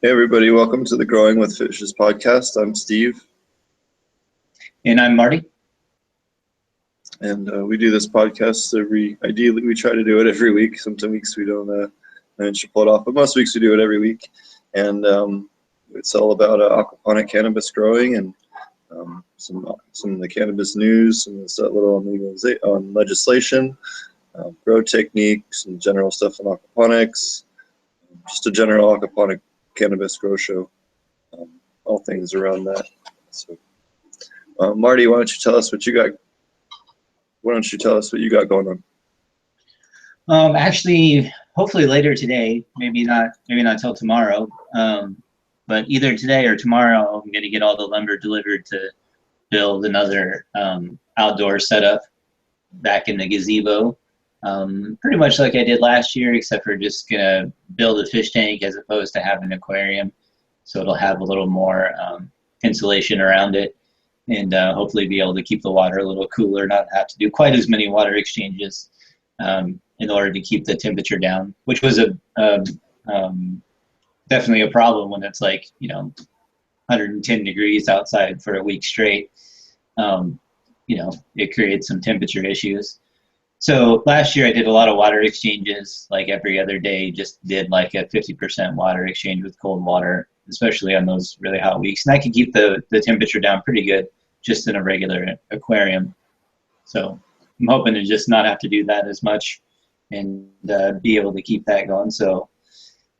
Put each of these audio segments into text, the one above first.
Hey everybody, welcome to the Growing with Fishes podcast. I'm Steve. And I'm Marty. And we do this podcast ideally we try to do it every week. Some weeks we don't manage to pull it off, but most weeks we do it every week. And it's all about aquaponic cannabis growing and some of the cannabis news, some of the stuff little on legislation, grow techniques, and general stuff on aquaponics, just a general aquaponic cannabis grow show, all things around that. So, Marty, why don't you tell us what you got? Why don't you tell us what you got going on? Actually, hopefully later today. Maybe not till tomorrow. But either today or tomorrow, I'm going to get all the lumber delivered to build another outdoor setup back in the gazebo. Pretty much like I did last year, except for just gonna build a fish tank as opposed to have an aquarium, so it'll have a little more insulation around it, and hopefully be able to keep the water a little cooler, not have to do quite as many water exchanges in order to keep the temperature down, which was definitely a problem when it's like 110 degrees outside for a week straight. It creates some temperature issues. So last year I did a lot of water exchanges, like every other day, just did like a 50% water exchange with cold water, especially on those really hot weeks. And I could keep the temperature down pretty good just in a regular aquarium. So I'm hoping to just not have to do that as much and be able to keep that going. So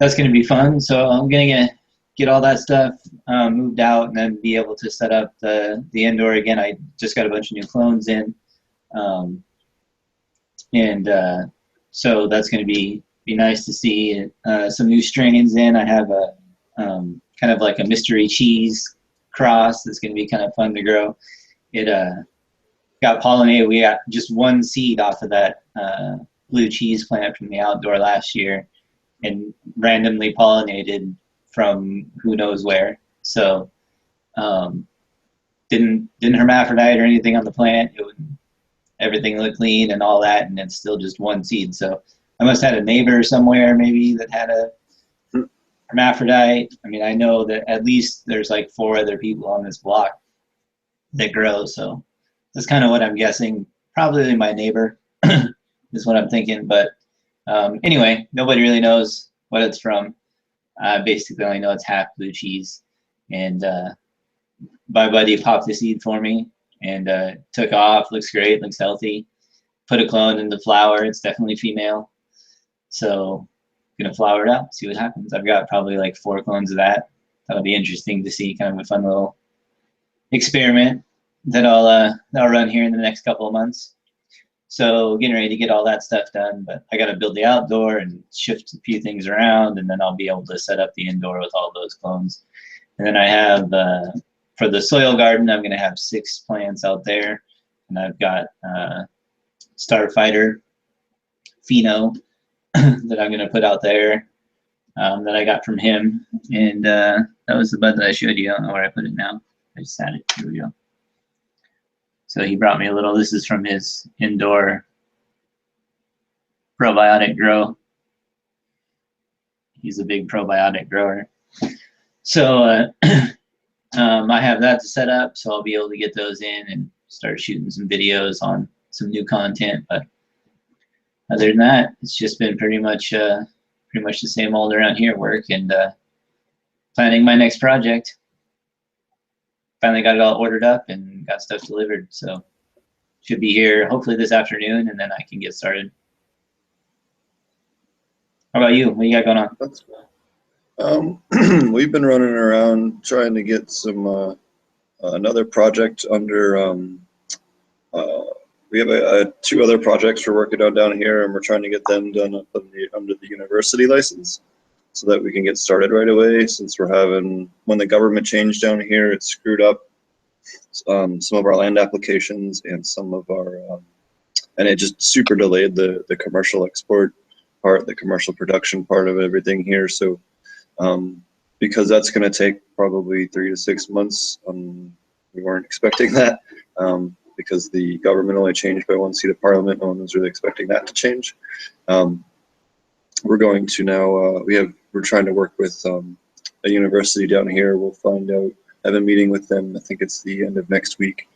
that's going to be fun. So I'm going to get all that stuff moved out and then be able to set up the indoor again. I just got a bunch of new clones in. So that's going to be nice to see some new strains in. I have a kind of like a mystery cheese cross that's going to be kind of fun to grow. It got pollinated. We got just one seed off of that blue cheese plant from the outdoor last year and randomly pollinated from who knows where. So didn't hermaphrodite or anything on the plant. Everything looked clean and all that, and it's still just one seed. So I must have had a neighbor somewhere maybe that had a hermaphrodite. I mean, I know that at least there's like 4 other people on this block that grow. So that's kind of what I'm guessing. Probably my neighbor is what I'm thinking. But anyway, nobody really knows what it's from. I basically only know it's half blue cheese. And my buddy popped the seed for me. And took off, looks great, looks healthy. Put a clone in the flower, it's definitely female. So gonna flower it out, see what happens. I've got probably like 4 clones of that. That'll be interesting to see, kind of a fun little experiment that I'll run here in the next couple of months. So getting ready to get all that stuff done, but I gotta build the outdoor and shift a few things around, and then I'll be able to set up the indoor with all those clones. And then I have for the soil garden, I'm going to have 6 plants out there, and I've got Starfighter Pheno that I'm going to put out there that I got from him, and that was the bud that I showed you. I don't know where I put it now. I just had it. Here we go. So he brought me a little. This is from his indoor probiotic grow. He's a big probiotic grower. So I have that to set up, so I'll be able to get those in and start shooting some videos on some new content. But other than that, it's just been pretty much the same old around here work and planning my next project. Finally got it all ordered up and got stuff delivered, so should be here hopefully this afternoon, and then I can get started. How about you? What you got going on? We've been running around trying to get some another project under. We have 2 other projects we're working on down here, and we're trying to get them done up under the university license, so that we can get started right away. Since when the government changed down here, it screwed up some of our land applications and some of our, and it just super delayed the commercial export part, the commercial production part of everything here. So. Because that's going to take probably 3 to 6 months. We weren't expecting that because the government only changed by 1 seat of parliament. No one was really expecting that to change. We're going to now, we're trying to work with a university down here. We'll find out. I have a meeting with them. I think it's the end of next week,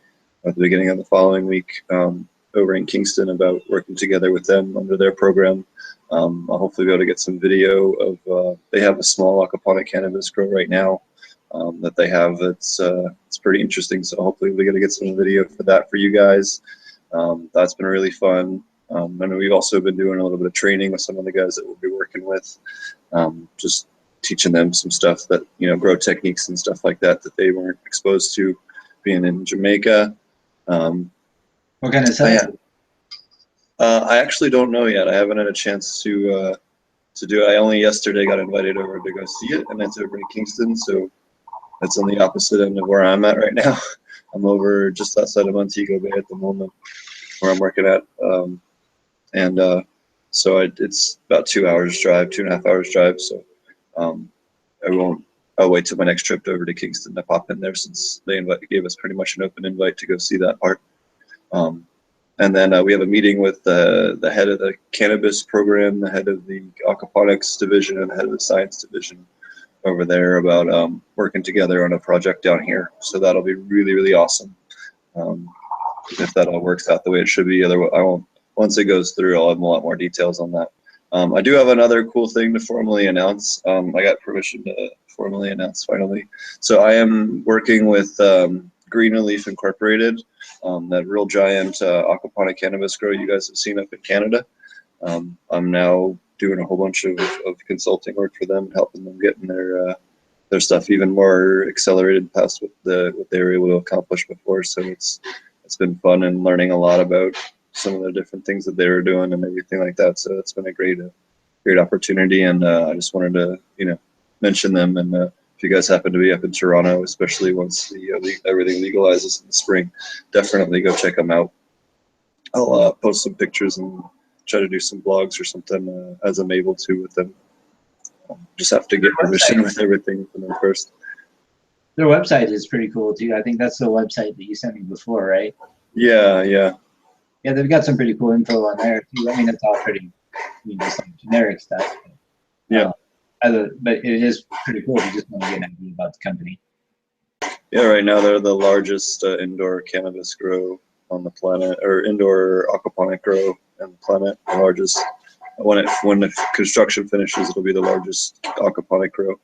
or at the beginning of the following week, over in Kingston, about working together with them under their program. I'll hopefully be able to get some video of. They have a small aquaponic cannabis grow right now that they have. It's pretty interesting. So hopefully we're gonna get some video for that for you guys. That's been really fun. And we've also been doing a little bit of training with some of the guys that we'll be working with, just teaching them some stuff that, grow techniques and stuff like that that they weren't exposed to being in Jamaica. What kind of stuff? I actually don't know yet. I haven't had a chance to do it. I only yesterday got invited over to go see it, and that's over in Kingston, so that's on the opposite end of where I'm at right now. I'm over just outside of Montego Bay at the moment, where I'm working at. So it's about 2 hours drive, 2.5 hours drive. So I'll wait till my next trip over to Kingston to pop in there, since they gave us pretty much an open invite to go see that part. And then we have a meeting with the head of the cannabis program, the head of the aquaponics division, and the head of the science division over there about working together on a project down here. So that'll be really, really awesome. If that all works out the way it should be. Otherwise, I won't. Once it goes through, I'll have a lot more details on that. I do have another cool thing to formally announce. I got permission to formally announce finally. So I am working with Green Leaf Incorporated, that real giant aquaponic cannabis grow you guys have seen up in Canada. I'm now doing a whole bunch of consulting work for them, helping them getting their stuff even more accelerated past what they were able to accomplish before. So it's been fun and learning a lot about some of the different things that they were doing and everything like that. So it's been a great opportunity, and I just wanted to mention them. And if you guys happen to be up in Toronto, especially once everything legalizes in the spring, definitely go check them out. I'll post some pictures and try to do some blogs or something as I'm able to with them. Just have to get permission with everything from them first. Their website is pretty cool too. I think that's the website that you sent me before, right? Yeah. Yeah, they've got some pretty cool info on there too. I mean, it's all pretty, just like generic stuff. But, yeah. But it is pretty cool. You just want to get an idea about the company. Yeah, right now they're the largest indoor cannabis grow on the planet, or indoor aquaponic grow on the planet. The largest. When the construction finishes, it'll be the largest aquaponic grow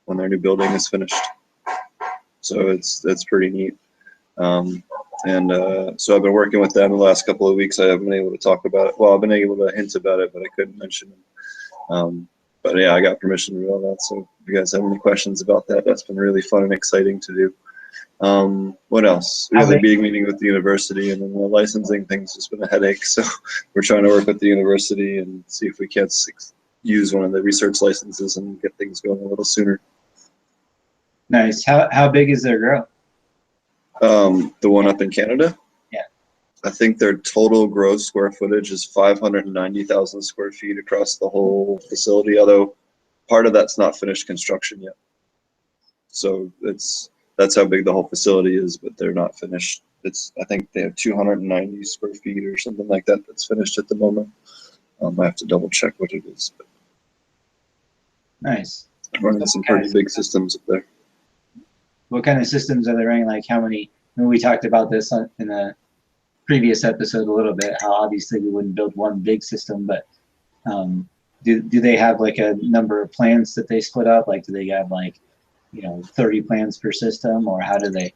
when their new building is finished. So that's pretty neat. So I've been working with them the last couple of weeks. I haven't been able to talk about it. Well, I've been able to hint about it, but I couldn't mention them. But yeah, I got permission to do all that. So if you guys have any questions about that, that's been really fun and exciting to do. What else? We have a big meeting with the university, and then the licensing thing's just been a headache. So we're trying to work with the university and see if we can't use one of the research licenses and get things going a little sooner. Nice. How big is their grow? The one up in Canada? Yeah. I think their total gross square footage is 590,000 square feet across the whole facility, although part of that's not finished construction yet. So that's how big the whole facility is, but they're not finished. I think they have 290 square feet or something like that that's finished at the moment. I have to double check what it is. But nice. Running some pretty big systems up there. What kind of systems are they running? Like how many? I mean, we talked about this in a previous episode a little bit, how obviously we wouldn't build one big system, but do they have like a number of plants that they split up? Like do they have like 30 plants per system, or how do they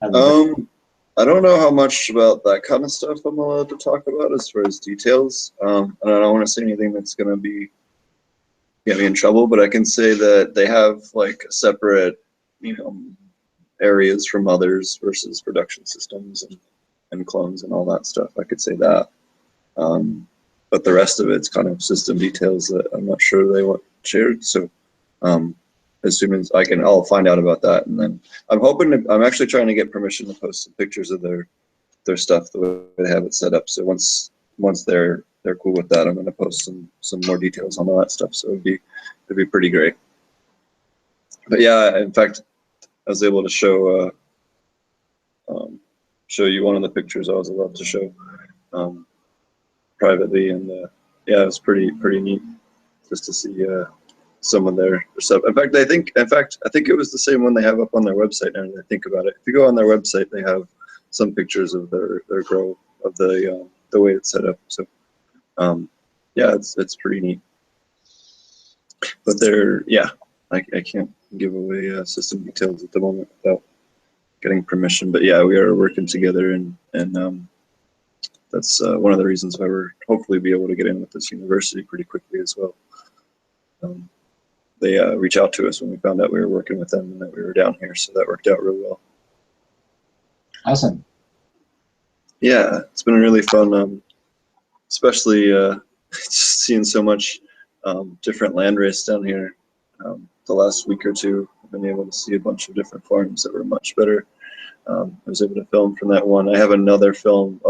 I don't know how much about that kind of stuff I'm allowed to talk about as far as details. And I don't want to say anything that's going to get me in trouble, but I can say that they have like a separate areas from others versus production systems and clones and all that stuff. I could say that. But the rest of it's kind of system details that I'm not sure they want shared. So as soon as I'll find out about that. And then I'm actually trying to get permission to post some pictures of their stuff the way they have it set up. So once they're cool with that, I'm going to post some more details on all that stuff. So it'd be pretty great. But yeah, in fact, I was able to show you one of the pictures I was allowed to show privately, and yeah, it was pretty neat just to see some of their stuff. In fact, I think it was the same one they have up on their website. Now that I think about it, if you go on their website, they have some pictures of their grow of the way it's set up. So yeah, it's pretty neat. But I can't give away system details at the moment without getting permission. But yeah, we are working together, and that's one of the reasons why we're hopefully be able to get in with this university pretty quickly as well. They reached out to us when we found out we were working with them and that we were down here, so that worked out really well. Awesome. Yeah, it's been really fun, especially just seeing so much different landrace down here. The last week or two, I've been able to see a bunch of different farms that were much better. I was able to film from that one. I have another farm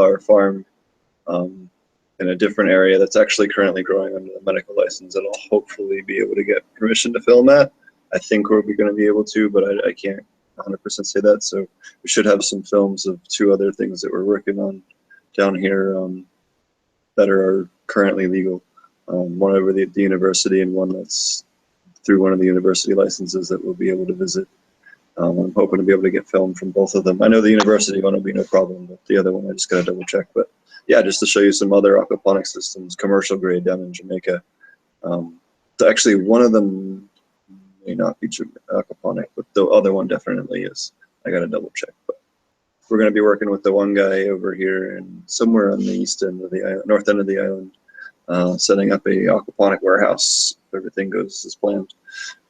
in a different area that's actually currently growing under the medical license that I'll hopefully be able to get permission to film at. I think we're going to be able to, but I can't 100% say that. So we should have some films of two other things that we're working on down here that are currently legal. One over the university and one that's through one of the university licenses that we'll be able to visit. I'm hoping to be able to get film from both of them. I know the university one will be no problem, but the other one I just got to double check. But yeah, just to show you some other aquaponics systems, commercial grade down in Jamaica. Actually, one of them may not be aquaponic, but the other one definitely is. I got to double check. But we're going to be working with the one guy over here and somewhere on the east end of the island, north end of the island, setting up a aquaponic warehouse if everything goes as planned.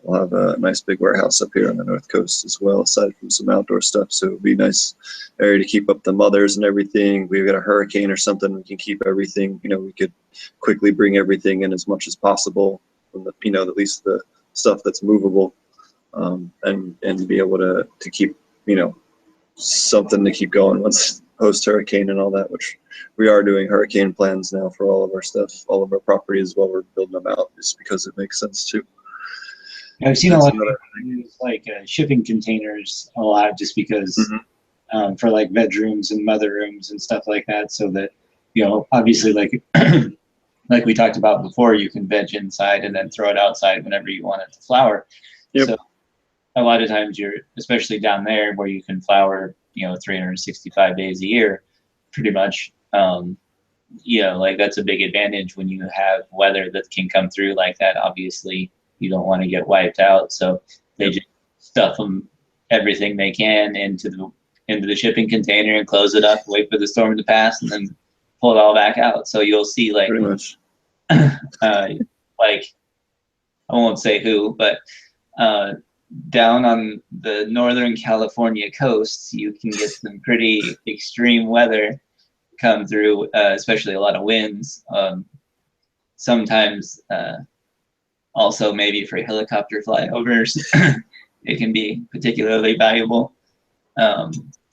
We'll have a nice big warehouse up here on the north coast as well, aside from some outdoor stuff. So it'll be a nice area to keep up the mothers and everything. We've got a hurricane or something, we can keep everything. We could quickly bring everything in as much as possible from the, at least the stuff that's movable, and be able to keep, something to keep going once post hurricane and all that, which we are doing hurricane plans now for all of our stuff, all of our properties while we're building them out, just because it makes sense too. I've seen a lot of people use shipping containers a lot, just because for like bedrooms and mother rooms and stuff like that, so that obviously like we talked about before, you can veg inside and then throw it outside whenever you want it to flower. Yep. So a lot of times especially down there where you can flower 365 days a year pretty much, like that's a big advantage when you have weather that can come through like that. Obviously you don't want to get wiped out, so they just stuff everything they can into the shipping container and close it up, wait for the storm to pass, and then pull it all back out. So you'll see like pretty much like I won't say who, but down on the Northern California coast, you can get some pretty extreme weather come through, especially a lot of winds. Sometimes also maybe for helicopter flyovers, it can be particularly valuable.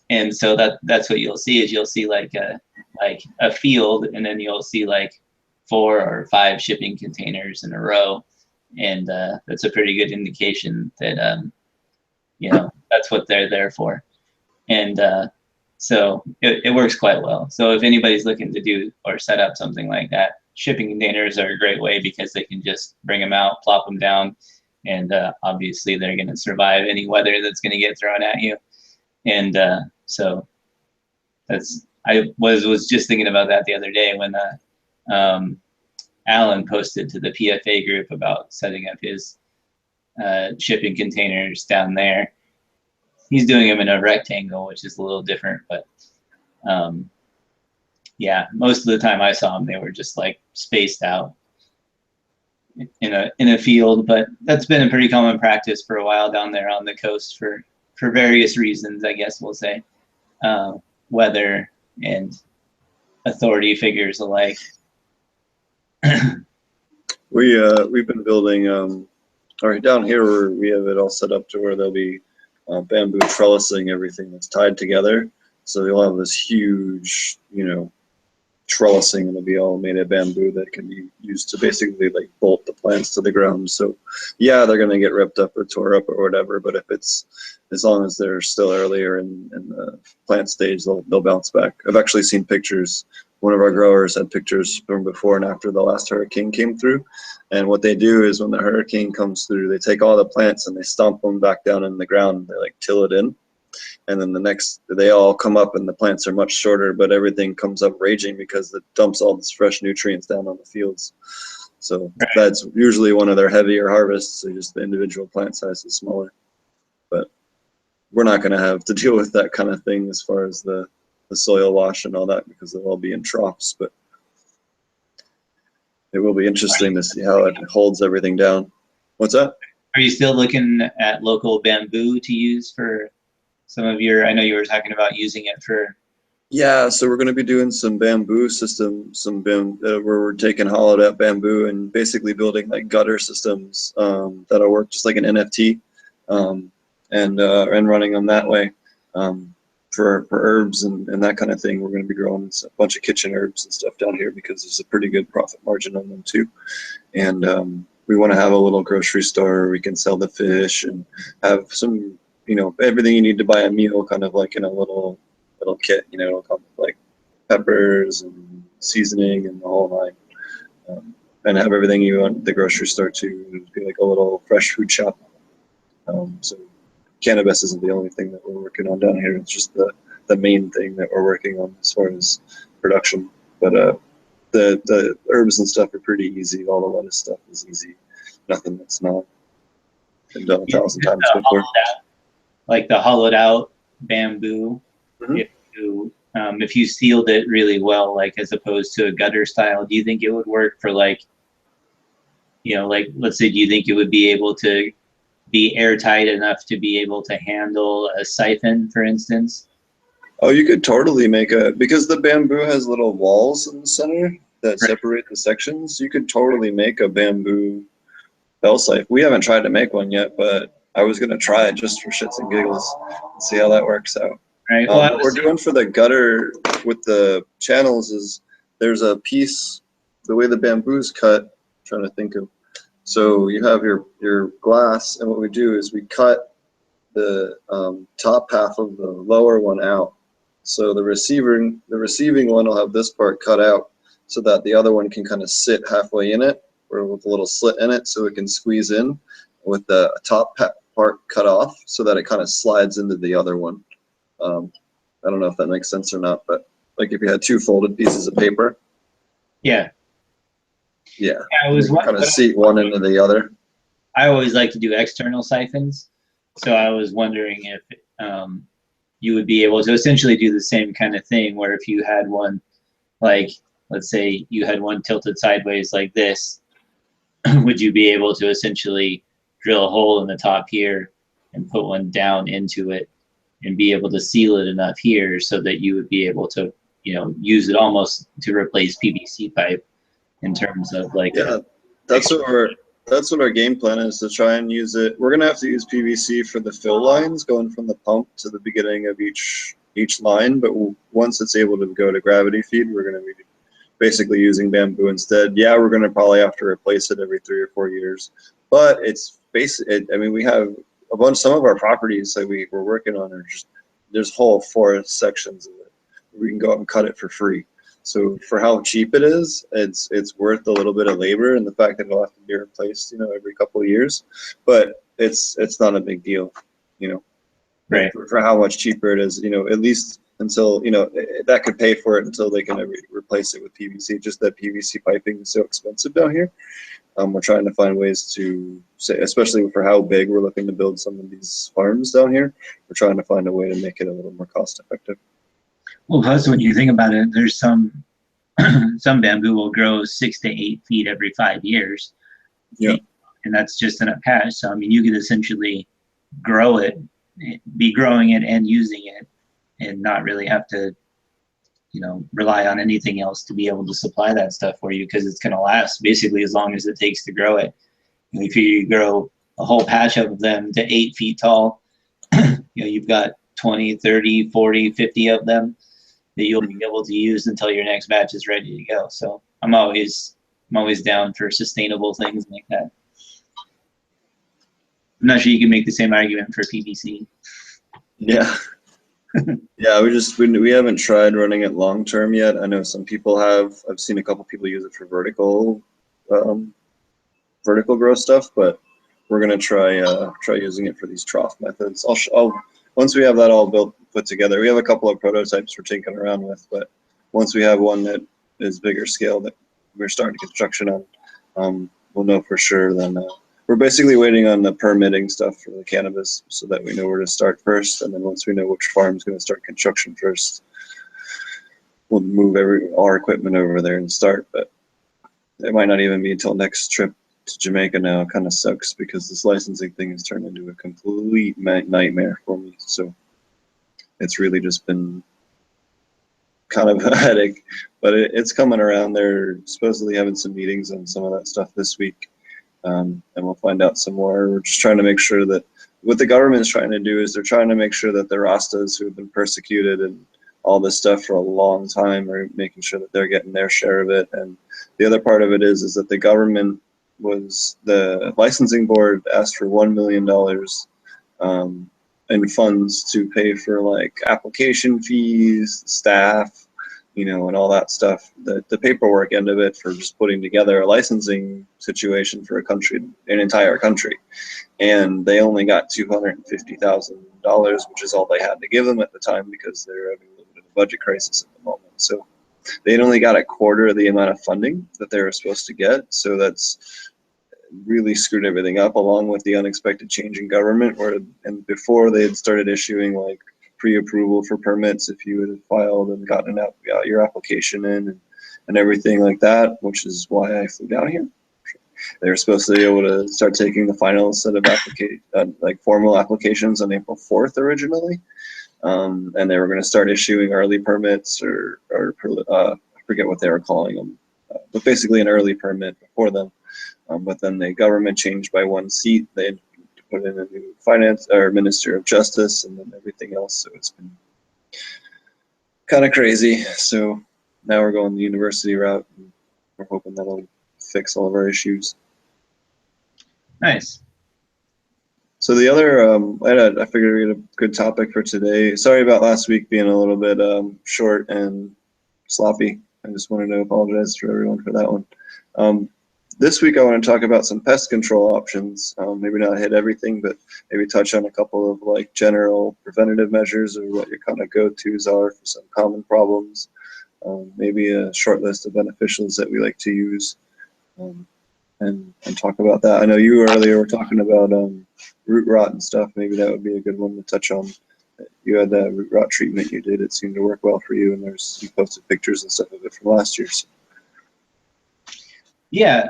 And so that's what you'll see, is you'll see like a field, and then you'll see like 4 or 5 shipping containers in a row. And that's a pretty good indication that, that's what they're there for. And so it works quite well. So if anybody's looking to do or set up something like that, shipping containers are a great way, because they can just bring them out, plop them down, and obviously they're going to survive any weather that's going to get thrown at you. And so I was just thinking about that the other day when Alan posted to the PFA group about setting up his shipping containers down there. He's doing them in a rectangle, which is a little different, but yeah, most of the time I saw them, they were just like spaced out in a field. But that's been a pretty common practice for a while down there on the coast for various reasons, I guess we'll say, weather and authority figures alike. We've been building down here where we have it all set up to where there'll be bamboo trellising everything that's tied together. So you'll have this huge, trellising, and it'll be all made of bamboo that can be used to basically like bolt the plants to the ground. So yeah, they're gonna get ripped up or tore up or whatever, but if it's, as long as they're still earlier in the plant stage, they'll bounce back. I've actually seen pictures one of our growers had pictures from before and after the last hurricane came through. And what they do is when the hurricane comes through, they take all the plants and they stomp them back down in the ground. They like till it in. And then they all come up and the plants are much shorter, but everything comes up raging because it dumps all this fresh nutrients down on the fields. So that's usually one of their heavier harvests. So just the individual plant size is smaller. But we're not going to have to deal with that kind of thing as far as the soil wash and all that, because they'll all be in troughs. But it will be interesting to see how it holds everything down. What's that? Are you still looking at local bamboo to use for some of your, I know you were talking about using it for. Yeah, so we're going to be doing some bamboo where we're taking hollowed out bamboo and basically building like gutter systems that'll work just like an NFT, and running them that way for herbs and that kind of thing. We're going to be growing a bunch of kitchen herbs and stuff down here because there's a pretty good profit margin on them too. And we want to have a little grocery store where we can sell the fish and have some, everything you need to buy a meal kind of like in a little kit. It'll come with like peppers and seasoning and the whole nine, and have everything you want at the grocery store too. It'll be like a little fresh food shop. So cannabis isn't the only thing that we're working on down here. It's just the main thing that we're working on as far as production. But the herbs and stuff are pretty easy. All the lettuce stuff is easy. Nothing that's not been done 1,000 times before. Like the hollowed out bamboo, Mm-hmm. if you sealed it really well, like as opposed to a gutter style, do you think it would work for like let's say, do you think it would be able to be airtight enough to be able to handle a siphon, for instance? Oh, you could totally because the bamboo has little walls in the center that separate the sections. You could totally make a bamboo bell siphon. We haven't tried to make one yet, but I was going to try it just for shits and giggles and see how that works out. Right. What we're doing for the gutter with the channels is there's a piece, the way the bamboo's cut, I'm trying to think of. So you have your glass, and what we do is we cut the top half of the lower one out. So the receiving one will have this part cut out so that the other one can kind of sit halfway in it, or with a little slit in it so it can squeeze in, with the top part cut off so that it kind of slides into the other one. I don't know if that makes sense or not, but like if you had two folded pieces of paper. Yeah. Yeah. I was kind of seat one into the other. I always like to do external siphons, so I was wondering if you would be able to essentially do the same kind of thing, where if you had one, like let's say you had one tilted sideways like this, would you be able to essentially drill a hole in the top here and put one down into it and be able to seal it enough here so that you would be able to, use it almost to replace PVC pipe in terms of like. Yeah, that's what our game plan is, to try and use it. We're gonna have to use PVC for the fill lines going from the pump to the beginning of each line, but once it's able to go to gravity feed, we're gonna be basically using bamboo instead. Yeah, we're gonna probably have to replace it every 3 or 4 years, but it's we have some of our properties that we're working on are just, there's whole forest sections of it. We can go out and cut it for free. So for how cheap it is, it's worth a little bit of labor and the fact that it'll have to be replaced, every couple of years. But it's not a big deal, Right. For how much cheaper it is, at least until, that could pay for it until they can replace it with PVC. Just that PVC piping is so expensive down here. We're trying to find ways to say, especially for how big we're looking to build some of these farms down here, we're trying to find a way to make it a little more cost effective. Well, plus when you think about it, there's some bamboo will grow 6 to 8 feet every 5 years. Yeah. And that's just in a patch. So, you could essentially grow it, be growing it and using it, and not really have to, rely on anything else to be able to supply that stuff for you, because it's going to last basically as long as it takes to grow it. If you grow a whole patch of them to 8 feet tall, you've got 20, 30, 40, 50 of them that you'll be able to use until your next batch is ready to go. So I'm always down for sustainable things like that. I'm not sure you can make the same argument for PVC. Yeah. Yeah, we haven't tried running it long term yet. I know some people have. I've seen a couple people use it for um, vertical grow stuff, but we're gonna try using it for these trough methods. I'll once we have that all put together. We have a couple of prototypes we're tinkering around with, but once we have one that is bigger scale that we're starting construction on, we'll know for sure. Then we're basically waiting on the permitting stuff for the cannabis so that we know where to start first, and then once we know which farm's going to start construction first, we'll move all our equipment over there and start. But it might not even be until next trip to Jamaica now. It kind of sucks because this licensing thing has turned into a complete nightmare for me. So it's really just been kind of a headache, but it's coming around. They're supposedly having some meetings on some of that stuff this week, and we'll find out some more. We're just trying to make sure that what the government's trying to do is they're trying to make sure that the Rastas who have been persecuted and all this stuff for a long time are making sure that they're getting their share of it. And the other part of it is that the government the licensing board asked for $1 million in funds to pay for like application fees, staff, and all that stuff. The paperwork end of it for just putting together a licensing situation for an entire country, and they only got $250,000, which is all they had to give them at the time because they're having a little bit of a budget crisis at the moment. So they'd only got a quarter of the amount of funding that they were supposed to get. So that's really screwed everything up, along with the unexpected change in government, and before they had started issuing like pre-approval for permits if you had filed and gotten your application in and everything like that, which is why I flew down here. They were supposed to be able to start taking the final set of formal applications on April 4th originally, and they were going to start issuing early permits or I forget what they were calling them, but basically an early permit before them. But then the government changed by one seat. They had to put in a new Minister of Justice, and then everything else. So it's been kind of crazy. So now we're going the university route, and we're hoping that'll fix all of our issues. Nice. So the other, I figured we had a good topic for today. Sorry about last week being a little bit short and sloppy. I just wanted to apologize to everyone for that one. This week I want to talk about some pest control options. Maybe not hit everything, but maybe touch on a couple of like general preventative measures or what your kind of go-tos are for some common problems. Maybe a short list of beneficials that we like to use, and talk about that. I know you earlier were talking about root rot and stuff. Maybe that would be a good one to touch on. You had that root rot treatment you did. It seemed to work well for you, and you posted pictures and stuff of it from last year. So. Yeah,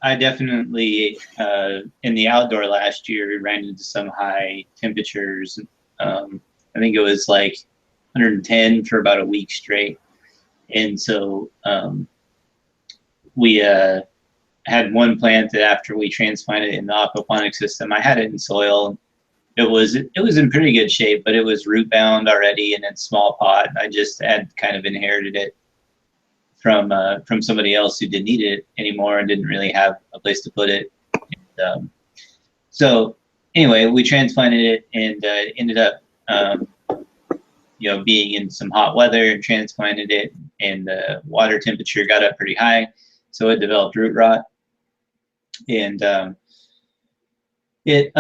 I definitely in the outdoor last year ran into some high temperatures. I think it was like 110 for about a week straight, and so we had one plant that after we transplanted it in the aquaponics system, I had it in soil. It was in pretty good shape, but it was root bound already in its small pot. I just had kind of inherited it from somebody else who didn't need it anymore and didn't really have a place to put it. And, so anyway, we transplanted it and ended up being in some hot weather and transplanted it, and the water temperature got up pretty high, so it developed root rot. And it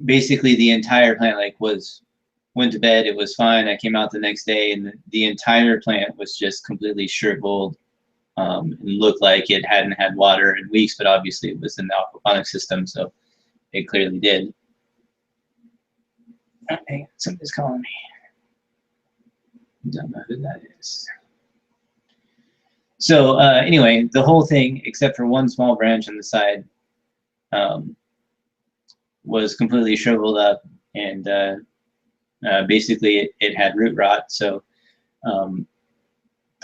basically the entire plant went to bed. It was fine. I came out the next day, and the entire plant was just completely shriveled and looked like it hadn't had water in weeks, but obviously it was in the aquaponics system, so it clearly did. Oh, hey, somebody's calling me. Don't know who that is. So anyway, the whole thing, except for one small branch on the side, was completely shriveled up, and basically it had root rot. So the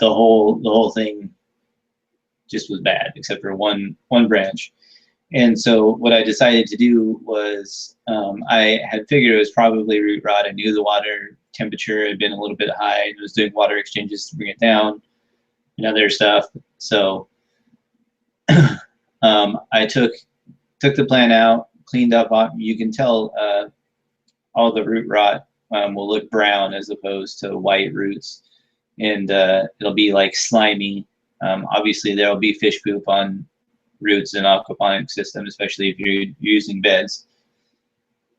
whole thing just was bad, except for one branch. And so what I decided to do was I had figured it was probably root rot. I knew the water temperature had been a little bit high, and was doing water exchanges to bring it down and other stuff. So I took the plant out, cleaned up. You can tell all the root rot will look brown as opposed to white roots, and it'll be like slimy. Obviously, there'll be fish poop on roots in aquaponic system, especially if you're using beds.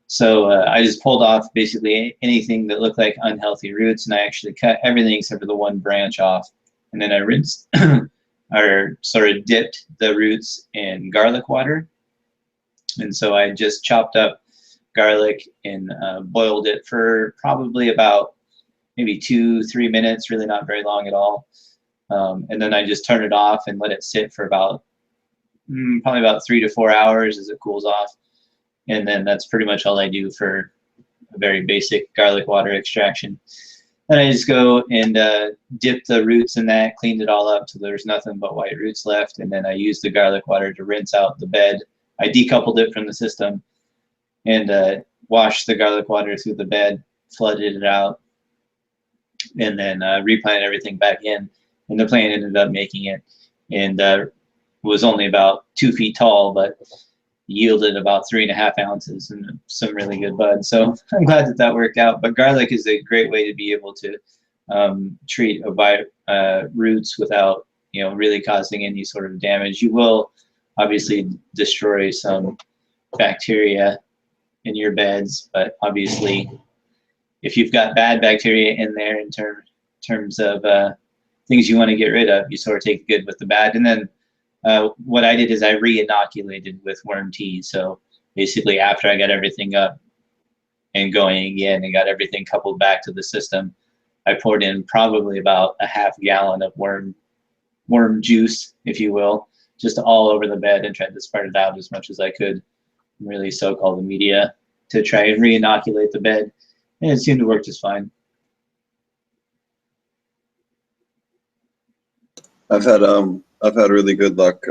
So I just pulled off basically anything that looked like unhealthy roots, and I actually cut everything except for the one branch off. And then I rinsed or sort of dipped the roots in garlic water. And so I just chopped up garlic and boiled it for probably about maybe 2-3 minutes, really not very long at all. And then I just turned it off and let it sit for about probably about 3 to 4 hours as it cools off. And then that's pretty much all I do for a very basic garlic water extraction. Then I just go and dip the roots in that, cleaned it all up till there's nothing but white roots left, and then I use the garlic water to rinse out the bed. I decoupled it from the system and washed the garlic water through the bed, flooded it out, and then replanted everything back in. And the plant ended up making it, and was only about 2 feet tall, but yielded about 3.5 ounces and some really good buds. So I'm glad that that worked out. But garlic is a great way to be able to treat roots without really causing any sort of damage. You will obviously destroy some bacteria in your beds, but obviously if you've got bad bacteria in there in terms of things you want to get rid of, you sort of take the good with the bad. And then what I did is I re-inoculated with worm tea. So basically after I got everything up and going again and got everything coupled back to the system, I poured in probably about a half gallon of worm juice, if you will, just all over the bed and tried to spread it out as much as I could, and really soak all the media to try and re-inoculate the bed. And it seemed to work just fine. I've had really good luck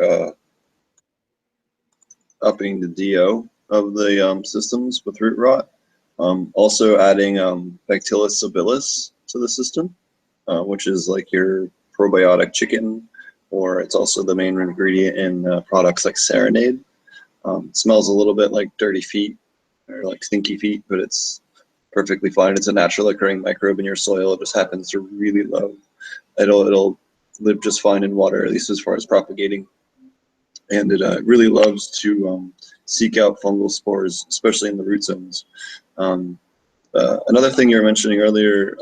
upping the DO of the systems with root rot. Also adding Bacillus subtilis to the system, which is like your probiotic chicken, or it's also the main ingredient in products like Serenade. It smells a little bit like dirty feet or like stinky feet, but it's perfectly fine. It's a natural occurring microbe in your soil. It just happens to really love. It'll live just fine in water, at least as far as propagating. And it really loves to seek out fungal spores, especially in the root zones. Another thing you were mentioning earlier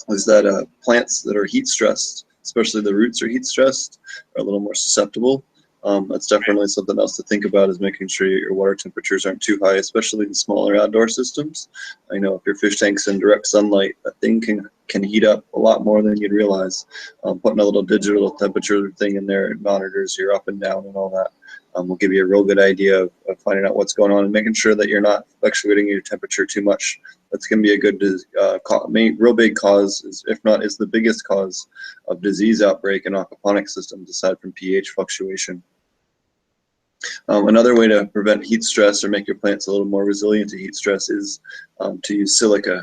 is that plants that are heat stressed, especially the roots are heat stressed, are a little more susceptible. That's definitely something else to think about, is making sure your water temperatures aren't too high, especially in smaller outdoor systems. I know if your fish tank's in direct sunlight, that thing can heat up a lot more than you'd realize. Putting a little digital temperature thing in there, it monitors your up and down and all that. Will give you a real good idea of finding out what's going on and making sure that you're not fluctuating your temperature too much. That's going to be a good, real big cause, if not is the biggest cause of disease outbreak in aquaponic systems, aside from pH fluctuation. Another way to prevent heat stress or make your plants a little more resilient to heat stress is to use silica.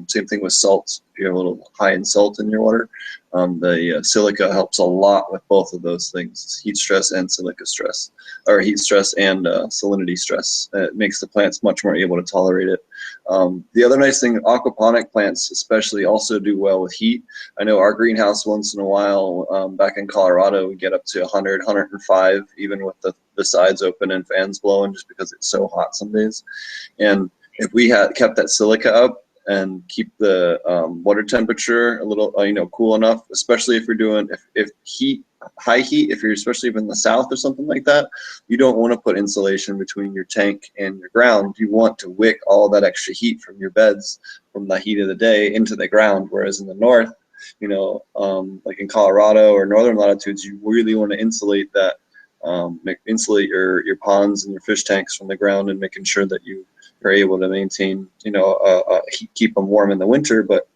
Same thing with salt. If you have a little high in salt in your water, the silica helps a lot with both of those things, heat stress and silica stress, or heat stress and salinity stress. It makes the plants much more able to tolerate it. The other nice thing, aquaponic plants especially also do well with heat. I know our greenhouse once in a while, back in Colorado, we get up to 100, 105, even with the sides open and fans blowing, just because it's so hot some days. And if we had kept that silica up and keep the water temperature a little, cool enough, especially if you're doing, if high heat, if you're especially in the south or something like that, you don't want to put insulation between your tank and your ground. You want to wick all that extra heat from your beds, from the heat of the day, into the ground. Whereas in the north, like in Colorado or northern latitudes, you really want to insulate that, insulate your ponds and your fish tanks from the ground, and making sure that you are able to maintain, keep them warm in the winter, but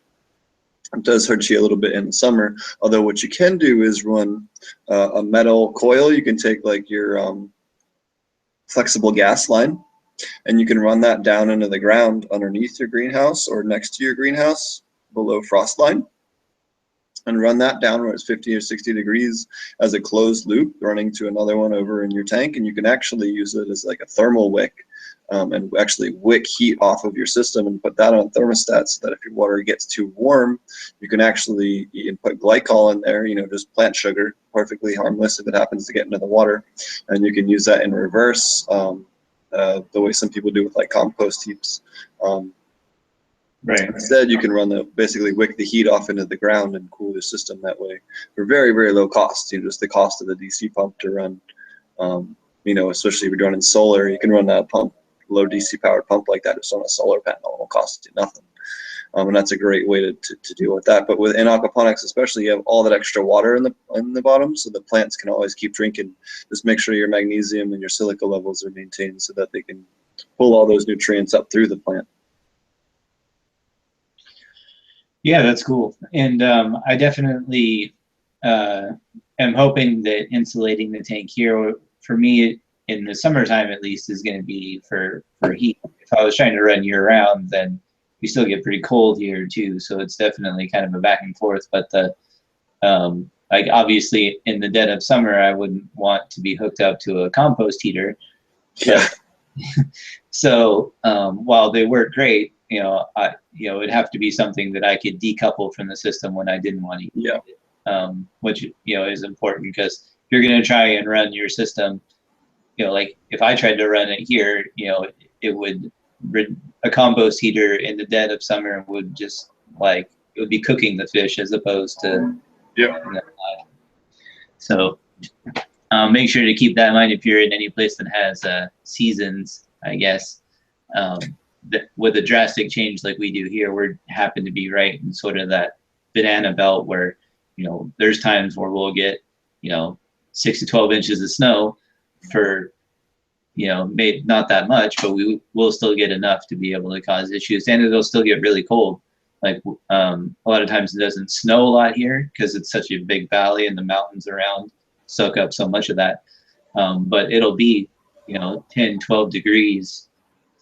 it does hurt you a little bit in the summer. Although what you can do is run a metal coil. You can take like your flexible gas line, and you can run that down into the ground underneath your greenhouse or next to your greenhouse below frost line. and run that down where it's 50 or 60 degrees as a closed loop running to another one over in your tank. And you can actually use it as like a thermal wick, and actually wick heat off of your system and put that on thermostat so that if your water gets too warm, you can actually put glycol in there, just plant sugar, perfectly harmless if it happens to get into the water. And you can use that in reverse, the way some people do with like compost heaps. Right. Instead, you can basically wick the heat off into the ground and cool your system that way for very, very low cost. Just the cost of the DC pump to run, especially if you're running solar, you can run that pump, low DC powered pump like that just on a solar panel. It will cost you nothing. And that's a great way to deal with that. But in aquaponics especially, you have all that extra water in the bottom, so the plants can always keep drinking. Just make sure your magnesium and your silica levels are maintained so that they can pull all those nutrients up through the plant. Yeah, that's cool. And I definitely am hoping that insulating the tank here, for me, in the summertime at least, is going to be for heat. If I was trying to run year round, then we still get pretty cold here too. So it's definitely kind of a back and forth. But like obviously in the dead of summer, I wouldn't want to be hooked up to a compost heater. Yeah. So while they work great, it'd have to be something that I could decouple from the system when I didn't want to use it, which is important, because if you're going to try and run your system, like if I tried to run it here, it would, a compost heater in the dead of summer would just it would be cooking the fish as opposed to So make sure to keep that in mind if you're in any place that has seasons, I guess. With a drastic change like we do here, we happen to be right in sort of that banana belt where, there's times where we'll get, 6 to 12 inches of snow for, maybe not that much, but we will still get enough to be able to cause issues, and it'll still get really cold. Like a lot of times it doesn't snow a lot here because it's such a big valley and the mountains around soak up so much of that. But it'll be, 10, 12 degrees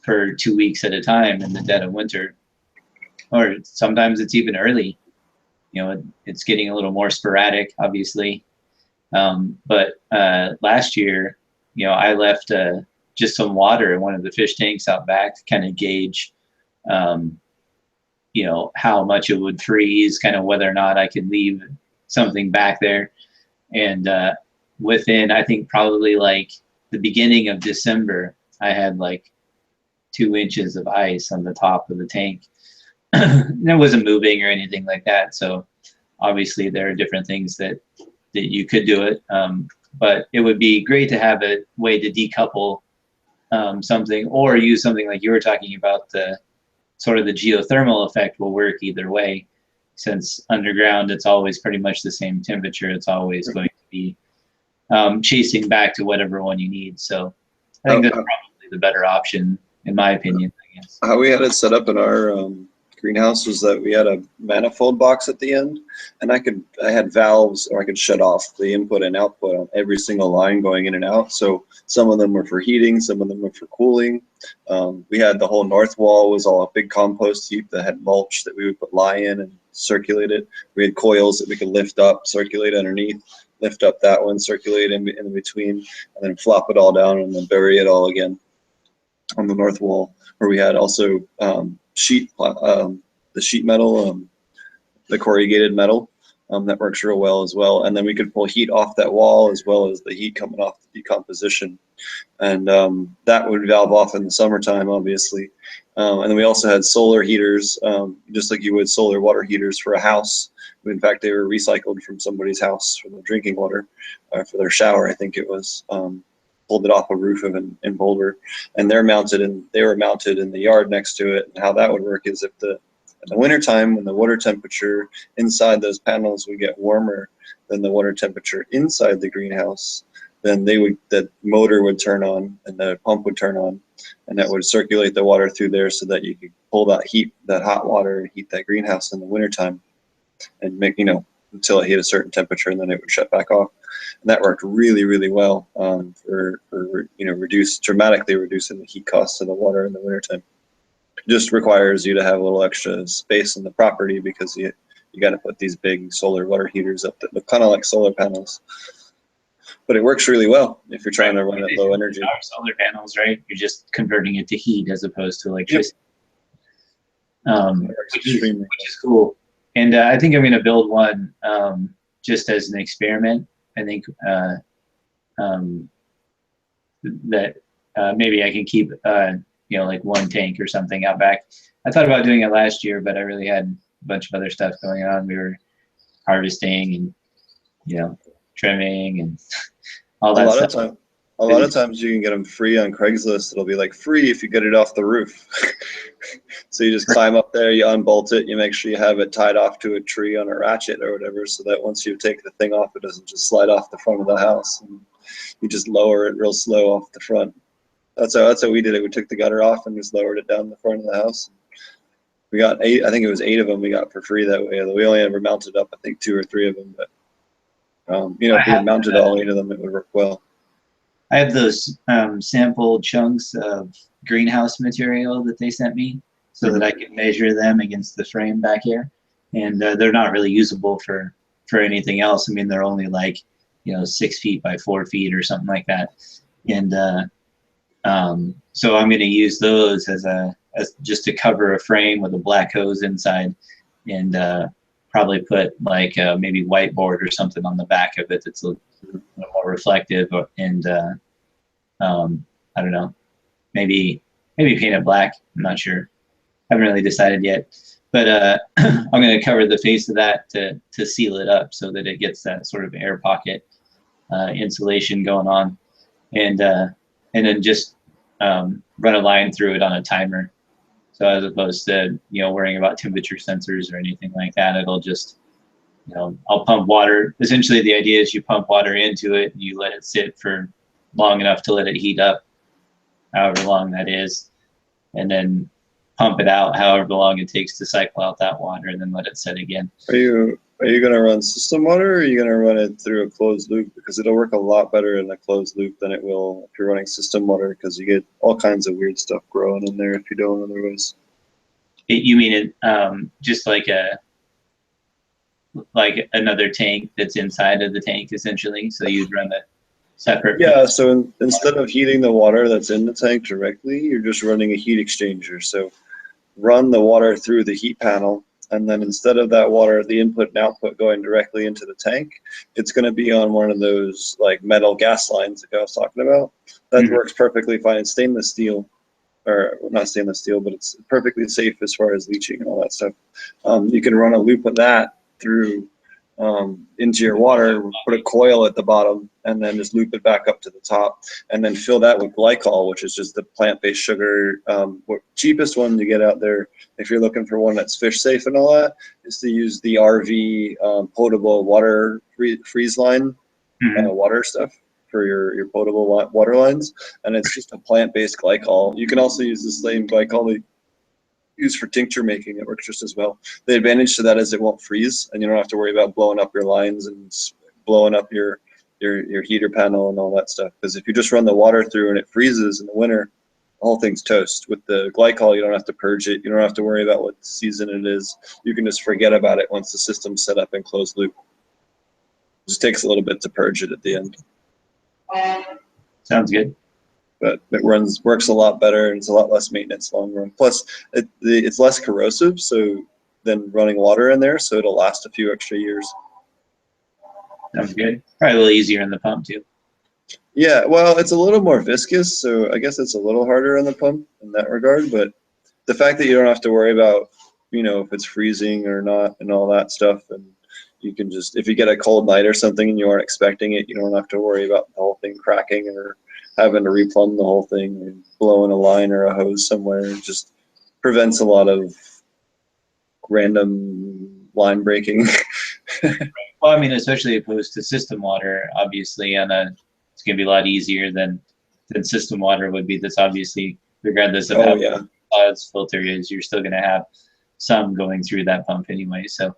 for 2 weeks at a time in the dead of winter. Or sometimes it's even early. It's getting a little more sporadic, obviously. But last year, I left just some water in one of the fish tanks out back to kind of gauge, how much it would freeze, kind of whether or not I could leave something back there. And within, I think probably like the beginning of December, I had like 2 inches of ice on the top of the tank. It wasn't moving or anything like that. So obviously there are different things that you could do it. But it would be great to have a way to decouple something, or use something like you were talking about. The sort of the geothermal effect will work either way, since underground it's always pretty much the same temperature. It's always going to be chasing back to whatever one you need. So I think that's probably the better option, in my opinion, I guess. How we had it set up in our greenhouse was that we had a manifold box at the end, and I had valves, or I could shut off the input and output on every single line going in and out. So some of them were for heating, some of them were for cooling. We had the whole north wall was all a big compost heap that had mulch that we would put lye in and circulate it. We had coils that we could lift up, circulate underneath, lift up that one, circulate in between, and then flop it all down and then bury it all again on the north wall, where we had also the sheet metal, the corrugated metal, that works real well as well. And then we could pull heat off that wall as well as the heat coming off the decomposition. And that would valve off in the summertime, obviously. And then we also had solar heaters, just like you would solar water heaters for a house. In fact, they were recycled from somebody's house for the drinking water, for their shower, I think it was. Pulled it off a roof in Boulder, and they were mounted in the yard next to it. And how that would work is if in the wintertime, when the water temperature inside those panels would get warmer than the water temperature inside the greenhouse, then the motor would turn on and the pump would turn on, and that would circulate the water through there so that you could pull that hot water and heat that greenhouse in the wintertime and make, until it hit a certain temperature, and then it would shut back off. And that worked really, really well for dramatically reducing the heat costs of the water in the wintertime. It just requires you to have a little extra space in the property, because you you got to put these big solar water heaters up that look kind of like solar panels. But it works really well if you're trying to run at low energy. Solar panels, right? You're just converting it to heat as opposed to electricity. Which is cool. And I think I'm going to build one just as an experiment. I think that maybe I can keep like one tank or something out back. I thought about doing it last year, but I really had a bunch of other stuff going on. We were harvesting and trimming and all that stuff. A lot of times you can get them free on Craigslist. It'll be like free if you get it off the roof. So you just climb up there, you unbolt it, you make sure you have it tied off to a tree on a ratchet or whatever, so that once you take the thing off, it doesn't just slide off the front of the house. And you just lower it real slow off the front. That's how we did it. We took the gutter off and just lowered it down the front of the house. We got 8, I think it was 8 of them we got for free that way. We only ever mounted up, I think, 2 or 3 of them. But if we had mounted all 8 of them, it would work well. I have those sample chunks of greenhouse material that they sent me so that I can measure them against the frame back here. And they're not really usable for anything else. I mean, they're only 6 feet by 4 feet or something like that. And so I'm going to use those as just to cover a frame with a black hose inside, and probably put maybe whiteboard or something on the back of it that's a little more reflective, and I don't know, maybe paint it black. I'm not sure. Haven't really decided yet. But I'm going to cover the face of that to seal it up so that it gets that sort of air pocket insulation going on, and then just run a line through it on a timer. So as opposed to worrying about temperature sensors or anything like that, it'll just I'll pump water. Essentially, the idea is you pump water into it and you let it sit for long enough to let it heat up, however long that is, and then pump it out however long it takes to cycle out that water, and then let it set again. Are you going to run system water, or are you going to run it through a closed loop? Because it'll work a lot better in a closed loop than it will if you're running system water, because you get all kinds of weird stuff growing in there if you don't otherwise. You mean it just like another tank that's inside of the tank, essentially? So you'd run the separate. Yeah, so instead of heating the water that's in the tank directly, you're just running a heat exchanger. So run the water through the heat panel, and then instead of that water, the input and output going directly into the tank, it's going to be on one of those metal gas lines that I was talking about. That works perfectly fine. It's stainless steel, or not stainless steel, but it's perfectly safe as far as leaching and all that stuff. You can run a loop of that through into your water, put a coil at the bottom, and then just loop it back up to the top, and then fill that with glycol, which is just the plant-based sugar. Cheapest one to get out there, if you're looking for one that's fish safe and all that, is to use the RV potable water freeze line water stuff for your potable water lines, and it's just a plant-based glycol. You can also use the same glycol used for tincture making. It works just as well. The advantage to that is it won't freeze, and you don't have to worry about blowing up your lines and blowing up your heater panel and all that stuff. Because if you just run the water through and it freezes in the winter, the whole thing's toast. With the glycol, you don't have to purge it. You don't have to worry about what season it is. You can just forget about it once the system's set up in closed loop. It just takes a little bit to purge it at the end. Sounds good. But it works a lot better, and it's a lot less maintenance long run. Plus, it's less corrosive than running water in there, so it'll last a few extra years. Sounds good. Probably a little easier in the pump too. Yeah, well, it's a little more viscous, so I guess it's a little harder on the pump in that regard. But the fact that you don't have to worry about, if it's freezing or not and all that stuff, and you can just, if you get a cold night or something and you aren't expecting it, you don't have to worry about the whole thing cracking or having to replumb the whole thing or blowing a line or a hose somewhere. It just prevents a lot of random line breaking. Well, I mean, especially opposed to system water, obviously, it's going to be a lot easier than system water would be. That's obviously, regardless of how its filter is, you're still going to have some going through that pump anyway. So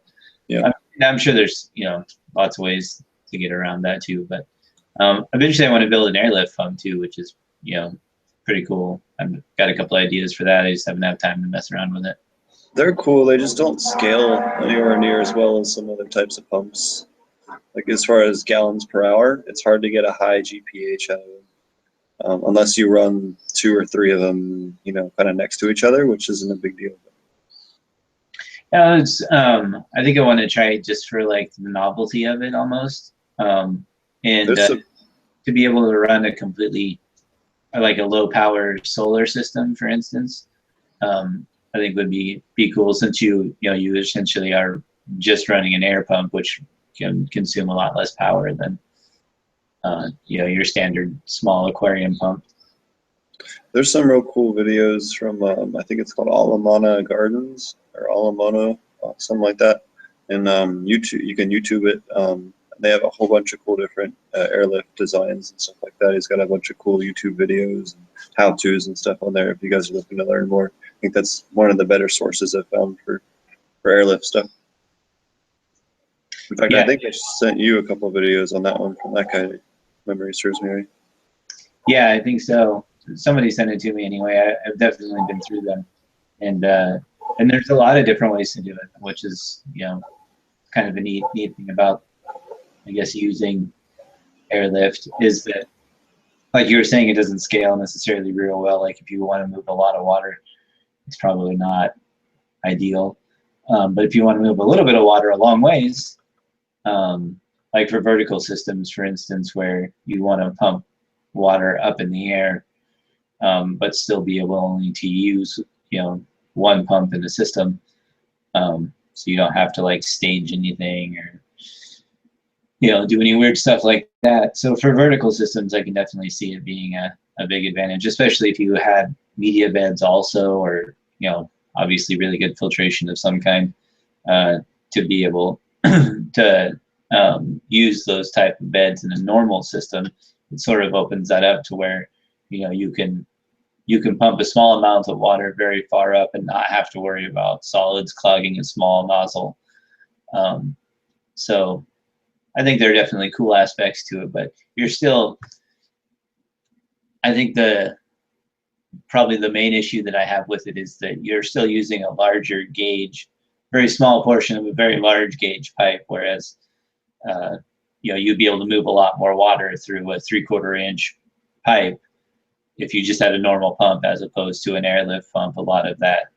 yeah, I'm sure there's lots of ways to get around that too. But eventually, I want to build an airlift pump too, which is pretty cool. I've got a couple ideas for that. I just haven't had time to mess around with it. They're cool. They just don't scale anywhere near as well as some other types of pumps. Like as far as gallons per hour, it's hard to get a high GPH out of them unless you run 2 or 3 of them, you know, kind of next to each other, which isn't a big deal. Yeah, it's, I think I want to try it just for like the novelty of it almost. And to be able to run a completely, like a low power solar system, for instance, I think would be cool since you essentially are just running an air pump, which can consume a lot less power than, your standard small aquarium pump. There's some real cool videos from, I think it's called Alamana Gardens or Alamona, something like that. And YouTube, you can YouTube it. They have a whole bunch of cool different airlift designs and stuff like that. He's got a bunch of cool YouTube videos and how-tos and stuff on there if you guys are looking to learn more. I think that's one of the better sources I've found for airlift stuff. In fact, yeah. I think I sent you a couple of videos on that one from that guy. Memory serves me right. Yeah, I think so. Somebody sent it to me anyway. I've definitely been through them, and there's a lot of different ways to do it, which is kind of a neat thing about, I guess, using airlift is that, like you were saying, it doesn't scale necessarily real well. Like if you want to move a lot of water, it's probably not ideal. But if you want to move a little bit of water a long ways, like for vertical systems, for instance, where you want to pump water up in the air, but still be able only to use, one pump in the system, so you don't have to like stage anything or, do any weird stuff like that. So for vertical systems, I can definitely see it being a big advantage, especially if you had media beds also, or, obviously really good filtration of some kind, to be able to use those type of beds in a normal system. It sort of opens that up to where, you can pump a small amount of water very far up and not have to worry about solids clogging a small nozzle. So I think there are definitely cool aspects to it, but you're still, I think probably the main issue that I have with it is that you're still using a larger gauge, very small portion of a very large gauge pipe, whereas you'd be able to move a lot more water through a 3/4 inch pipe if you just had a normal pump as opposed to an airlift pump. A lot of that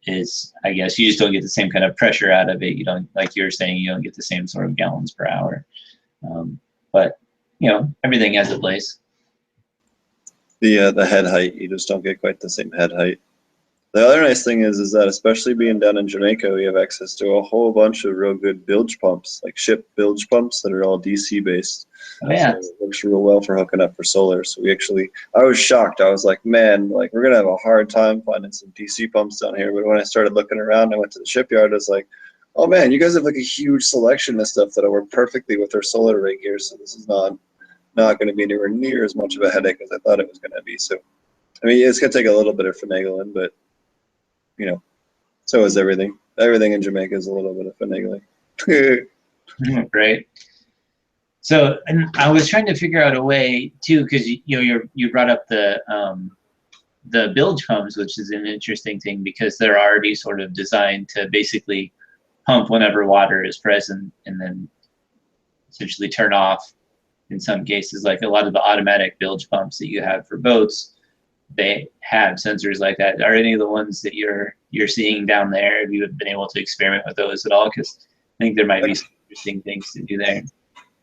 is, I guess, you just don't get the same kind of pressure out of it. You don't, like you were saying, you don't get the same sort of gallons per hour. But everything has a place. The head height, you just don't get quite the same head height. The other nice thing is that especially being down in Jamaica, we have access to a whole bunch of real good bilge pumps, like ship bilge pumps that are all DC based. Oh, yeah. So it works real well for hooking up for solar. So I was shocked. I was like, man, like we're gonna have a hard time finding some DC pumps down here. But when I started looking around, I went to the shipyard. I was like, oh man, you guys have like a huge selection of stuff that'll work perfectly with our solar rig here. So this is not going to be anywhere near as much of a headache as I thought it was going to be. So, I mean, it's going to take a little bit of finagling, but so is everything. Everything in Jamaica is a little bit of finagling. Right. So, and I was trying to figure out a way too, because you brought up the bilge pumps, which is an interesting thing because they're already sort of designed to basically pump whenever water is present and then essentially turn off in some cases. Like a lot of the automatic bilge pumps that you have for boats, they have sensors like that. Are any of the ones that you're seeing down there, have you been able to experiment with those at all? Because I think there might be some interesting things to do there.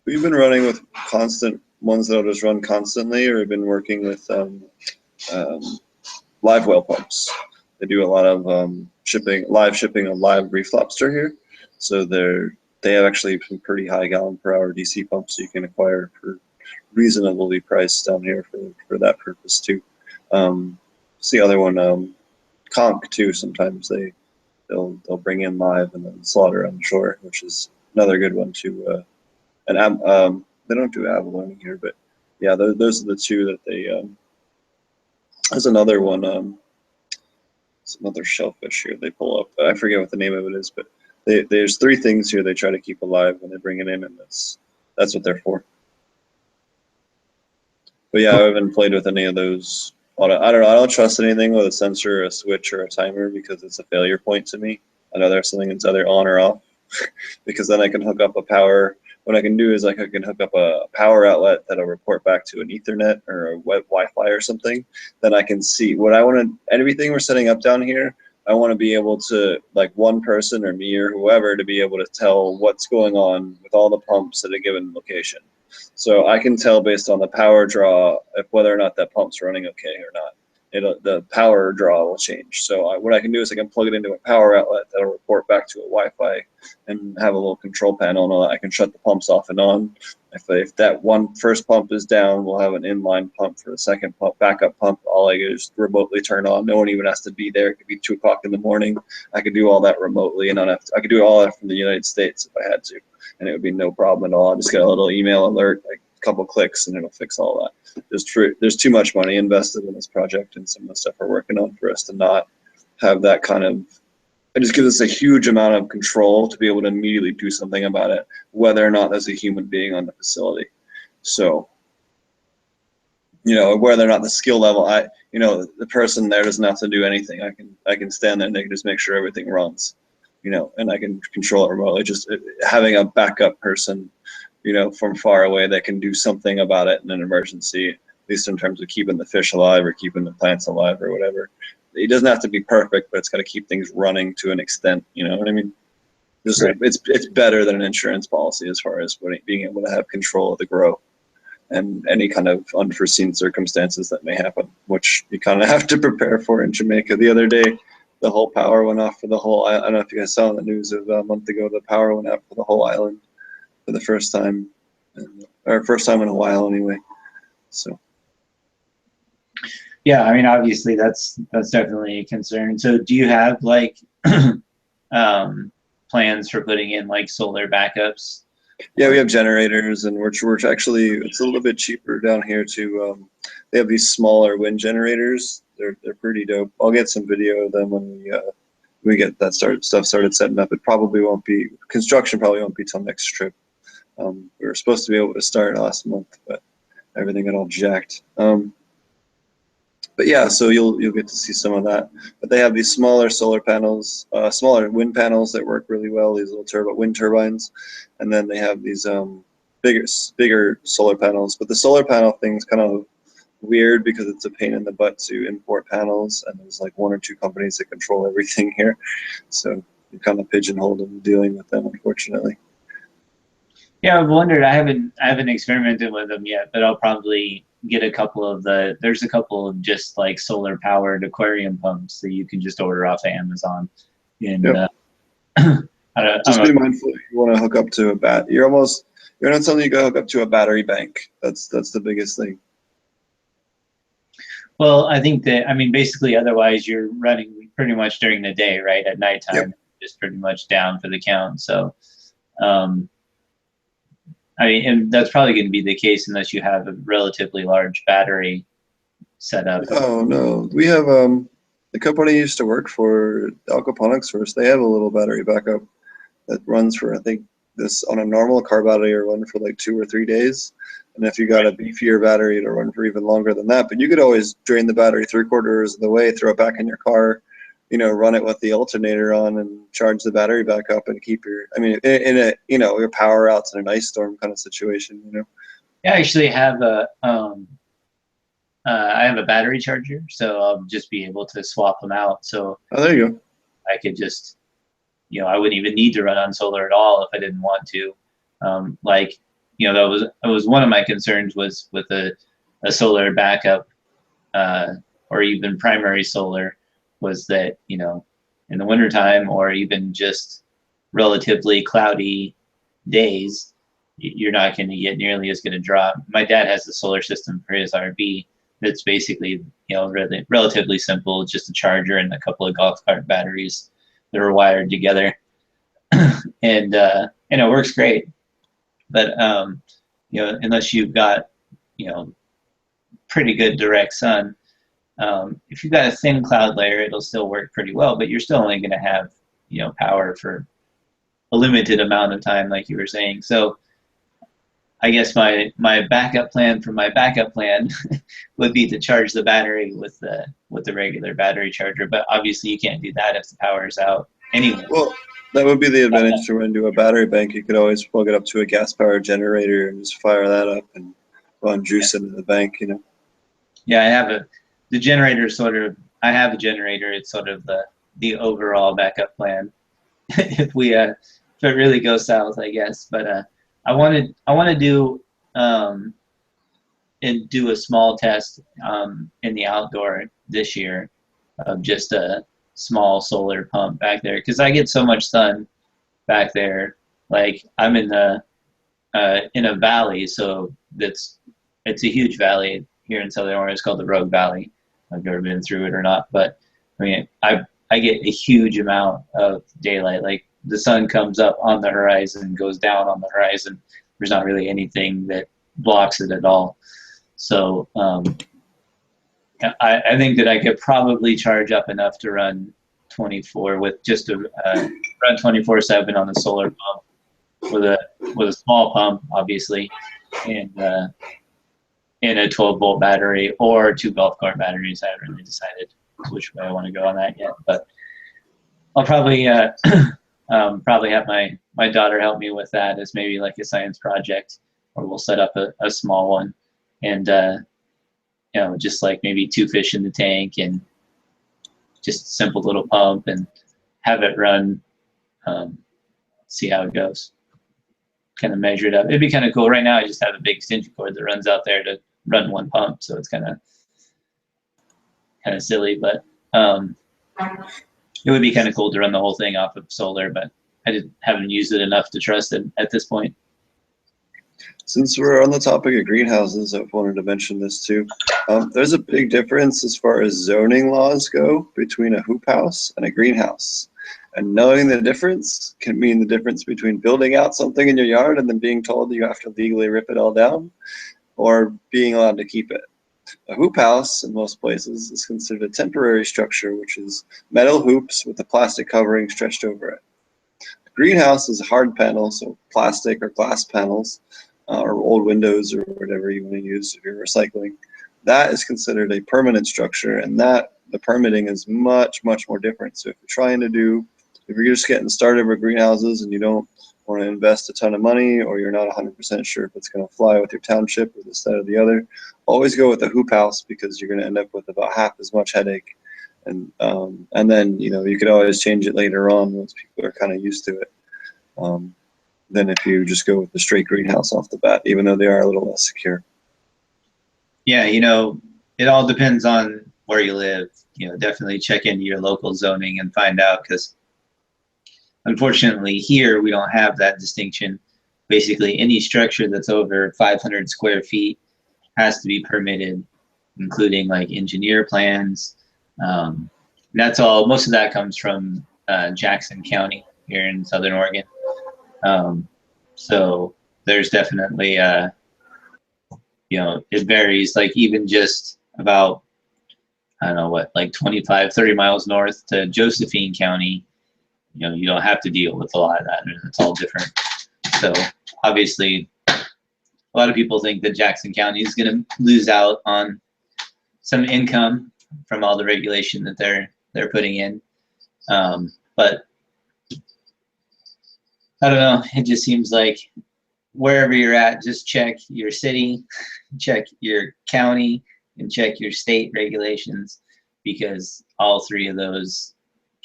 We've been running with constant ones that'll just run constantly, or we've been working with live well pumps. They do a lot of live shipping of live reef lobster here. So they have actually some pretty high gallon per hour DC pumps you can acquire for reasonably priced down here for that purpose too. It's the other one, conch too. Sometimes they'll bring in live and then slaughter on the shore, which is another good one too. And they don't do abalone here, but yeah, those are the two that they. There's another one. It's another shellfish here they pull up. I forget what the name of it is, but there's 3 things here they try to keep alive when they bring it in, and that's what they're for. But yeah, I haven't played with any of those I don't know. I don't trust anything with a sensor, a switch, or a timer because it's a failure point to me. I know there's something that's either on or off because then I can hook up a power. What I can do is like I can hook up a power outlet that'll report back to an Ethernet or a web Wi-Fi or something. Then I can see what I want to. Everything we're setting up down here, I want to be able to, like one person or me or whoever, to be able to tell what's going on with all the pumps at a given location. So I can tell based on the power draw if whether or not that pump's running okay or not. The power draw will change. So what I can do is I can plug it into a power outlet that'll report back to a Wi-Fi and have a little control panel, and I can shut the pumps off and on. If that one first pump is down, we'll have an inline pump for the second pump, backup pump. All I do is remotely turn on. No one even has to be there. It could be 2 o'clock in the morning. I could do all that remotely, and I could do all that from the United States if I had to, and it would be no problem at all. I just get a little email alert, like a couple clicks, and it'll fix all that. There's too much money invested in this project and some of the stuff we're working on for us to not have that kind of. It just gives us a huge amount of control to be able to immediately do something about it, whether or not there's a human being on the facility. So, whether or not the skill level, the person there doesn't have to do anything. I can stand there and they can just make sure everything runs, and I can control it remotely. Just having a backup person, from far away that can do something about it in an emergency, at least in terms of keeping the fish alive or keeping the plants alive or whatever. It doesn't have to be perfect, but it's got to keep things running to an extent. You know what I mean? Right. It's better than an insurance policy as far as being able to have control of the grow and any kind of unforeseen circumstances that may happen, which you kind of have to prepare for in Jamaica. The other day, the whole power went off for the whole. I don't know if you guys saw in the news of a month ago. The power went out for the whole island for the first time, or first time in a while anyway. So. Yeah, I mean, obviously that's definitely a concern. So do you have like plans for putting in like solar backups? Yeah, we have generators, and we're actually, it's a little bit cheaper down here to, they have these smaller wind generators. They're pretty dope. I'll get some video of them when we get that stuff started setting up. It probably won't be, construction probably won't be till next trip. We were supposed to be able to start last month, but everything got all jacked. But yeah, so you'll get to see some of that. But they have these smaller solar panels, smaller wind panels that work really well. These little wind turbines, and then they have these bigger solar panels. But the solar panel thing's kind of weird because it's a pain in the butt to import panels, and there's like 1 or 2 companies that control everything here. So you kind of pigeonholed in dealing with them, unfortunately. Yeah, I've wondered. I haven't experimented with them yet, but I'll probably get a couple of there's a couple of just like solar powered aquarium pumps that you can just order off of Amazon. And yep. Just be mindful if you want to hook up to a you're not telling you go hook up to a battery bank. That's the biggest thing. Well, I think that, I mean, basically otherwise you're running pretty much during the day, right? At nighttime, yep. Just pretty much down for the count. So I mean, and that's probably going to be the case unless you have a relatively large battery set up. Oh no, we have the company I used to work for, Ponics first. They have a little battery backup that runs for, I think, this on a normal car battery will run for like 2 or 3 days, and if you got a beefier battery, it'll run for even longer than that. But you could always drain the battery 3/4 of the way, throw it back in your car, run it with the alternator on and charge the battery back up and keep your, I mean, in a, your power outs in an ice storm kind of situation, Yeah, I actually have I have a battery charger, so I'll just be able to swap them out. So oh, there you go. I could just, I wouldn't even need to run on solar at all if I didn't want to. That was one of my concerns was with a solar backup or even primary solar, was that, in the wintertime or even just relatively cloudy days, you're not going to get nearly as good a draw. My dad has a solar system for his RV that's basically, really relatively simple, just a charger and a couple of golf cart batteries that are wired together. and it works great. But, unless you've got, pretty good direct sun, if you've got a thin cloud layer, it'll still work pretty well, but you're still only going to have, power for a limited amount of time, like you were saying. So I guess my backup plan for my backup plan would be to charge the battery with the regular battery charger. But obviously, you can't do that if the power is out anyway. Well, that would be the advantage to run to a battery bank. You could always plug it up to a gas-powered generator and just fire that up and run juice into the bank, you know. Yeah, I have the generator sort of. I have a generator. It's sort of the overall backup plan if it really goes south, I guess. But I want to do a small test in the outdoor this year of just a small solar pump back there because I get so much sun back there. Like I'm in a valley, so it's a huge valley here in Southern Oregon. It's called the Rogue Valley. I've never been through it or not, but I mean I get a huge amount of daylight. Like the sun comes up on the horizon, goes down on the horizon. There's not really anything that blocks it at all. So I think that I could probably charge up enough to run 24 with just a run 24/7 on the solar pump with a small pump, obviously, and in a 12-volt battery or 2 golf cart batteries. I haven't really decided which way I want to go on that yet, but I'll probably probably have my daughter help me with that as maybe like a science project, or we'll set up a small one and just like maybe 2 fish in the tank and just a simple little pump and have it run, see how it goes. Kind of measure it up. It'd be kind of cool. Right now I just have a big extension cord that runs out there to run one pump, so it's kind of silly, but it would be kind of cool to run the whole thing off of solar, but I haven't used it enough to trust it at this point. Since we're on the topic of greenhouses, I wanted to mention this too. There's a big difference as far as zoning laws go between a hoop house and a greenhouse. And knowing the difference can mean the difference between building out something in your yard and then being told that you have to legally rip it all down, or being allowed to keep it. A hoop house in most places is considered a temporary structure, which is metal hoops with a plastic covering stretched over it. A greenhouse is a hard panel, so plastic or glass panels, or old windows or whatever you want to use if you're recycling. That is considered a permanent structure, and that the permitting is much, much more different. So if you're just getting started with greenhouses and you don't want to invest a ton of money, or you're not 100% sure if it's going to fly with your township or this, that, or the other, always go with a hoop house, because you're going to end up with about half as much headache. And then you could always change it later on once people are kind of used to it. Than if you just go with the straight greenhouse off the bat, even though they are a little less secure. Yeah, it all depends on where you live. Definitely check into your local zoning and find out, because unfortunately here we don't have that distinction. Basically, any structure that's over 500 square feet has to be permitted, including like engineer plans. That's all. Most of that comes from Jackson County here in Southern Oregon. So there's definitely, it varies, like even just about, I don't know what, like 25, 30 miles north to Josephine County, you don't have to deal with a lot of that. It's all different. So obviously a lot of people think that Jackson County is going to lose out on some income from all the regulation that they're putting in. But I don't know. It just seems like wherever you're at, just check your city, check your county, and check your state regulations, because all 3 of those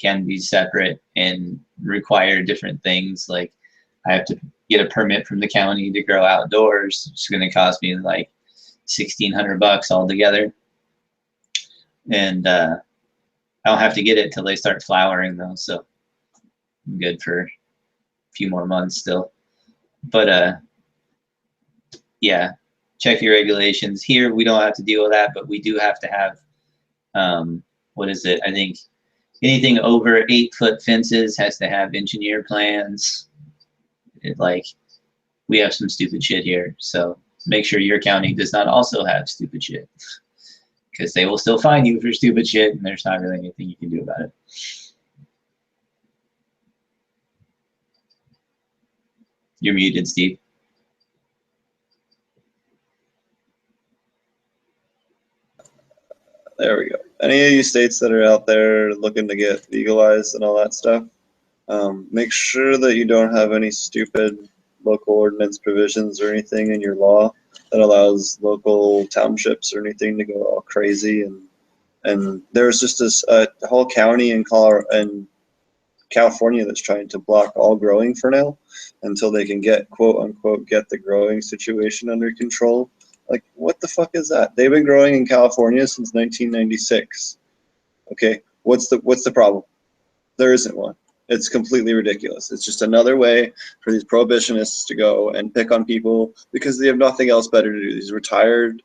can be separate and require different things. Like I have to get a permit from the county to grow outdoors. It's going to cost me like $1,600 altogether. And I don't have to get it till they start flowering though, so I'm good for few more months still. But yeah, check your regulations. Here we don't have to deal with that, but we do have to have what is it? I think anything over 8-foot fences has to have engineer plans. We have some stupid shit here, so make sure your county does not also have stupid shit, because they will still fine you for stupid shit, and there's not really anything you can do about it. You're muted, Steve. There we go. Any of you states that are out there looking to get legalized and all that stuff, make sure that you don't have any stupid local ordinance provisions or anything in your law that allows local townships or anything to go all crazy. And there's just a whole county in California that's trying to block all growing for now until they can get, quote unquote, get the growing situation under control. Like, what the fuck is that? They've been growing in California since 1996. Okay, what's the problem? There isn't one. It's completely ridiculous. It's just another way for these prohibitionists to go and pick on people because they have nothing else better to do. These retired,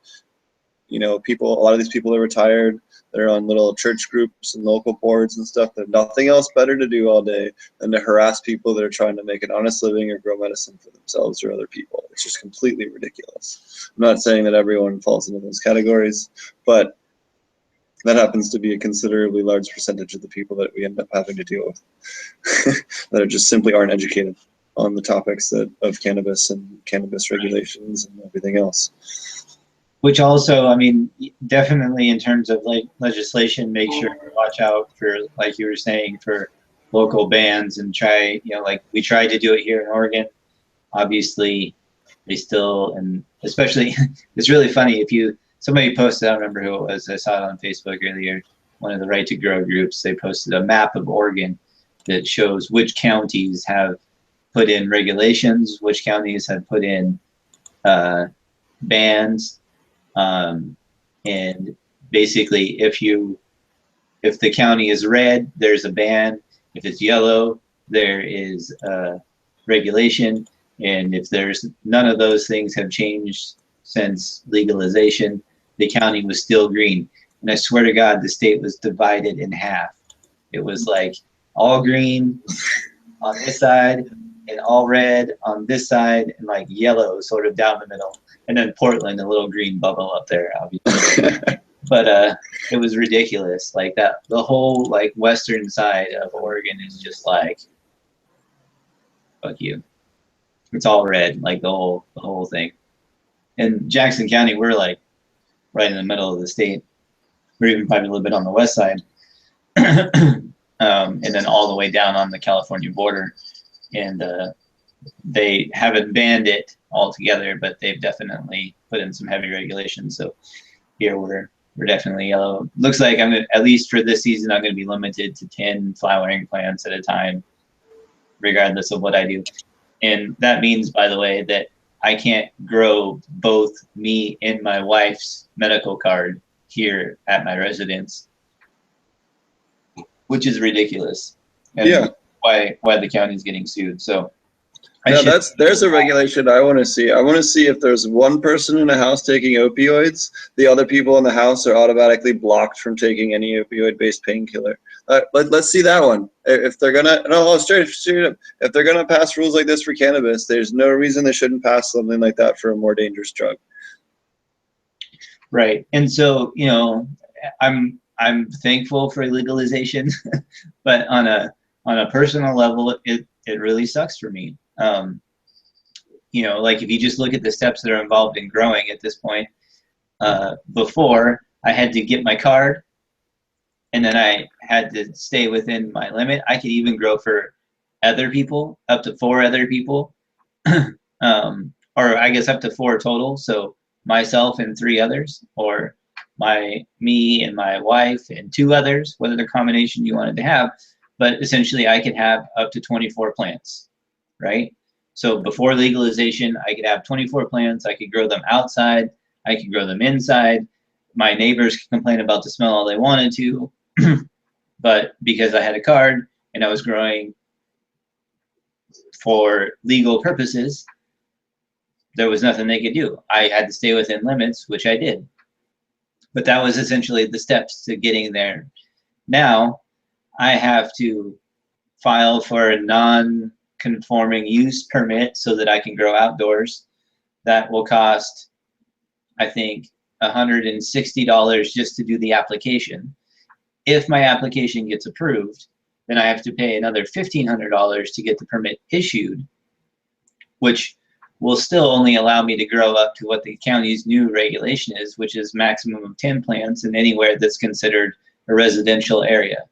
people, a lot of these people are retired. They're on little church groups and local boards and stuff. They have nothing else better to do all day than to harass people that are trying to make an honest living or grow medicine for themselves or other people. It's just completely ridiculous. I'm not saying that everyone falls into those categories, but that happens to be a considerably large percentage of the people that we end up having to deal with that are just simply aren't educated on the topics of cannabis and cannabis regulations and everything else. Which also, I mean, definitely in terms of like legislation, make sure to watch out for, like you were saying, for local bans and try, like we tried to do it here in Oregon. Obviously, they still, and especially, it's really funny somebody posted, I don't remember who it was, I saw it on Facebook earlier, one of the Right to Grow groups, they posted a map of Oregon that shows which counties have put in regulations, which counties have put in bans. And basically, if the county is red, there's a ban. If it's yellow, there is a regulation. And if there's none of those things have changed since legalization, the county was still green. And I swear to God, the state was divided in half. It was like all green on this side and all red on this side and like yellow sort of down the middle. And then Portland, a little green bubble up there, obviously. But it was ridiculous. Like that, the whole like western side of Oregon is just like, fuck you. It's all red, like the whole thing. And Jackson County, we're like right in the middle of the state. We're even probably a little bit on the west side, and then all the way down on the California border. And they haven't banned it altogether, but they've definitely put in some heavy regulations. So here we're definitely yellow. Looks like at least for this season, I'm going to be limited to 10 flowering plants at a time, regardless of what I do. And that means, by the way, that I can't grow both me and my wife's medical card here at my residence, which is ridiculous. And yeah. Why the county's getting sued. So now there's a regulation I want to see. I want to see if there's one person in a house taking opioids, the other people in the house are automatically blocked from taking any opioid-based painkiller. Let's see that one. If they're gonna straight up, if they're gonna pass rules like this for cannabis, there's no reason they shouldn't pass something like that for a more dangerous drug. Right, and so I'm thankful for legalization, but on a personal level, it really sucks for me. Like if you just look at the steps that are involved in growing at this point, before I had to get my card and then I had to stay within my limit. I could even grow for other people, up to 4 other people, or I guess up to 4 total. So myself and 3 others, or me and my wife and 2 others, whatever combination you wanted to have. But essentially I could have up to 24 plants, right? So before legalization, I could have 24 plants. I could grow them outside. I could grow them inside. My neighbors could complain about the smell all they wanted to. But because I had a card and I was growing for legal purposes, there was nothing they could do. I had to stay within limits, which I did. But that was essentially the steps to getting there. Now I have to file for a non-conforming use permit so that I can grow outdoors. That will cost, I think, $160 just to do the application. If my application gets approved, then I have to pay another $1,500 to get the permit issued, which will still only allow me to grow up to what the county's new regulation is, which is maximum of 10 plants in anywhere that's considered a residential area.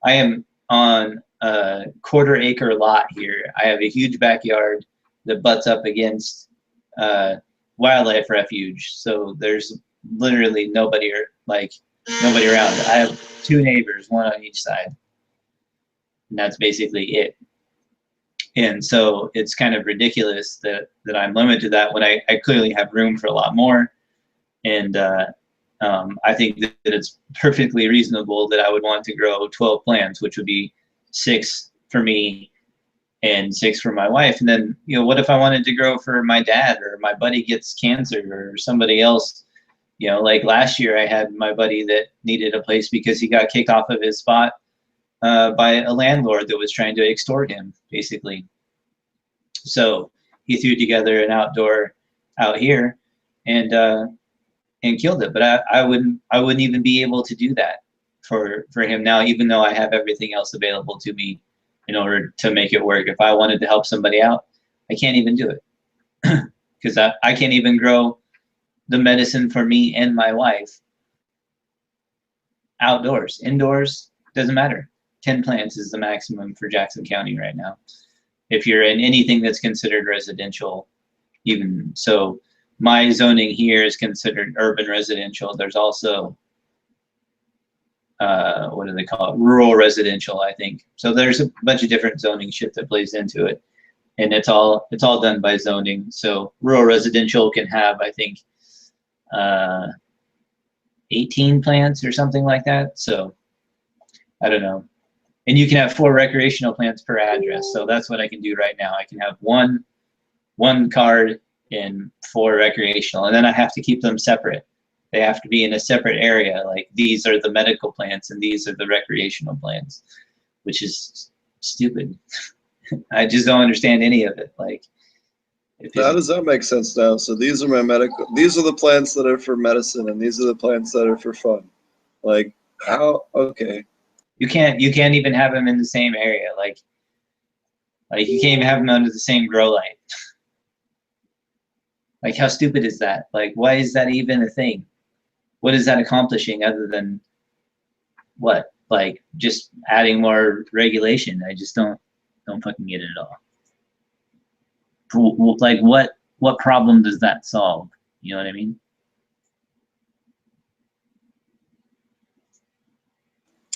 I am on a quarter-acre lot here. I have a huge backyard that butts up against wildlife refuge, so there's literally nobody around. I have 2 neighbors, one on each side, and that's basically it. And so it's kind of ridiculous that I'm limited to that when I clearly have room for a lot more. And I think that it's perfectly reasonable that I would want to grow 12 plants, which would be 6 for me and 6 for my wife. And then, what if I wanted to grow for my dad, or my buddy gets cancer, or somebody else? Like last year I had my buddy that needed a place because he got kicked off of his spot by a landlord that was trying to extort him, basically. So he threw together an outdoor out here and killed it. But I wouldn't even be able to do that for him now, even though I have everything else available to me in order to make it work. If I wanted to help somebody out, I can't even do it because I can't even grow the medicine for me and my wife outdoors. Indoors, doesn't matter. 10 plants is the maximum for Jackson County right now, if you're in anything that's considered residential. Even so, my zoning here is considered urban residential. There's also what do they call it, rural residential, I think. So there's a bunch of different zoning shit that plays into it, and it's all done by zoning. So rural residential can have, I think, 18 plants or something like that. So I don't know. And you can have 4 recreational plants per address. So that's what I can do right now. I can have one card and 4 recreational, and then I have to keep them separate. They have to be in a separate area. Like, these are the medical plants and these are the recreational plants, which is stupid. I just don't understand any of it. Like, how does that make sense now? So these are these are the plants that are for medicine, and these are the plants that are for fun. Like, how? Okay. You can't even have them in the same area. Like you can't even have them under the same grow light. Like, how stupid is that? Like, why is that even a thing? What is that accomplishing other than what? Like, just adding more regulation. I just don't fucking get it at all. Like, what problem does that solve? You know what I mean?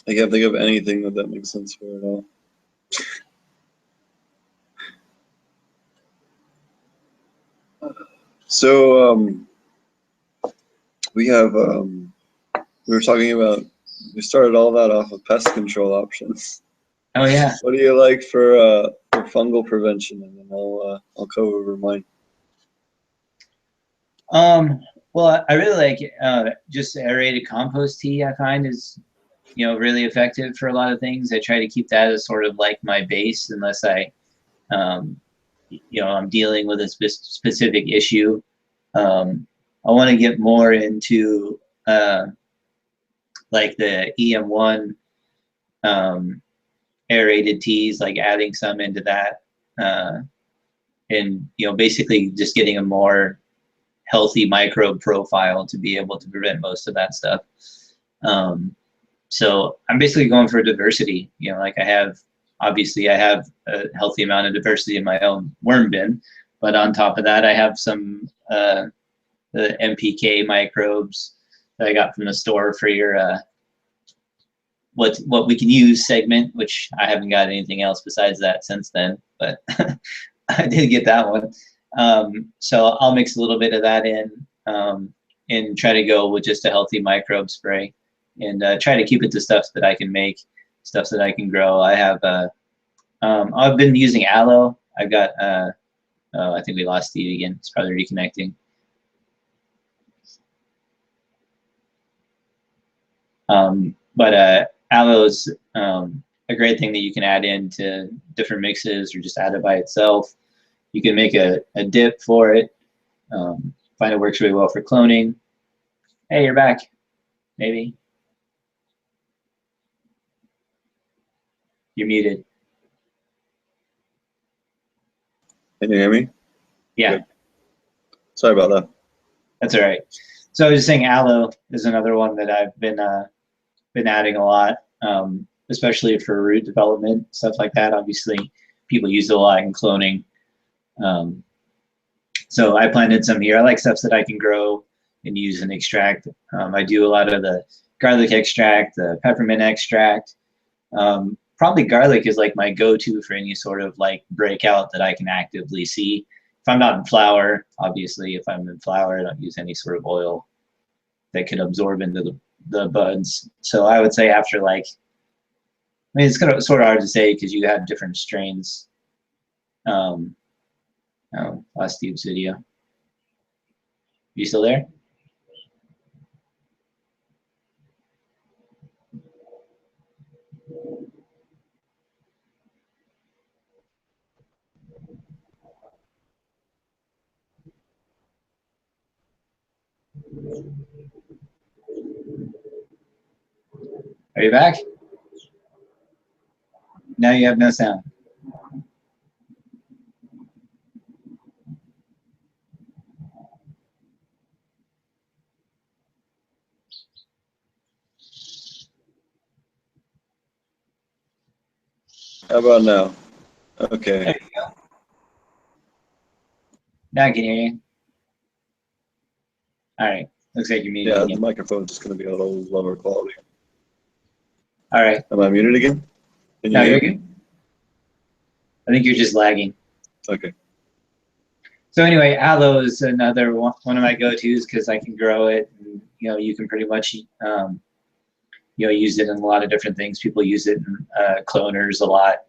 I can't think of anything that makes sense for it at all. So we were talking about, we started all that off with pest control options. Oh yeah. What do you like for fungal prevention? And then I'll go over mine. Well, I really like just aerated compost tea. I find is really effective for a lot of things. I try to keep that as sort of like my base, unless I'm dealing with a specific issue. I want to get more into like the EM1 aerated teas, like adding some into that, and basically just getting a more healthy microbe profile to be able to prevent most of that stuff. So I'm basically going for diversity. Like I have a healthy amount of diversity in my own worm bin, but on top of that, I have some the MPK microbes that I got from the store for your what we can use segment, which I haven't got anything else besides that since then, but I did get that one. So I'll mix a little bit of that in and try to go with just a healthy microbe spray, and try to keep it to stuff that I can make, stuff that I can grow. I have I've been using aloe. I've got oh, I think we lost Steve again. It's probably reconnecting. But aloe is a great thing that you can add into different mixes or just add it by itself. You can make a dip for it. Find it works really well for cloning. Hey, you're back. Maybe. You're muted. Can you hear me? Yeah, Good. Sorry about that. that's all right. So I was just saying, aloe is another one that I've been adding a lot, especially for root development, stuff like that. Obviously, people use it a lot in cloning. Um, so I planted some here. I like stuff that I can grow and use and extract. I do a lot of the garlic extract, the peppermint extract. Probably garlic is like my go-to for any sort of like breakout that I can actively see. If I'm not in flower, obviously, if I'm in flower, I don't use any sort of oil that could absorb into the buds. So I would say after like, I mean, it's kind of sort of hard to say because you have different strains. Oh, lost Steve's video. You still there? Are you back? Now you have no sound. How about now? There Okay. you go. Now I can hear you. All right. Looks like you're muted Yeah, the again. microphone's just going to be a little lower quality. All right. Am I muted again? Can you No, hear you're me? good. I think you're just lagging. Okay. So anyway, aloe is another one of my go-tos because I can grow it. And, you know, you can pretty much, you know, use it in a lot of different things. People use it in cloners a lot.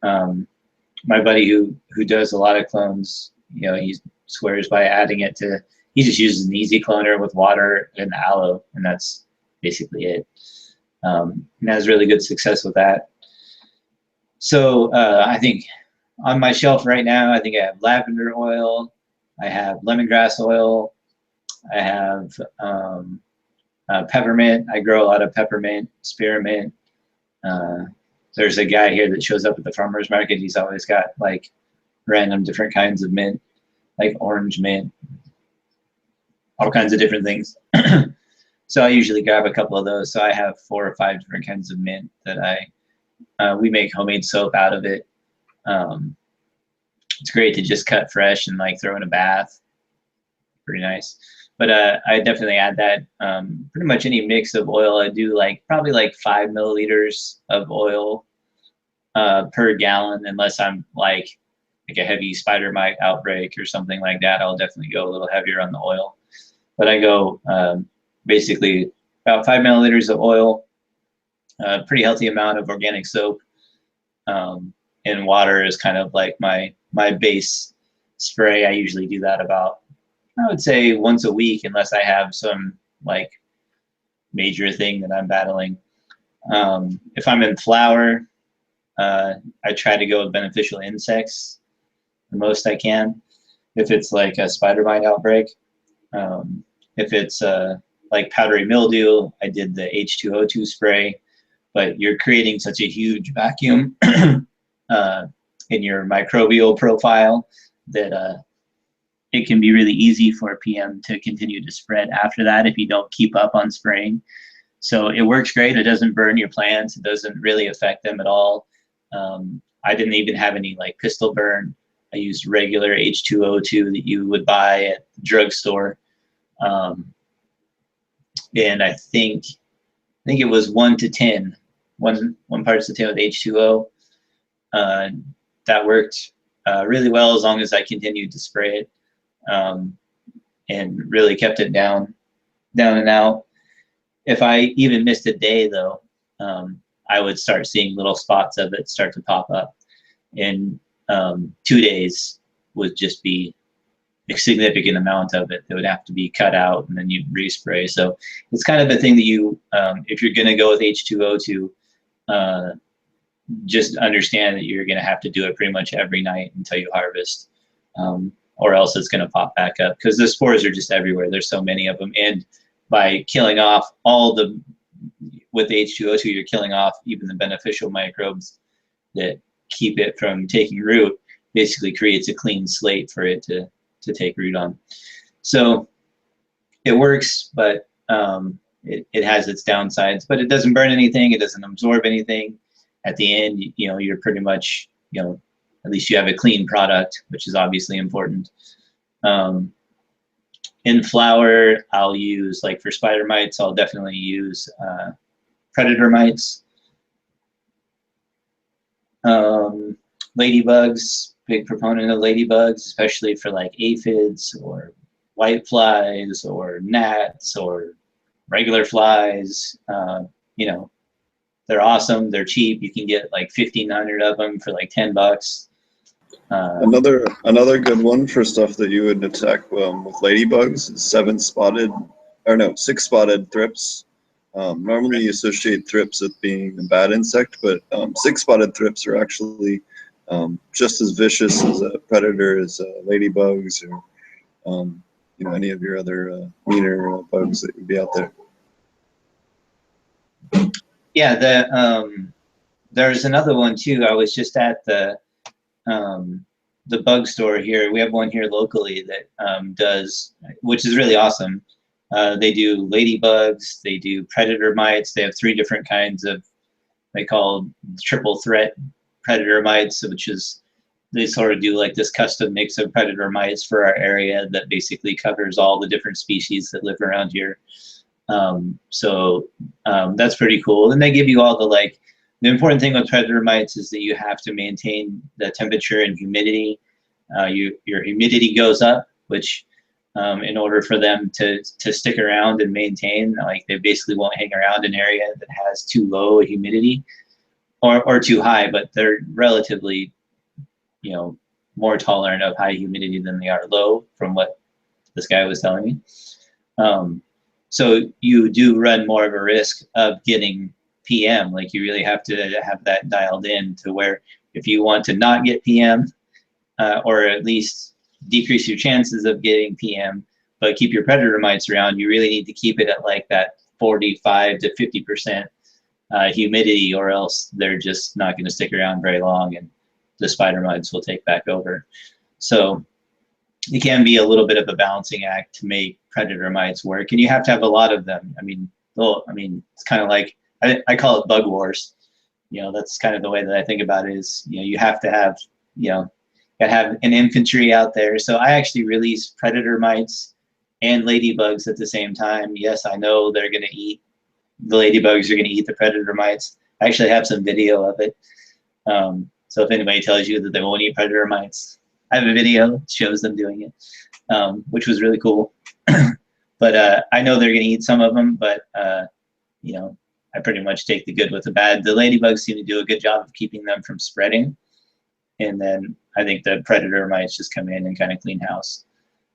My buddy who does a lot of clones, you know, he swears by adding it to. He just uses an easy cloner with water and aloe, and that's basically it. And has really good success with that. So I think on my shelf right now, I think I have lavender oil, I have lemongrass oil, I have peppermint. I grow a lot of peppermint, spearmint. There's a guy here that shows up at the farmer's market. He's always got like random different kinds of mint, like orange mint, all kinds of different things. So I usually grab a couple of those. So I have 4 or 5 different kinds of mint that we make homemade soap out of it. It's great to just cut fresh and like throw in a bath. Pretty nice. But I definitely add that. Pretty much any mix of oil. I do like probably like 5 milliliters of oil per gallon, unless I'm like a heavy spider mite outbreak or something like that. I'll definitely go a little heavier on the oil. But I go basically about 5 milliliters of oil, a pretty healthy amount of organic soap, and water is kind of like my base spray. I usually do that about, I would say, once a week, unless I have some like major thing that I'm battling. If I'm in flower, I try to go with beneficial insects the most I can. If it's like a spider mite outbreak, if it's like powdery mildew, I did the H2O2 spray, but you're creating such a huge vacuum in your microbial profile that it can be really easy for PM to continue to spread after that if you don't keep up on spraying. So it works great. It doesn't burn your plants. It doesn't really affect them at all. I didn't even have any like pistol burn. I used regular H2O2 that you would buy at the drugstore. And I think it was 1 to 10, one parts to 10 with H2O. That worked really well as long as I continued to spray it, and really kept it down and out. If I even missed a day though, I would start seeing little spots of it start to pop up. And 2 days would just be a significant amount of it that would have to be cut out, and then you respray. So it's kind of a thing that you, if you're going to go with H2O2, just understand that you're going to have to do it pretty much every night until you harvest, or else it's going to pop back up because the spores are just everywhere. There's so many of them, and by killing off with H2O2, you're killing off even the beneficial microbes that keep it from taking root. Basically creates a clean slate for it to to take root on. So it works, but it has its downsides. But it doesn't burn anything. It doesn't absorb anything. At the end, you're pretty much, at least you have a clean product, which is obviously important. In flower, I'll use, like for spider mites, I'll definitely use predator mites. Ladybugs, big proponent of ladybugs, especially for like aphids or whiteflies or gnats or regular flies. They're awesome. They're cheap. You can get like 1,500 of them for like $10. Another good one for stuff that you would attack with ladybugs is 6-spotted thrips. Normally you associate thrips with being a bad insect, but 6-spotted thrips are actually just as vicious as a predator as ladybugs or any of your other meaner bugs that would be out there. Yeah, there's another one too. I was just at the bug store here. We have one here locally that does, which is really awesome. They do ladybugs, they do predator mites. They have 3 different kinds of, they call triple threat predator mites, which is, they sort of do like this custom mix of predator mites for our area that basically covers all the different species that live around here. That's pretty cool. And they give you all the important thing with predator mites is that you have to maintain the temperature and humidity. Your humidity goes up, which in order for them to stick around and maintain, they basically won't hang around an area that has too low a humidity or too high, but they're relatively, more tolerant of high humidity than they are low, from what this guy was telling me. So you do run more of a risk of getting PM. Like, you really have to have that dialed in to where if you want to not get PM, or at least decrease your chances of getting PM, but keep your predator mites around, you really need to keep it at like that 45 to 50% humidity, or else they're just not going to stick around very long and the spider mites will take back over. So it can be a little bit of a balancing act to make predator mites work, and you have to have a lot of them. It's kind of like, I call it bug wars. That's kind of the way that I think about it is, you have to have, have an infantry out there. So I actually release predator mites and ladybugs at the same time. Yes, I know they're going to eat, the ladybugs are going to eat the predator mites. I actually have some video of it. So if anybody tells you that they won't eat predator mites, I have a video that shows them doing it, which was really cool. But I know they're going to eat some of them, but I pretty much take the good with the bad. The ladybugs seem to do a good job of keeping them from spreading. And then I think the predator mites just come in and kind of clean house.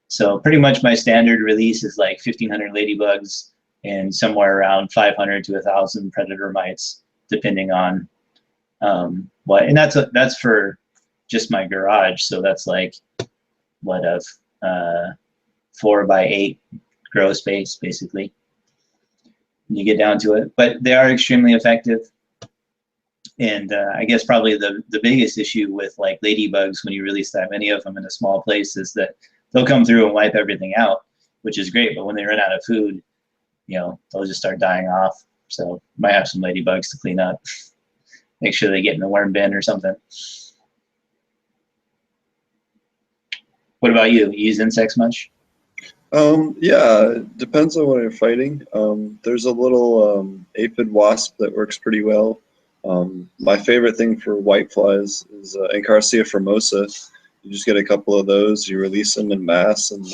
So pretty much my standard release is like 1,500 ladybugs and somewhere around 500 to 1,000 predator mites, depending on what. And that's for just my garage. So that's like what, of 4x8 grow space, basically, when you get down to it. But they are extremely effective. And I guess probably the biggest issue with like ladybugs when you release that many of them in a small place is that they'll come through and wipe everything out, which is great. But when they run out of food, they'll just start dying off. So might have some ladybugs to clean up. Make sure they get in the worm bin or something. What about you? You use insects much? Yeah, it depends on what you're fighting. There's a little aphid wasp that works pretty well. My favorite thing for whiteflies is Encarsia formosa. You just get a couple of those, you release them in mass, and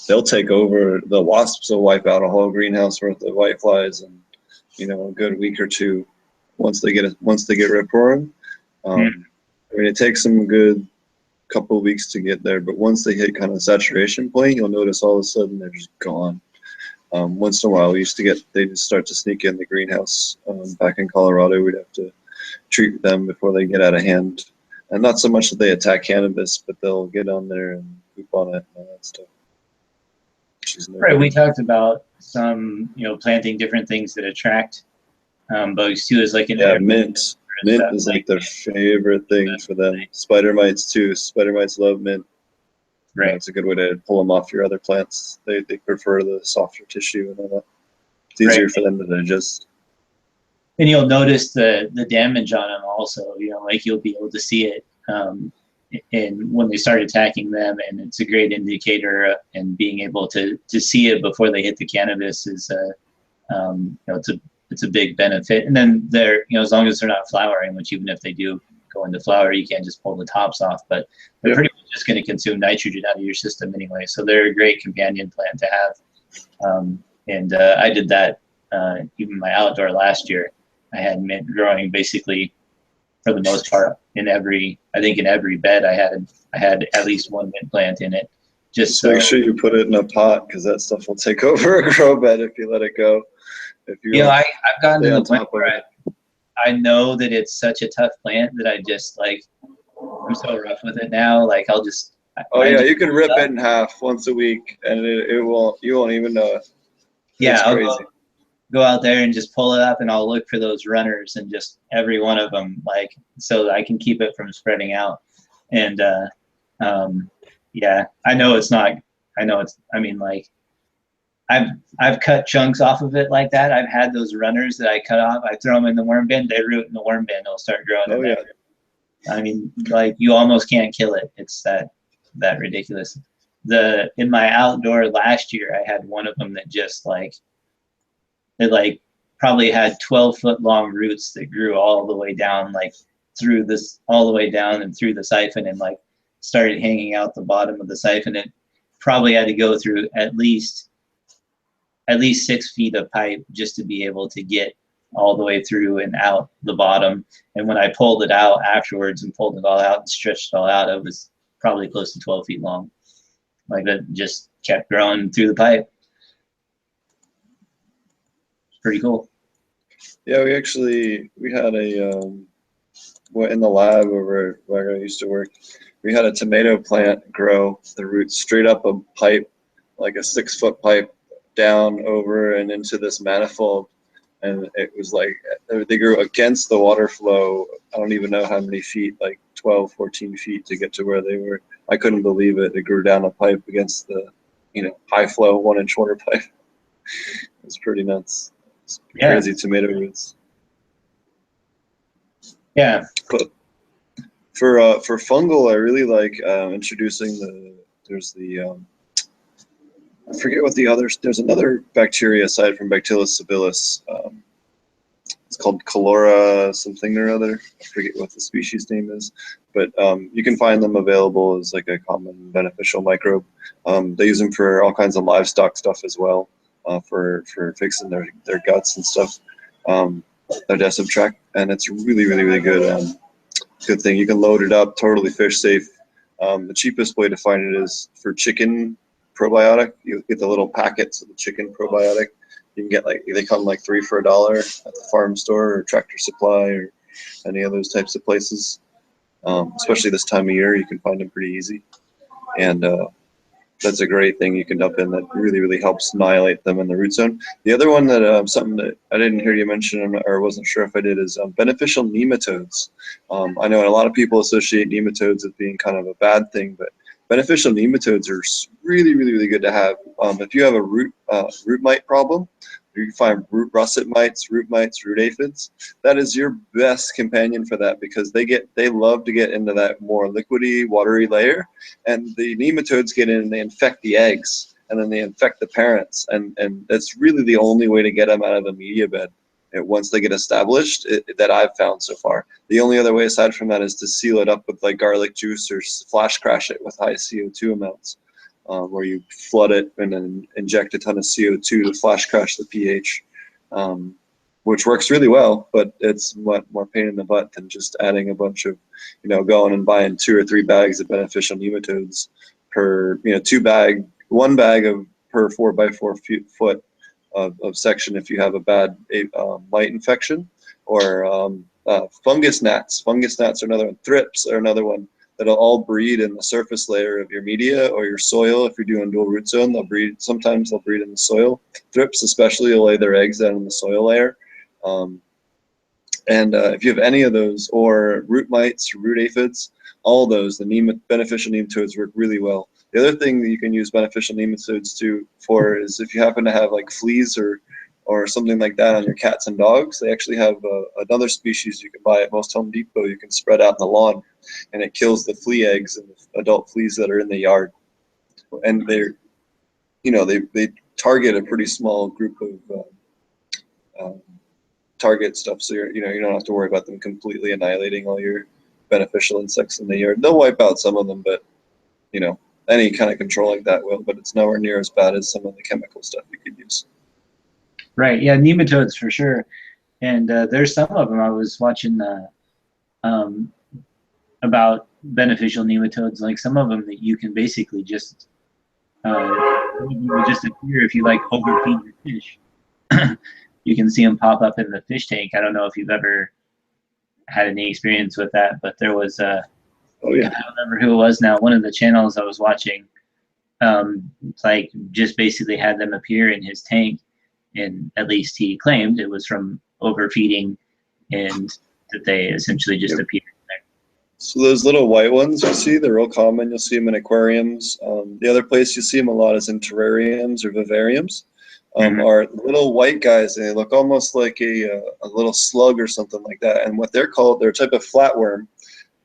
they'll take over. The wasps will wipe out a whole greenhouse worth of whiteflies in a good week or two once they get rip roaring. It takes them a good couple of weeks to get there, but once they hit kind of saturation point, you'll notice all of a sudden they're just gone. Once in a while, they just start to sneak in the greenhouse. Back in Colorado, we'd have to treat them before they get out of hand. And not so much that they attack cannabis, but they'll get on there and poop on it and all that stuff. Right, we talked about some, planting different things that attract bugs too. Is like mint. Mint is like their favorite thing for them. Spider mites too. Spider mites love mint. You know, Right. it's a good way to pull them off your other plants. They prefer the softer tissue and all that. It's Right. easier for them to digest. And you'll notice the damage on them also. You know, like you'll be able to see it, and when they start attacking them, and it's a great indicator. And being able to see it before they hit the cannabis is, you know, it's a big benefit. And then they're, you know, as long as they're not flowering, which even if they do go into flower, you can't just pull the tops off. But they're Yep. pretty much just going to consume nitrogen out of your system anyway. So they're a great companion plant to have. And I did that even my outdoor last year. I had mint growing basically for the most part in every bed I had at least one mint plant in it. Just make sure you put it in a pot, because that stuff will take over a grow bed if you let it go. If you know, I've gotten to the point top where I know that it's such a tough plant that I just like, I'm so rough with it now. Like I'll just. Oh yeah, you can rip it in half once a week, and you won't even know it. Yeah, It's I'll crazy. go out there and just pull it up, and I'll look for those runners and just every one of them, like, so that I can keep it from spreading out. And yeah, I know it's not. I mean, like, I've cut chunks off of it like that. I've had those runners that I cut off. I throw them in the worm bin. They root in the worm bin. They'll start growing. Oh yeah. I mean, like, you almost can't kill it. It's that ridiculous. In my outdoor last year, I had one of them that just like, it like probably had 12-foot long roots that grew all the way down, like through this, all the way down and through the siphon, and like started hanging out the bottom of the siphon. It probably had to go through at least 6 feet of pipe just to be able to get all the way through and out the bottom. And when I pulled it out afterwards and pulled it all out and stretched it all out, it was probably close to 12 feet long. Like, that just kept growing through the pipe. It's pretty cool. Yeah, we had in the lab over where I used to work, we had a tomato plant grow the roots straight up a pipe, like a 6-foot pipe, down over and into this manifold. And it was like, they grew against the water flow. I don't even know how many feet, like 12, 14 feet to get to where they were. I couldn't believe it. It grew down a pipe against the, high flow 1-inch water pipe. It was pretty nuts. It's crazy tomato roots. Yeah. But for fungal, I really like introducing I forget what there's another bacteria aside from Bacillus subtilis. It's called Calora something or other. I forget what the species name is, but you can find them available as like a common beneficial microbe. They use them for all kinds of livestock stuff as well, for fixing their guts and stuff, their digestive tract, and it's really, really, really good. Good thing. You can load it up, totally fish safe. The cheapest way to find it is for chicken probiotic. You get the little packets of the chicken probiotic. You can get they come like 3 for $1 at the farm store or Tractor Supply or any of those types of places. Especially this time of year, you can find them pretty easy. And that's a great thing you can dump in that really, really helps annihilate them in the root zone. The other one that something that I didn't hear you mention or wasn't sure if I did is beneficial nematodes. I know a lot of people associate nematodes with being kind of a bad thing, but beneficial nematodes are really, really, really good to have. If you have a root mite problem, you find root russet mites, root aphids, that is your best companion for that, because they love to get into that more liquidy, watery layer, and the nematodes get in and they infect the eggs, and then they infect the parents, and that's really the only way to get them out of the media bed. And once they get established, that I've found so far. The only other way aside from that is to seal it up with like garlic juice or flash crash it with high CO2 amounts. Where you flood it and then inject a ton of CO2 to flash crash the pH, which works really well, but it's more pain in the butt than just adding a bunch of, going and buying 2 or 3 bags of beneficial nematodes per, 1 bag of per 4x4 foot of section if you have a bad mite infection, or fungus gnats. Fungus gnats are another one. Thrips are another one. That'll all breed in the surface layer of your media or your soil. If you're doing dual root zone, sometimes they'll breed in the soil. Thrips especially will lay their eggs down in the soil layer. If you have any of those, or root mites, root aphids, all those, the beneficial nematodes work really well. The other thing that you can use beneficial nematodes for is if you happen to have like fleas or something like that on your cats and dogs, they actually have another species you can buy at most Home Depot. You can spread out in the lawn, and it kills the flea eggs and the adult fleas that are in the yard. And they target a pretty small group of target stuff, so you don't have to worry about them completely annihilating all your beneficial insects in the yard. They'll wipe out some of them, but any kind of control like that will, but it's nowhere near as bad as some of the chemical stuff you could use. Right. Yeah, nematodes for sure. And there's some of them I was watching about beneficial nematodes. Like some of them that you can basically just will just appear if you like overfeed your fish. You can see them pop up in the fish tank. I don't know if you've ever had any experience with that, but there was Oh yeah. I don't remember who it was now. One of the channels I was watching, like just basically had them appear in his tank, and at least he claimed it was from overfeeding, and that they essentially just appeared there. So those little white ones you see, they're real common. You'll see them in aquariums. The other place you see them a lot is in terrariums or vivariums. Are little white guys, and they look almost like a little slug or something like that. And what they're called, they're a type of flatworm,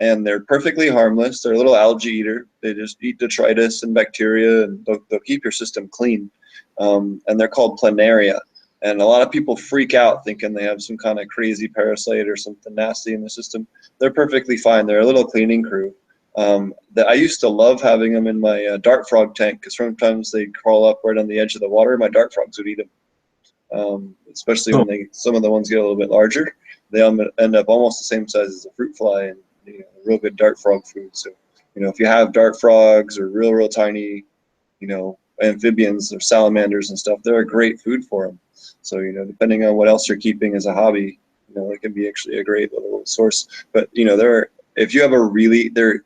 and they're perfectly harmless. They're a little algae eater. They just eat detritus and bacteria, and they'll keep your system clean. And they're called planaria. And a lot of people freak out thinking they have some kind of crazy parasite or something nasty in the system. They're perfectly fine. They're a little cleaning crew. I used to love having them in my dart frog tank, because sometimes they crawl up right on the edge of the water. My dart frogs would eat them, especially when some of the ones get a little bit larger. They end up almost the same size as a fruit fly, and real good dart frog food. So if you have dart frogs or real tiny amphibians or salamanders and stuff, they're a great food for them. So depending on what else you're keeping as a hobby, it can be actually a great little source. But if you have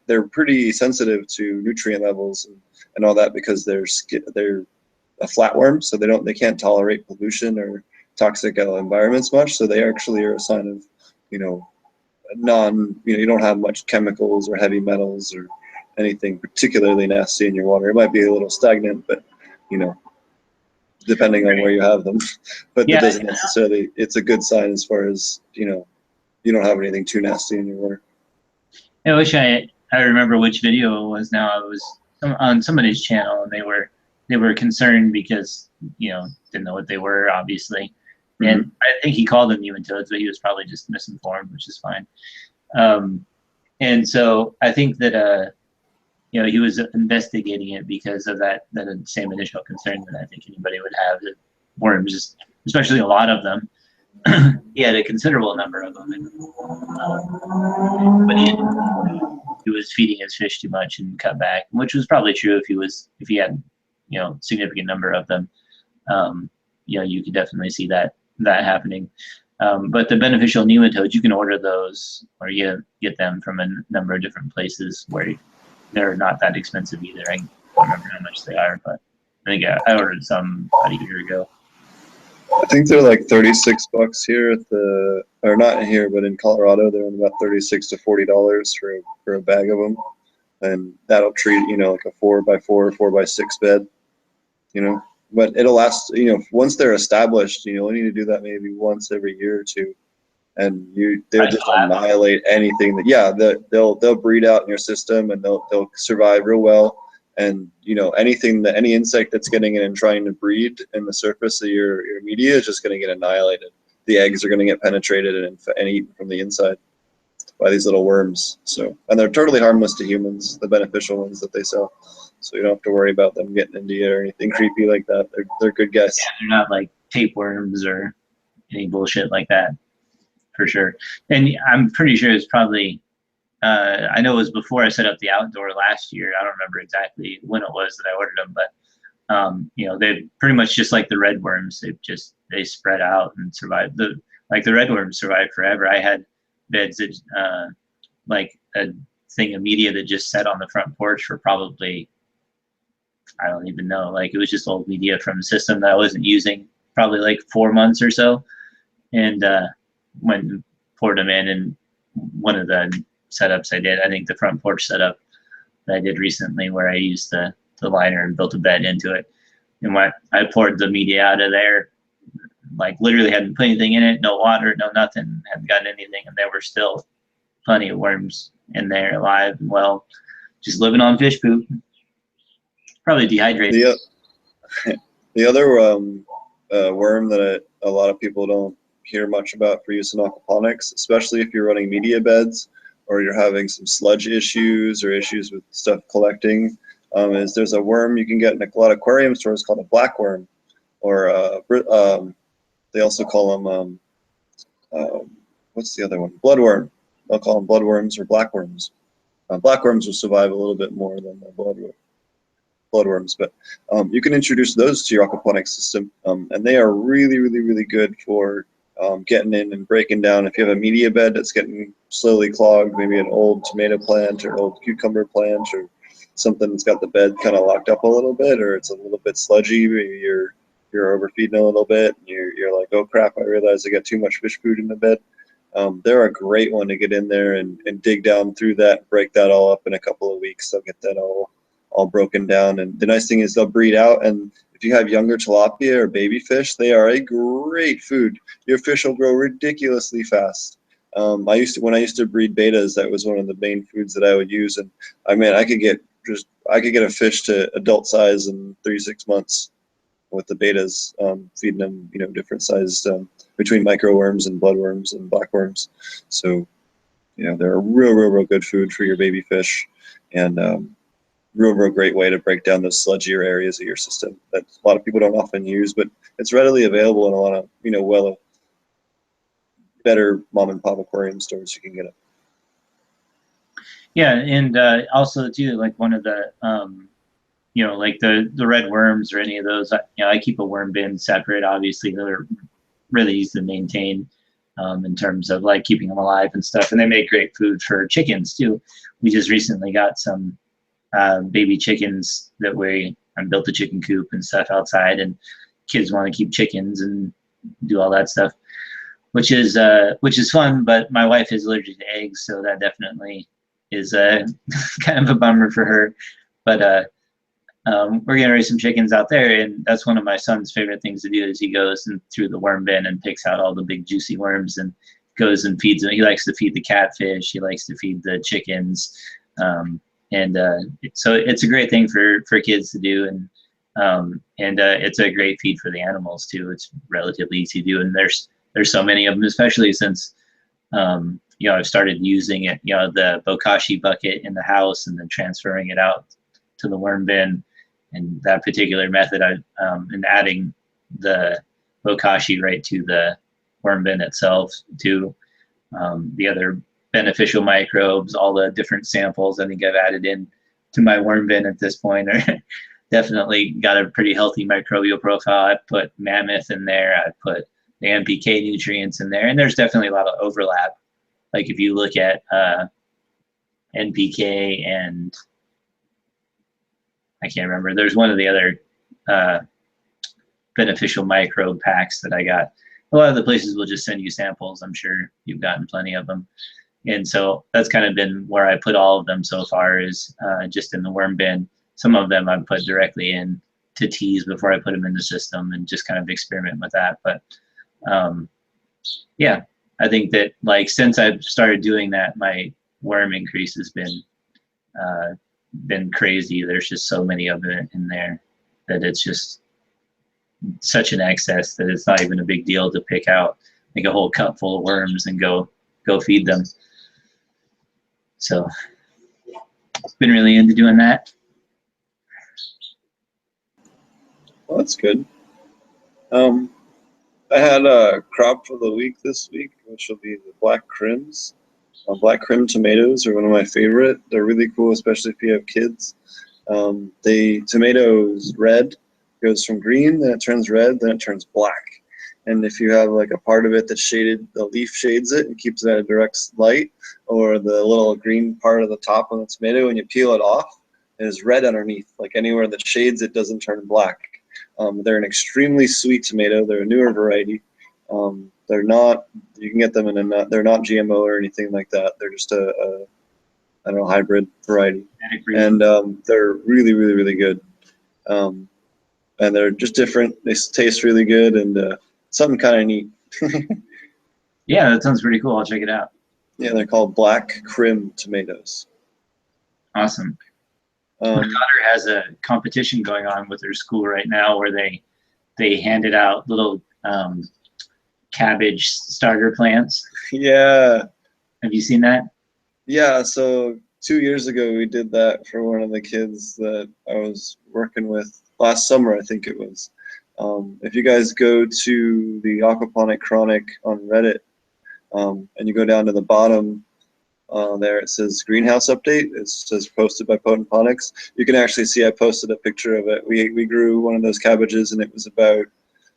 they're pretty sensitive to nutrient levels and all that, because they're a flatworm, so they can't tolerate pollution or toxic environments much. So they actually are a sign of you don't have much chemicals or heavy metals or anything particularly nasty in your water. It might be a little stagnant, but depending on where you have them. But that doesn't necessarily, it's a good sign as far as you don't have anything too nasty in your water. I wish I remember which video it was now. I was on somebody's channel, and they were concerned because didn't know what they were, obviously. And I think he called them nematodes, but he was probably just misinformed, which is fine. And so I think that he was investigating it because of that same initial concern that I think anybody would have, that worms, especially a lot of them. He had a considerable number of them, but he was feeding his fish too much and cut back, which was probably true if he had significant number of them. You could definitely see that happening. But the beneficial nematodes, you can order those, or you get them from a number of different places where they're not that expensive either. I don't remember how much they are, but I think I ordered some about a year ago. I think they're like $36 here or not here, but in Colorado, they're about $36 to $40 for a bag of them, and that'll treat like a 4x4, 4x6 bed, But it'll last, once they're established, you only need to do that maybe once every year or two, and they'll just annihilate anything they'll breed out in your system, and they'll survive real well. And any insect that's getting in and trying to breed in the surface of your media is just going to get annihilated. The eggs are going to get penetrated and eaten from the inside by these little worms. And they're totally harmless to humans, the beneficial ones that they sell. So you don't have to worry about them getting into you or anything creepy like that. They're good guys. Yeah, they're not like tapeworms or any bullshit like that, for sure. And I'm pretty sure it's probably, I know it was before I set up the outdoor last year. I don't remember exactly when it was that I ordered them, but they're pretty much just like the red worms. They spread out and survive. The red worms survive forever. I had beds that like a thing of media that just sat on the front porch for probably, I don't even know, like it was just old media from the system that I wasn't using, probably like 4 months or so. And went and poured them in, and one of the setups I did, I think the front porch setup that I did recently, where I used the the liner and built a bed into it. And when I poured the media out of there, like literally hadn't put anything in it, no water, no nothing, hadn't gotten anything, and there were still plenty of worms in there alive and well, just living on fish poop. Probably dehydrated. The other worm that a lot of people don't hear much about for use in aquaponics, especially if you're running media beds or you're having some sludge issues or issues with stuff collecting, is there's a worm you can get in a lot of aquarium stores called a black worm, or they also call them, what's the other one? Bloodworm. They'll call them bloodworms or blackworms. Blackworms will survive a little bit more than the bloodworms, but you can introduce those to your aquaponics system, and they are really, really, really good for getting in and breaking down. If you have a media bed that's getting slowly clogged, maybe an old tomato plant or old cucumber plant or something that's got the bed kind of locked up a little bit, or it's a little bit sludgy, maybe you're overfeeding a little bit, and you're like, oh crap, I realized I got too much fish food in the bed. They're a great one to get in there and dig down through that and break that all up in a couple of weeks. They'll get that all broken down. And the nice thing is they'll breed out, and if you have younger tilapia or baby fish, they are a great food. Your fish will grow ridiculously fast. When I used to breed betas, that was one of the main foods that I would use, and I could get a fish to adult size in 3-6 months with the betas, feeding them, different sized, between microworms and bloodworms and blackworms. So, they're a real good food for your baby fish, and real great way to break down those sludgier areas of your system that a lot of people don't often use, but it's readily available in a lot of, better mom and pop aquarium stores. You can get it. Yeah, and also too, like one of the like the red worms or any of those, I keep a worm bin separate. Obviously, they're really easy to maintain in terms of like keeping them alive and stuff. And they make great food for chickens too. We just recently got some baby chickens that I built a chicken coop and stuff outside, and kids want to keep chickens and do all that stuff, which is fun. But my wife is allergic to eggs, so that definitely is kind of a bummer for her. But we're gonna raise some chickens out there, and that's one of my son's favorite things to do. Is he goes through the worm bin and picks out all the big juicy worms and goes and feeds them. He likes to feed the catfish. He likes to feed the chickens, and so it's a great thing for kids to do, and it's a great feed for the animals too. It's relatively easy to do, and there's so many of them, especially since I've started using it, the bokashi bucket in the house and then transferring it out to the worm bin. And that particular method, and adding the bokashi right to the worm bin itself, to the other beneficial microbes, all the different samples I think I've added in to my worm bin at this point are definitely got a pretty healthy microbial profile. I put mammoth in there. I put the NPK nutrients in there, and there's definitely a lot of overlap. Like if you look at NPK and I can't remember. There's one of the other beneficial microbe packs that I got. A lot of the places will just send you samples. I'm sure you've gotten plenty of them. And so that's kind of been where I put all of them so far, is just in the worm bin. Some of them I've put directly in to teas before I put them in the system and just kind of experiment with that. But yeah, I think that like since I've started doing that, my worm increase has been crazy. There's just so many of it in there that it's just such an excess that it's not even a big deal to pick out like a whole cup full of worms and go feed them. So been really into doing that. Well, that's good. I had a crop of the week this week, which will be the black crims. Black crim tomatoes are one of my favorite. They're really cool, especially if you have kids. The tomatoes red, goes from green, then it turns red, then it turns black. And if you have like a part of it that's shaded, the leaf shades it and keeps it at a direct light, or the little green part of the top of the tomato, when you peel it off, it is red underneath. Like anywhere that shades it doesn't turn black. They're an extremely sweet tomato. They're a newer variety. They're not, you can get them in they're not GMO or anything like that. They're just a hybrid variety. And they're really good. And they're just different. They taste really good and something kind of neat. Yeah, that sounds pretty cool. I'll check it out. Yeah, they're called black crim tomatoes. Awesome. My daughter has a competition going on with her school right now where they handed out little cabbage starter plants. Yeah. Have you seen that? Yeah, so 2 years ago we did that for one of the kids that I was working with last summer, I think it was. If you guys go to the Aquaponic Chronic on Reddit, and you go down to the bottom there, it says greenhouse update. It says posted by Ponics. You can actually see I posted a picture of it. We grew one of those cabbages and it was about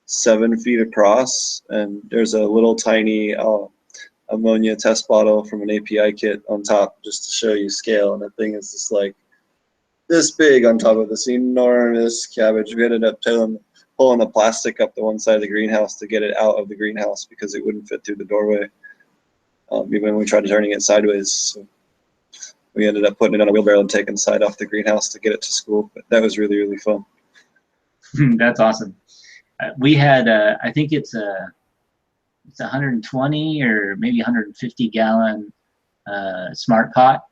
7 feet across, and there's a little tiny ammonia test bottle from an API kit on top just to show you scale, and the thing is just like this big on top of this enormous cabbage. We ended up pulling the plastic up the one side of the greenhouse to get it out of the greenhouse because it wouldn't fit through the doorway, even when we tried turning it sideways. So we ended up putting it on a wheelbarrow and taking the side off the greenhouse to get it to school. But that was really, really fun. That's awesome. We had, I think it's 120 or maybe 150 gallon smart pot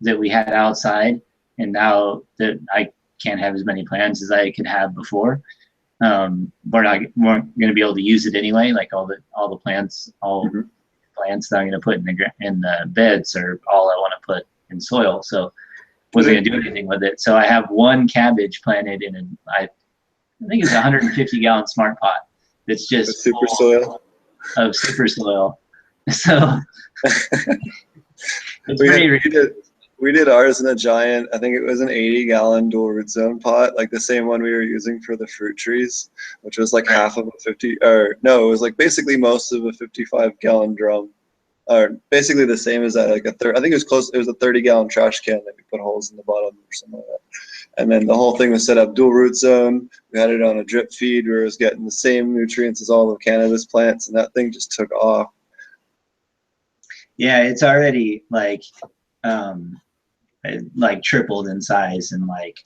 that we had outside, and now that I can't have as many plants as I could have before, we're going to be able to use it anyway. Like all the plants, plants that I'm going to put in the beds are all I want to put in soil. So wasn't going to do anything with it. So I have one cabbage planted in I think it's a 150 gallon smart pot. That's just super soil. Of super soil. So it's we did ours in a giant, I think it was an 80 gallon dual root zone pot, like the same one we were using for the fruit trees, which was like half of a 50, or no, it was like basically most of a 55 gallon drum, or basically the same as that, like I think it was a 30 gallon trash can that we put holes in the bottom or something like that. And then the whole thing was set up dual root zone. We had it on a drip feed where it was getting the same nutrients as all the cannabis plants, and that thing just took off. Yeah, it's already like tripled in size in like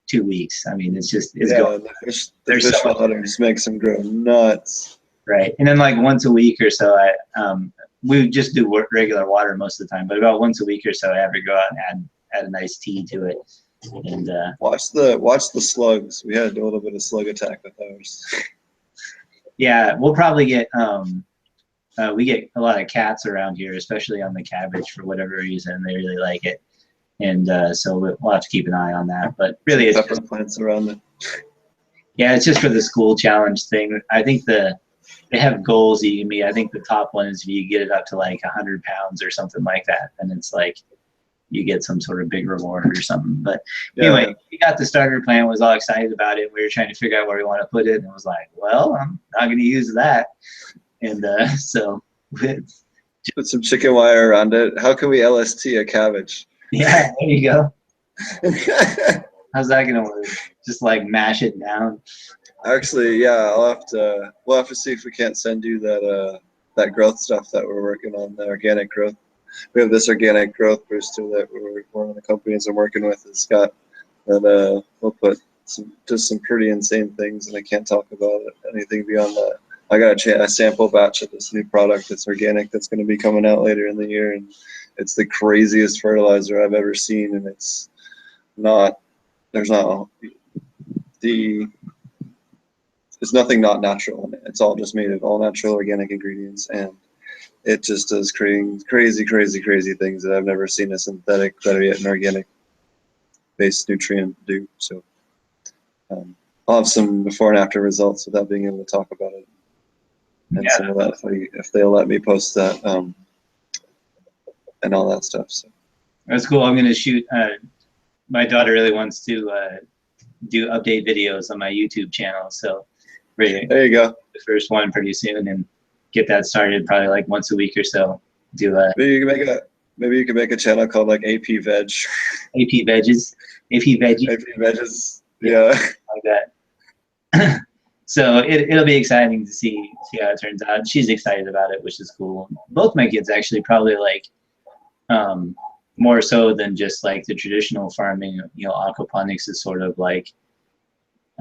2 weeks. I mean, it's going. The fish waters makes them grow nuts. Right, and then like once a week or so, we just do regular water most of the time, but about once a week or so, I have to go out and add a nice tea to it. And watch the slugs. We had a little bit of slug attack with ours. Yeah, we'll probably get we get a lot of cats around here, especially on the cabbage for whatever reason. They really like it, and so we'll have to keep an eye on that. But really, it's pepper plants around it. Yeah, it's just for the school challenge thing. I think they have goals you can meet. I think the top one is if you get it up to like 100 pounds or something like that, and it's like you get some sort of big reward or something. But anyway, we got the starter plant, was all excited about it. We were trying to figure out where we want to put it, and it was like, well, I'm not going to use that. And so put some chicken wire around it. How can we LST a cabbage? Yeah, there you go. How's that going to work? Just like mash it down? Actually, yeah, we'll have to see if we can't send you that growth stuff that we're working on, the organic growth. We have this organic growth booster that one of the companies I'm working with has got, that we'll put just some pretty insane things, and I can't talk about anything beyond that. I got a sample batch of this new product that's organic that's going to be coming out later in the year, and it's the craziest fertilizer I've ever seen, and it's nothing not natural in it. It's all just made of all natural organic ingredients, and it just does crazy things that I've never seen a synthetic, better yet an organic based nutrient do. So I'll have some before and after results without being able to talk about it. And some of that, if they'll let me post that, and all that stuff. So that's cool. I'm going to shoot. My daughter really wants to do update videos on my YouTube channel. So there you go. The first one pretty soon, and get that started probably like once a week or so. Maybe you can make a channel called like AP Veg. AP Veggies. AP Veggies. AP Veggies. Yeah. Like that. So it'll be exciting to see how it turns out. She's excited about it, which is cool. Both my kids actually probably like more so than just like the traditional farming. Aquaponics is sort of like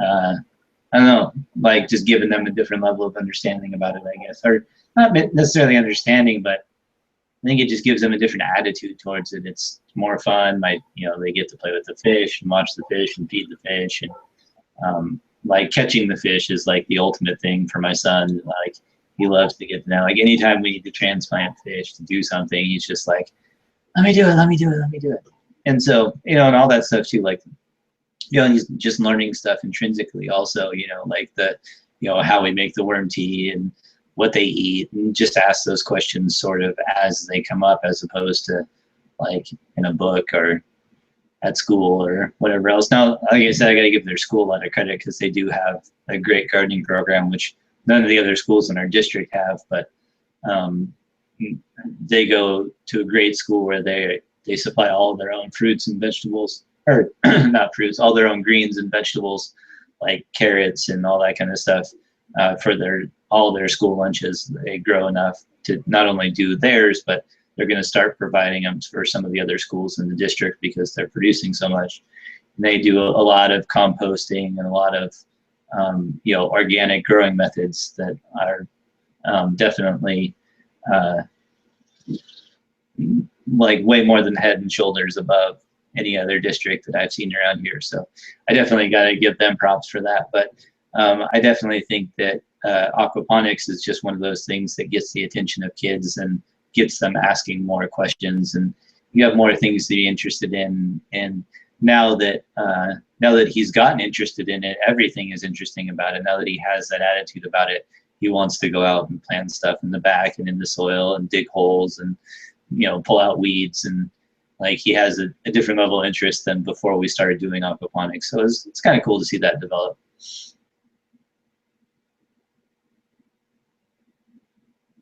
I don't know, like just giving them a different level of understanding about it, I guess, or not necessarily understanding, but I think it just gives them a different attitude towards it. It's more fun. They get to play with the fish and watch the fish and feed the fish, and like catching the fish is like the ultimate thing for my son. Like he loves to get now. Like anytime we need to transplant fish to do something, he's just like, let me do it, let me do it, let me do it. And so and all that stuff too, like he's just learning stuff intrinsically also, like how we make the worm tea and what they eat, and just ask those questions sort of as they come up, as opposed to like in a book or at school or whatever else. Now, like I said, I got to give their school a lot of credit because they do have a great gardening program, which none of the other schools in our district have, but they go to a great school where they supply all of their own fruits and vegetables, or not fruits, all their own greens and vegetables, like carrots and all that kind of stuff, for all their school lunches. They grow enough to not only do theirs, but they're going to start providing them for some of the other schools in the district because they're producing so much. And they do a lot of composting and a lot of organic growing methods that are definitely like way more than head and shoulders above any other district that I've seen around here. So I definitely got to give them props for that. But I definitely think that aquaponics is just one of those things that gets the attention of kids and gets them asking more questions, and you have more things to be interested in. And now that he's gotten interested in it, everything is interesting about it. Now that he has that attitude about it, he wants to go out and plant stuff in the back and in the soil and dig holes and pull out weeds, and like he has a different level of interest than before we started doing aquaponics. So it's kind of cool to see that develop.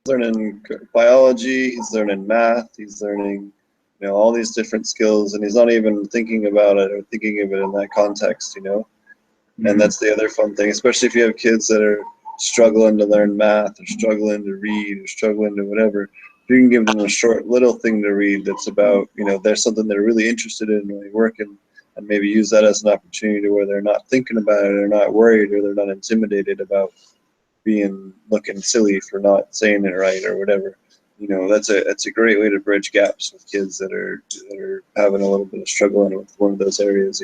Learning biology, he's learning math, he's learning all these different skills, and he's not even thinking about it or thinking of it in that context. And that's the other fun thing, especially if you have kids that are struggling to learn math or struggling to read or struggling to whatever. If you can give them a short little thing to read that's about there's something they're really interested in really working, and maybe use that as an opportunity where they're not thinking about it, or not worried, or they're not intimidated about looking silly for not saying it right or whatever. That's a great way to bridge gaps with kids that are having a little bit of struggling with one of those areas.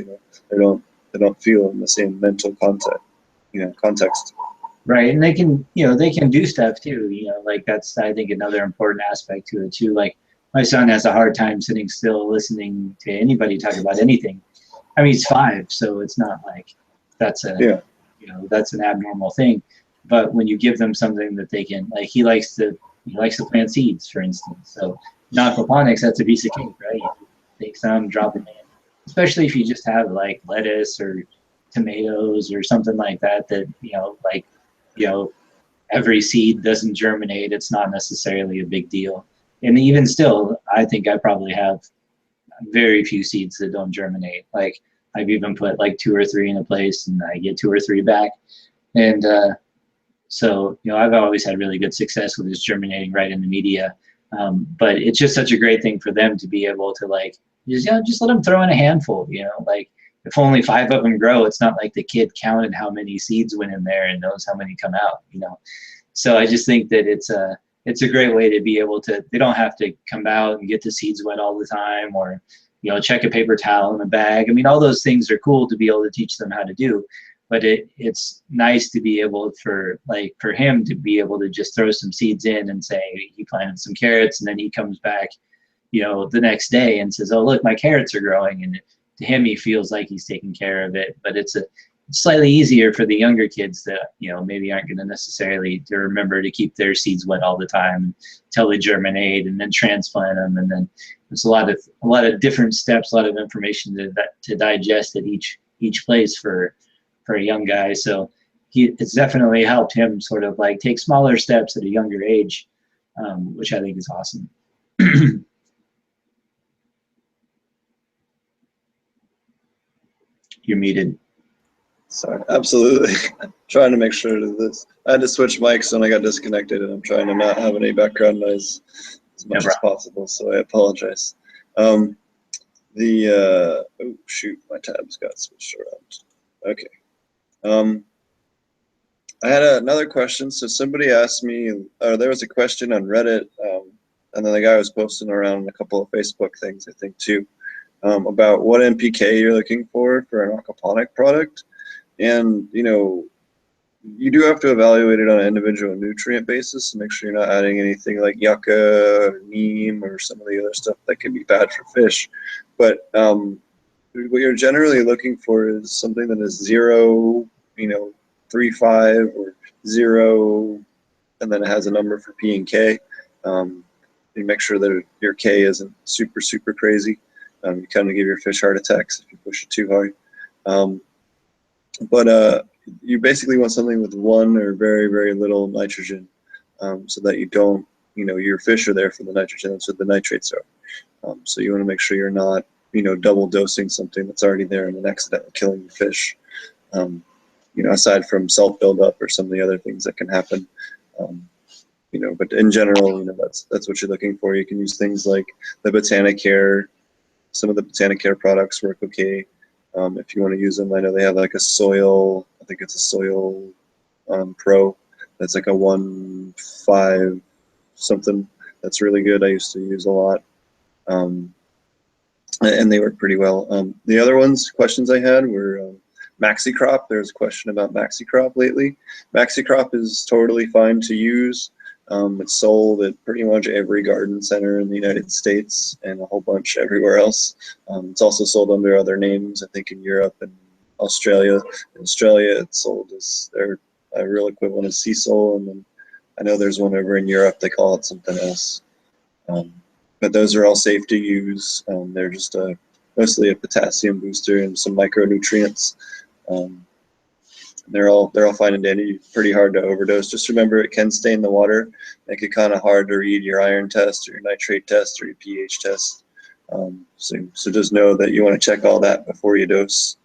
They don't feel in the same mental context. Right, and they can do stuff too. Like that's, I think, another important aspect to it too. Like my son has a hard time sitting still listening to anybody talk about anything. I mean, he's 5, so it's not like that's that's an abnormal thing. But when you give them something that they can, like he likes to plant seeds, for instance. So in aquaponics, that's a piece of cake, right? You take some, drop them in. Especially if you just have like lettuce or tomatoes or something like that, every seed doesn't germinate. It's not necessarily a big deal. And even still, I think I probably have very few seeds that don't germinate. Like I've even put like 2 or 3 in a place and I get 2 or 3 back. And so, I've always had really good success with just germinating right in the media. But it's just such a great thing for them to be able to like, just let them throw in a handful, like if only 5 of them grow, it's not like the kid counted how many seeds went in there and knows how many come out, So I just think that it's a great way to be able to, they don't have to come out and get the seeds wet all the time, or, check a paper towel in a bag. I mean, all those things are cool to be able to teach them how to do. But it's nice to be able for him to be able to just throw some seeds in and say he planted some carrots, and then he comes back, the next day and says, "Oh, look, my carrots are growing." And to him, he feels like he's taking care of it. But it's slightly easier for the younger kids that maybe aren't going to necessarily to remember to keep their seeds wet all the time until they germinate and then transplant them. And then there's a lot of different steps, a lot of information to digest at each place for a young guy. So it's definitely helped him sort of like take smaller steps at a younger age, which I think is awesome. You're muted. Sorry, absolutely. Trying to make sure to this. I had to switch mics when I got disconnected, and I'm trying to not have any background noise as much as possible, so I apologize. Oh shoot, my tabs got switched around. Okay. I had another question. So somebody asked me, or there was a question on Reddit, and then the guy was posting around a couple of Facebook things, I think, too, about what NPK you're looking for an aquaponic product. And, you know, you do have to evaluate it on an individual nutrient basis to make sure you're not adding anything like yucca or neem or some of the other stuff that can be bad for fish. But what you're generally looking for is something that is 0, 3.5 or 0, and then it has a number for P and K. You make sure that your K isn't super, super crazy. You kind of give your fish heart attacks if you push it too hard. But you basically want something with 1 or very, very little nitrogen, so that you don't, your fish are there for the nitrogen. That's what the nitrates are. So you want to make sure you're not, double dosing something that's already there and then accidentally killing your fish. Aside from salt buildup or some of the other things that can happen. But in general, that's what you're looking for. You can use things like the Botanicare. Some of the Botanicare products work okay. If you want to use them, I know they have like a soil, I think it's a soil pro. That's like a 1.5 something. That's really good. I used to use a lot. And they work pretty well. The other questions I had were MaxiCrop. There's a question about MaxiCrop lately. MaxiCrop is totally fine to use. It's sold at pretty much every garden center in the United States and a whole bunch everywhere else. It's also sold under other names, I think in Europe and Australia. In Australia, it's sold as their real equivalent is sea salt, and then I know there's one over in Europe, they call it something else. But those are all safe to use. They're just mostly a potassium booster and some micronutrients. They're all fine and dandy. Pretty hard to overdose. Just remember, it can stain the water. Make it kind of hard to read your iron test or your nitrate test or your pH test. So just know that you want to check all that before you dose.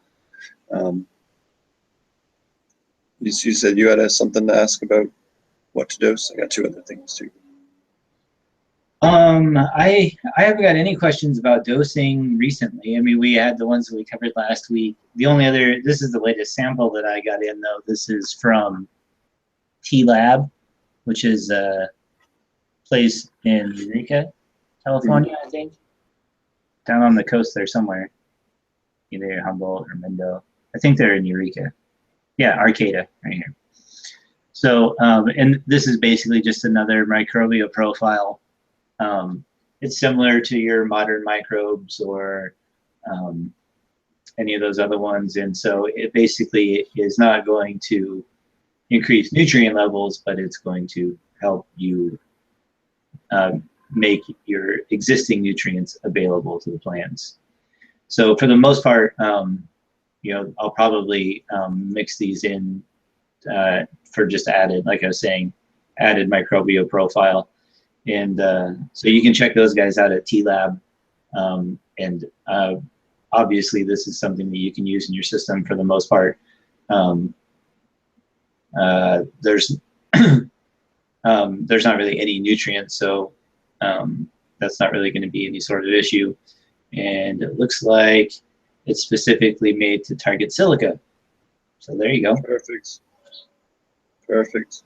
You said you had something to ask about what to dose. I got 2 other things too. I haven't got any questions about dosing recently. I mean, we had the ones that we covered last week. The only other, this is the latest sample that I got in though. This is from T-Lab, which is a place in Eureka, California, I think. Down on the coast there somewhere. Either Humboldt or Mendo. I think they're in Eureka. Yeah, Arcata, right here. So, and this is basically just another microbial profile. It's similar to your modern microbes or any of those other ones, and so it basically is not going to increase nutrient levels, but it's going to help you make your existing nutrients available to the plants. So for the most part, I'll probably mix these in for just added, like I was saying, added microbial profile. And so you can check those guys out at T-Lab. And obviously, this is something that you can use in your system for the most part. There's not really any nutrients, so that's not really going to be any sort of issue. And it looks like it's specifically made to target silica. So there you go. Perfect. Perfect.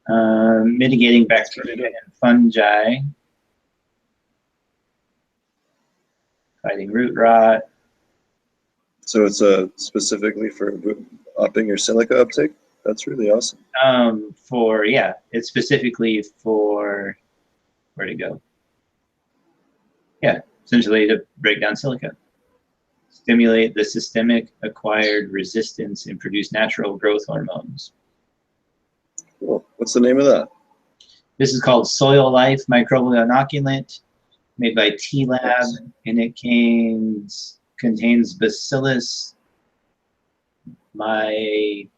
Mitigating bacteria and fungi, fighting root rot. So it's specifically for upping your silica uptake? That's really awesome. It's specifically for, where'd it go? Yeah, essentially to break down silica. Stimulate the systemic acquired resistance and produce natural growth hormones. Cool. What's the name of that? This is called Soil Life Microbial Inoculant, made by T-Lab, and it contains Bacillus myacobes.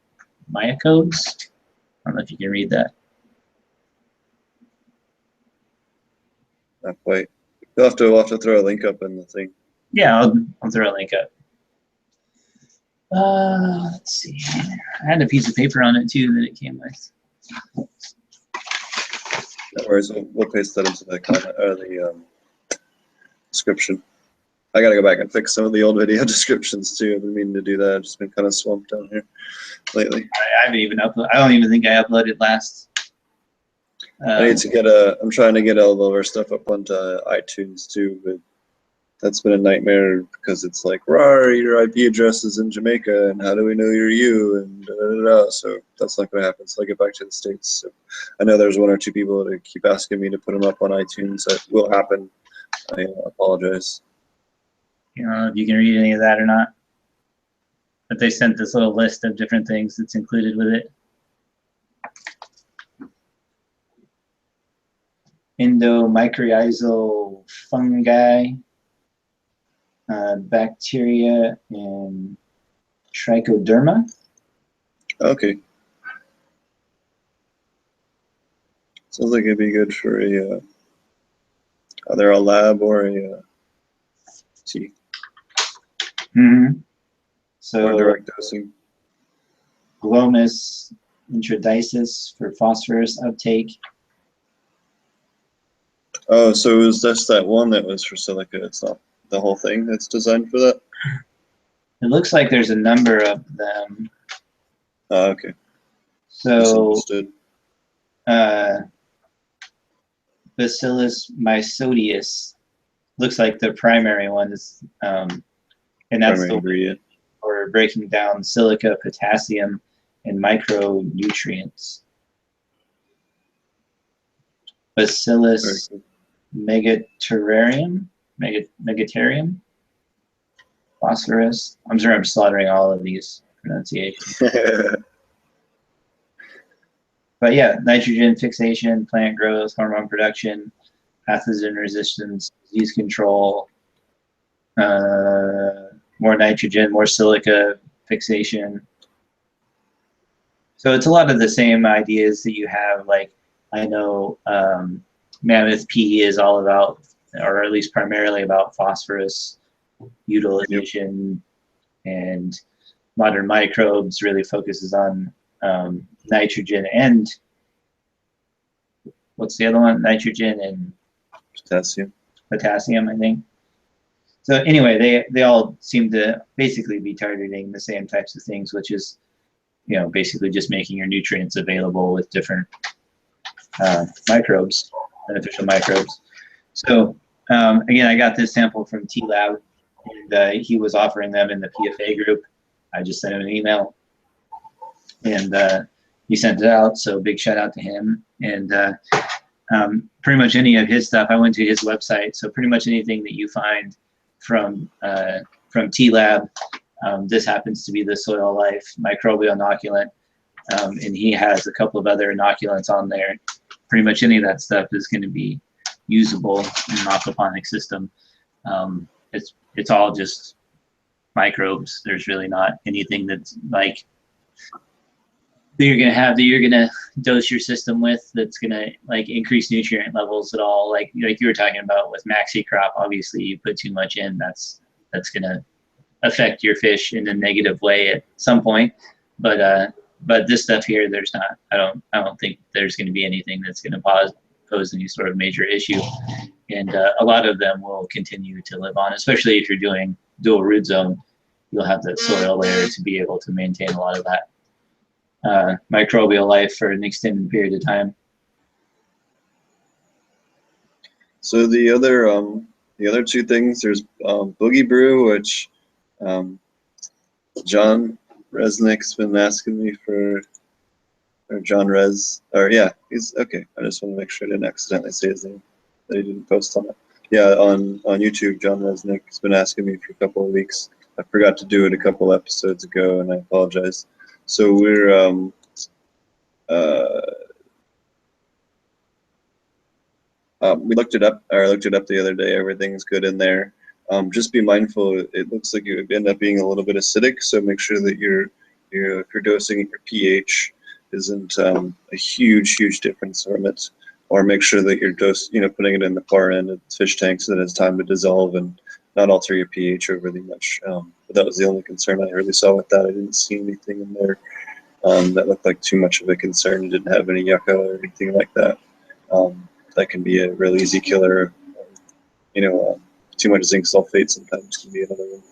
I don't know if you can read that. Not quite. We'll have to throw a link up in the thing. Yeah, I'll throw a link up. Let's see. I had a piece of paper on it too that it came with. No worries. We'll paste that into the comment or the description. I gotta go back and fix some of the old video descriptions too. I've been meaning to do that. I've just been kind of swamped down here lately. I haven't even uploaded. I don't even think I uploaded last. I need to get I'm trying to get all of our stuff up onto iTunes too, but that's been a nightmare because it's like, rawr, your IP address is in Jamaica, and how do we know you're you? And da, da, da, da. So that's not going to happen. So I get back to the States. So I know there's one or two people that keep asking me to put them up on iTunes. That will happen. I apologize. I don't know if you can read any of that or not. But they sent this little list of different things that's included with it. Endomycorrhizal fungi, bacteria, and trichoderma. Okay. Sounds like it'd be good for a either a lab or a tea. Mm-hmm. So or direct dosing. glomus intradices for phosphorus uptake. Oh, so it was just that one that was for silica. It's not the whole thing that's designed for that? It looks like there's a number of them. Oh, okay. So Misunderstood. Bacillus mysotius looks like the primary one is, and that's Primary the ingredient. for breaking down silica, potassium, and micronutrients. Bacillus megaterium, phosphorus. I'm sure I'm slaughtering all of these pronunciations. But yeah, nitrogen fixation, plant growth, hormone production, pathogen resistance, disease control, more nitrogen, more silica fixation. So it's a lot of the same ideas that you have. Like I know Mammoth P is all about, or at least primarily about phosphorus utilization, and Modern Microbes really focuses on nitrogen and what's the other one? Nitrogen and potassium, I think. So anyway, they all seem to basically be targeting the same types of things, which is, you know, basically just making your nutrients available with different microbes, beneficial microbes. So again, I got this sample from T-Lab, and he was offering them in the PFA group. I just sent him an email, and he sent it out, so big shout out to him. And pretty much any of his stuff, I went to his website, so pretty much anything that you find from T-Lab, this happens to be the Soil Life microbial inoculant, and he has a couple of other inoculants on there. Pretty much any of that stuff is going to be usable in an aquaponics system. It's all just microbes. There's really not anything that's like that you're gonna dose your system with that's gonna like increase nutrient levels at all. Like you were talking about with maxi crop, obviously you put too much in, that's gonna affect your fish in a negative way at some point. But this stuff here, there's not. I don't think there's going to be anything that's going to pose any sort of major issue, and a lot of them will continue to live on, especially if you're doing dual root zone. You'll have that soil layer to be able to maintain a lot of that microbial life for an extended period of time. So the other two things, there's Boogie Brew, which John Resnick's been asking me for, or John Res, or yeah, he's okay. I just want to make sure I didn't accidentally say his name, that he didn't post on it. Yeah, on YouTube, John Resnick's been asking me for a couple of weeks. I forgot to do it a couple episodes ago, and I apologize. So we're we looked it up, or I looked it up the other day. Everything's good in there. Just be mindful. It looks like you end up being a little bit acidic, so make sure that if you're dosing your pH isn't a huge difference from it, or make sure that you're putting it in the far end of the fish tank so that it's time to dissolve and not alter your pH overly much. But that was the only concern I really saw with that. I didn't see anything in there that looked like too much of a concern. It didn't have any yucca or anything like that. That can be a real easy killer. too much zinc sulfate sometimes can be another one.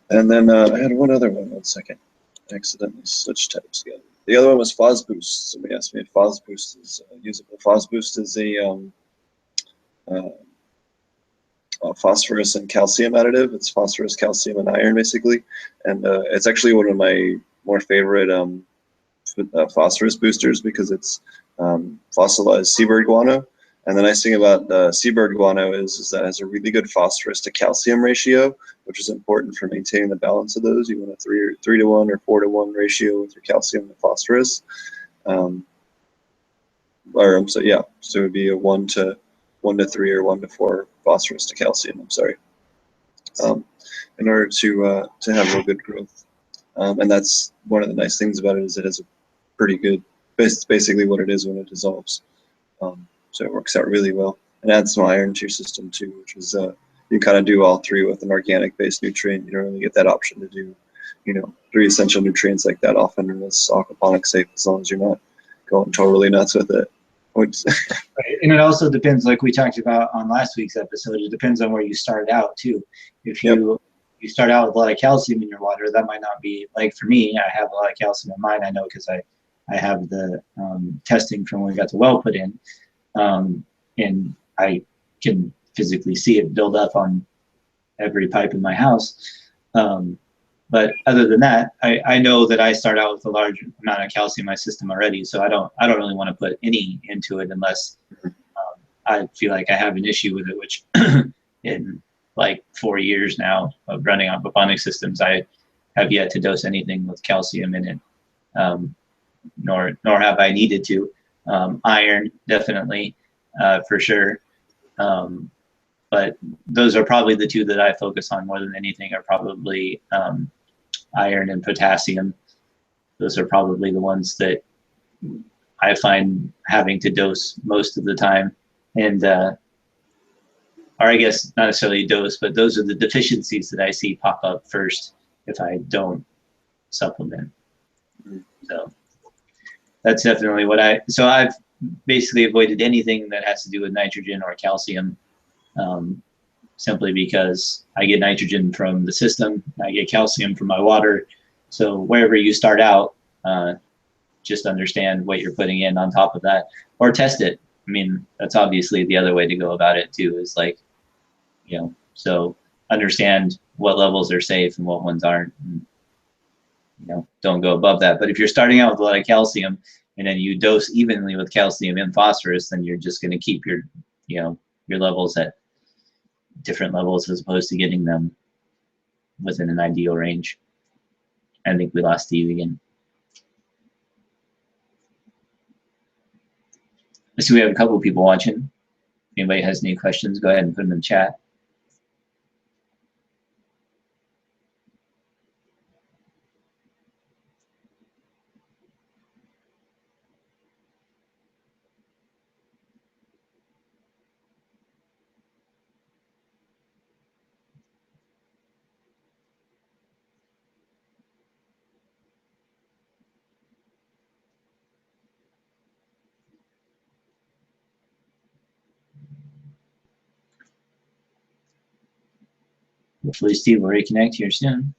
And then I had one other one. 1 second. I accidentally switched tabs again. The other one was Phosboost. Somebody asked me if Phosboost is usable. Phosboost is a phosphorus and calcium additive. It's phosphorus, calcium, and iron basically, and it's actually one of my more favorite phosphorus boosters because it's fossilized seabird guano. And the nice thing about seabird guano is that it has a really good phosphorus to calcium ratio, which is important for maintaining the balance of those. You want a 3 to 1 or 4 to 1 ratio with your calcium and phosphorus. So it would be a 1 to 3 or 1 to 4 phosphorus to calcium. I'm sorry. In order to have real good growth, and that's one of the nice things about it is it has a pretty good. It's basically what it is when it dissolves. So it works out really well. And adds some iron to your system too, which is you kind of do all three with an organic-based nutrient. You don't really get that option to do, 3 essential nutrients like that often in this aquaponics safe as long as you're not going totally nuts with it. Right. And it also depends, like we talked about on last week's episode, it depends on where you start out too. If you start out with a lot of calcium in your water, that might not be, like for me, I have a lot of calcium in mine, I know, because I have the testing from when we got the well put in. And I can physically see it build up on every pipe in my house. But other than that, I know that I start out with a large amount of calcium in my system already, so I don't really want to put any into it unless I feel like I have an issue with it, which in like 4 years now of running aquaponics systems, I have yet to dose anything with calcium in it, nor have I needed to. Iron, definitely, for sure. But those are probably the two that I focus on more than anything, are probably iron and potassium. Those are probably the ones that I find having to dose most of the time. And, or I guess not necessarily dose, but those are the deficiencies that I see pop up first if I don't supplement. So that's definitely what so I've basically avoided anything that has to do with nitrogen or calcium, simply because I get nitrogen from the system, I get calcium from my water. So wherever you start out, just understand what you're putting in on top of that, or test it. I mean, that's obviously the other way to go about it too, is like, so understand what levels are safe and what ones aren't. And, don't go above that. But if you're starting out with a lot of calcium and then you dose evenly with calcium and phosphorus, then you're just going to keep your, your levels at different levels as opposed to getting them within an ideal range. I think we lost Steve again. So we have a couple of people watching. If anybody has any questions, go ahead and put them in the chat. Hopefully Steve will reconnect here soon.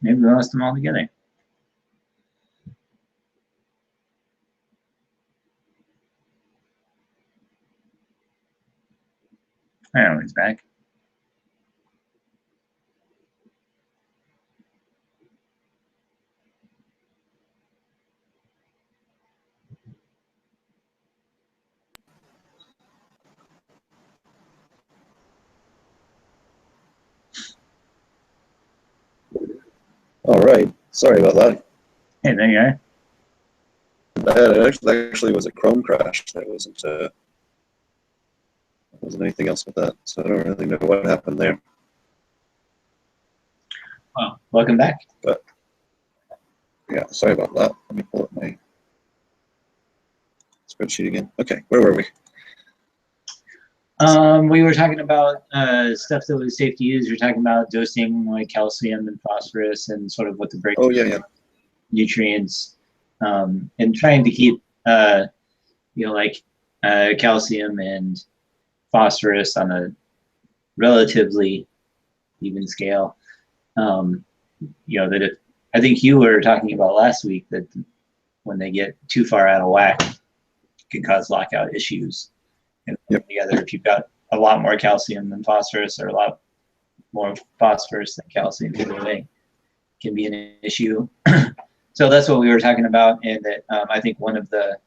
Maybe we lost them all together. I don't know, he's back. All right. Sorry about that. Hey, there you are. That actually was a Chrome crash. That wasn't anything else with that. So I don't really know what happened there. Well, welcome back. But yeah, sorry about that. Let me pull up my spreadsheet again. Okay, where were we? We were talking about stuff that was safe to use. You're talking about dosing like calcium and phosphorus and sort of what the break Oh yeah. nutrients, and trying to keep like calcium and phosphorus on a relatively even scale. That if, I think you were talking about last week that when they get too far out of whack, it can cause lockout issues. And Yep. together, if you've got a lot more calcium than phosphorus, or a lot more phosphorus than calcium, either way, can be an issue. So that's what we were talking about, and that I think one of the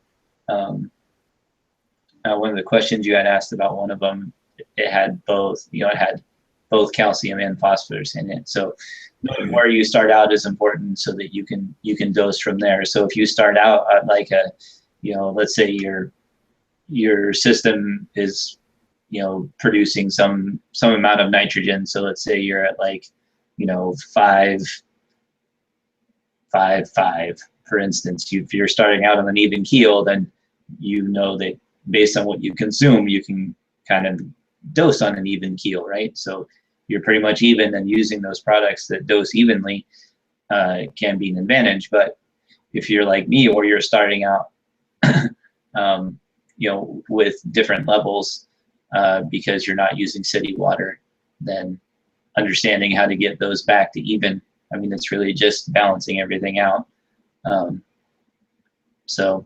questions you had asked about one of them, it had both. It had both calcium and phosphorus in it. So knowing where you start out is important, so that you can dose from there. So if you start out at like a, let's say your system is producing some amount of nitrogen. So let's say you're at like 5.5, for instance. If you're starting out on an even keel, then that based on what you consume, you can kind of dose on an even keel, right? So you're pretty much even, and using those products that dose evenly can be an advantage. But if you're like me, or you're starting out with different levels because you're not using city water, then understanding how to get those back to even. I mean, it's really just balancing everything out. So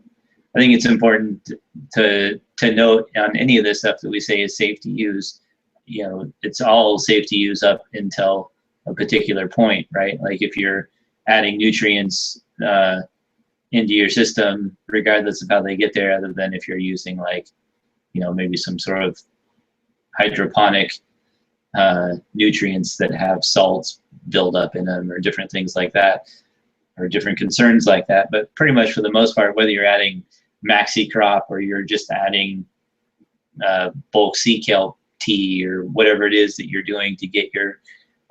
I think it's important to note on any of this stuff that we say is safe to use. It's all safe to use up until a particular point, right? Like if you're adding nutrients into your system, regardless of how they get there, other than if you're using like, maybe some sort of hydroponic nutrients that have salts build up in them, or different things like that, or different concerns like that. But pretty much for the most part, whether you're adding maxi crop or you're just adding bulk sea kelp tea, or whatever it is that you're doing to get your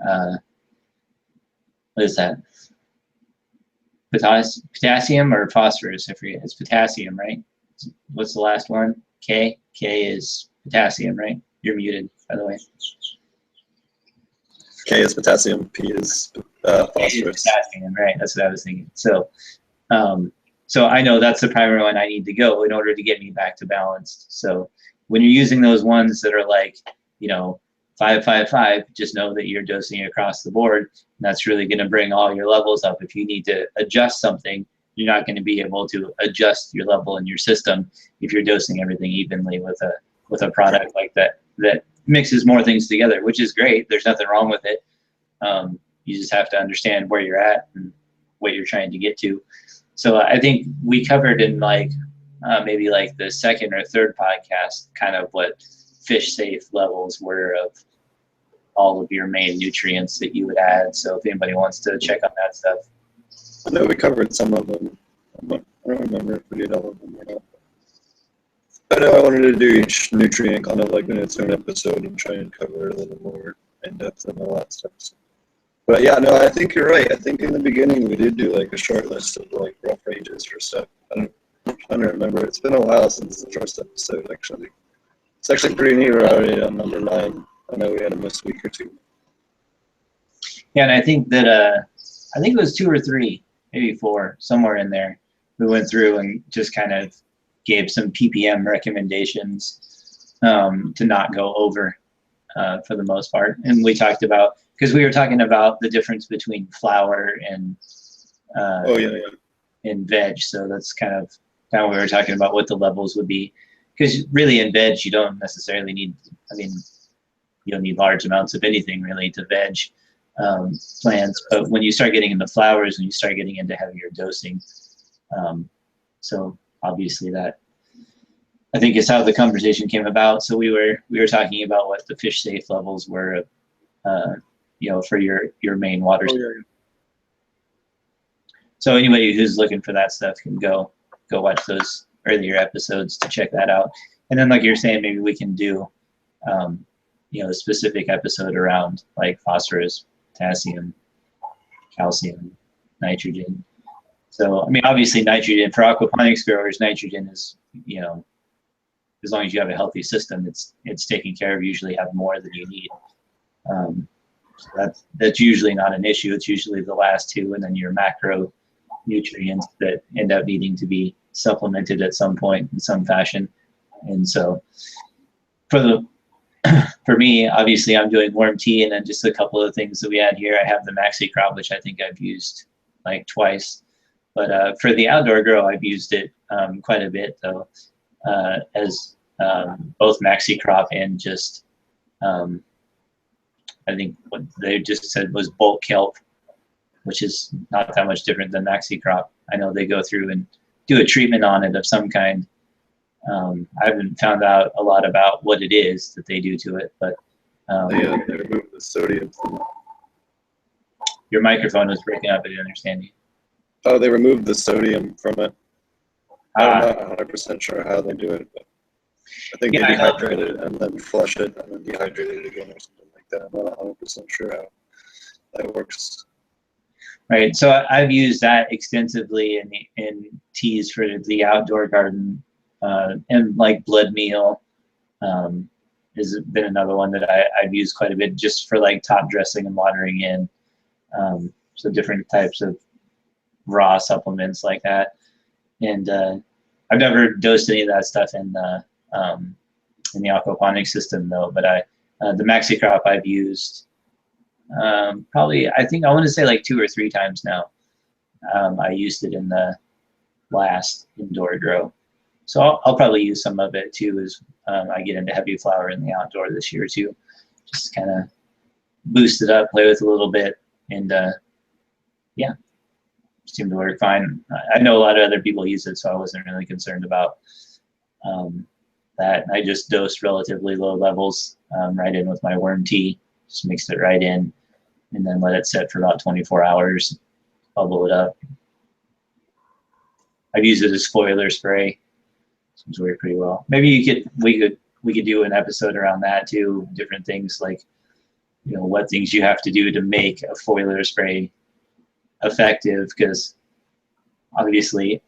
what is that, potassium or phosphorus? I forget. It's potassium, right? What's the last one? K is potassium, right? You're muted, by the way. K is potassium, P is phosphorus. Potassium, right? That's what I was thinking. So I know that's the primary one I need to go in order to get me back to balanced. So when you're using those ones that are like 5.5, just know that you're dosing across the board, and that's really going to bring all your levels up. If you need to adjust something, you're not going to be able to adjust your level in your system if you're dosing everything evenly with a product like that mixes more things together, which is great. There's nothing wrong with it. You just have to understand where you're at and what you're trying to get to. So I think we covered in maybe like the second or third podcast kind of what fish safe levels were of all of your main nutrients that you would add. So if anybody wants to check on that stuff. I know we covered some of them. I don't remember if we did all of them or not. I know I wanted to do each nutrient kind of like in its own episode and try and cover it a little more in depth and all that stuff. But yeah, no, I think you're right. I think in the beginning we did do like a short list of like rough ranges for stuff. I don't remember. It's been a while since the first episode, actually. It's actually pretty neat. We're already on number 9. I know we had them this week or two. Yeah, and I think that I think it was 2 or 3, maybe 4, somewhere in there. We went through and just kind of gave some ppm recommendations to not go over for the most part. And we talked about, because we were talking about the difference between flour and and veg. So that's kind of how we were talking about what the levels would be. Because really in veg, you don't necessarily need, you don't need large amounts of anything really to veg plants. But when you start getting into flours, when you start getting into heavier dosing, so obviously that, I think, is how the conversation came about. So we were talking about what the fish safe levels were, for your main water. So anybody who's looking for that stuff can go watch those earlier episodes to check that out. And then, like you're saying, maybe we can do, a specific episode around like phosphorus, potassium, calcium, nitrogen. So, obviously nitrogen for aquaponics growers, nitrogen is you know, as long as you have a healthy system, it's taken care of. You usually have more than you need. So that's usually not an issue. It's usually the last two, and then your macro nutrients that end up needing to be supplemented at some point in some fashion. And so for me, obviously I'm doing worm tea, and then just a couple of things that we had here. I have the Maxi Crop, which I think I've used like twice. But for the outdoor grow, I've used it quite a bit though, as both Maxi Crop and just I think what they just said was bulk kelp, which is not that much different than Maxi Crop. I know they go through and do a treatment on it of some kind. I haven't found out a lot about what it is that they do to it, but they remove the sodium from it. Your microphone was breaking up. I didn't understand you. Oh, they removed the sodium from it. I'm not 100% sure how they do it, but I think they dehydrate it and then flush it and then dehydrate it again or something like that. I'm not 100% sure how that works. Right. So I've used that extensively in teas for the outdoor garden, and like blood meal has been another one that I've used quite a bit just for like top dressing and watering in. So different types of raw supplements like that. And I've never dosed any of that stuff in the aquaponics system though. But the Maxi Crop I've used probably, I think I want to say like 2 or 3 times now. I used it in the last indoor grow. So I'll probably use some of it too as I get into heavy flower in the outdoor this year too. Just kind of boost it up, play with it a little bit, and yeah, seemed to work fine. I know a lot of other people use it, so I wasn't really concerned about that. I just dosed relatively low levels right in with my worm tea, just mixed it right in, and then let it sit for about 24 hours, bubble it up. I've used it as foliar spray. Seems to work pretty well. Maybe we could do an episode around that too. Different things like, you know, what things you have to do to make a foliar spray effective, because obviously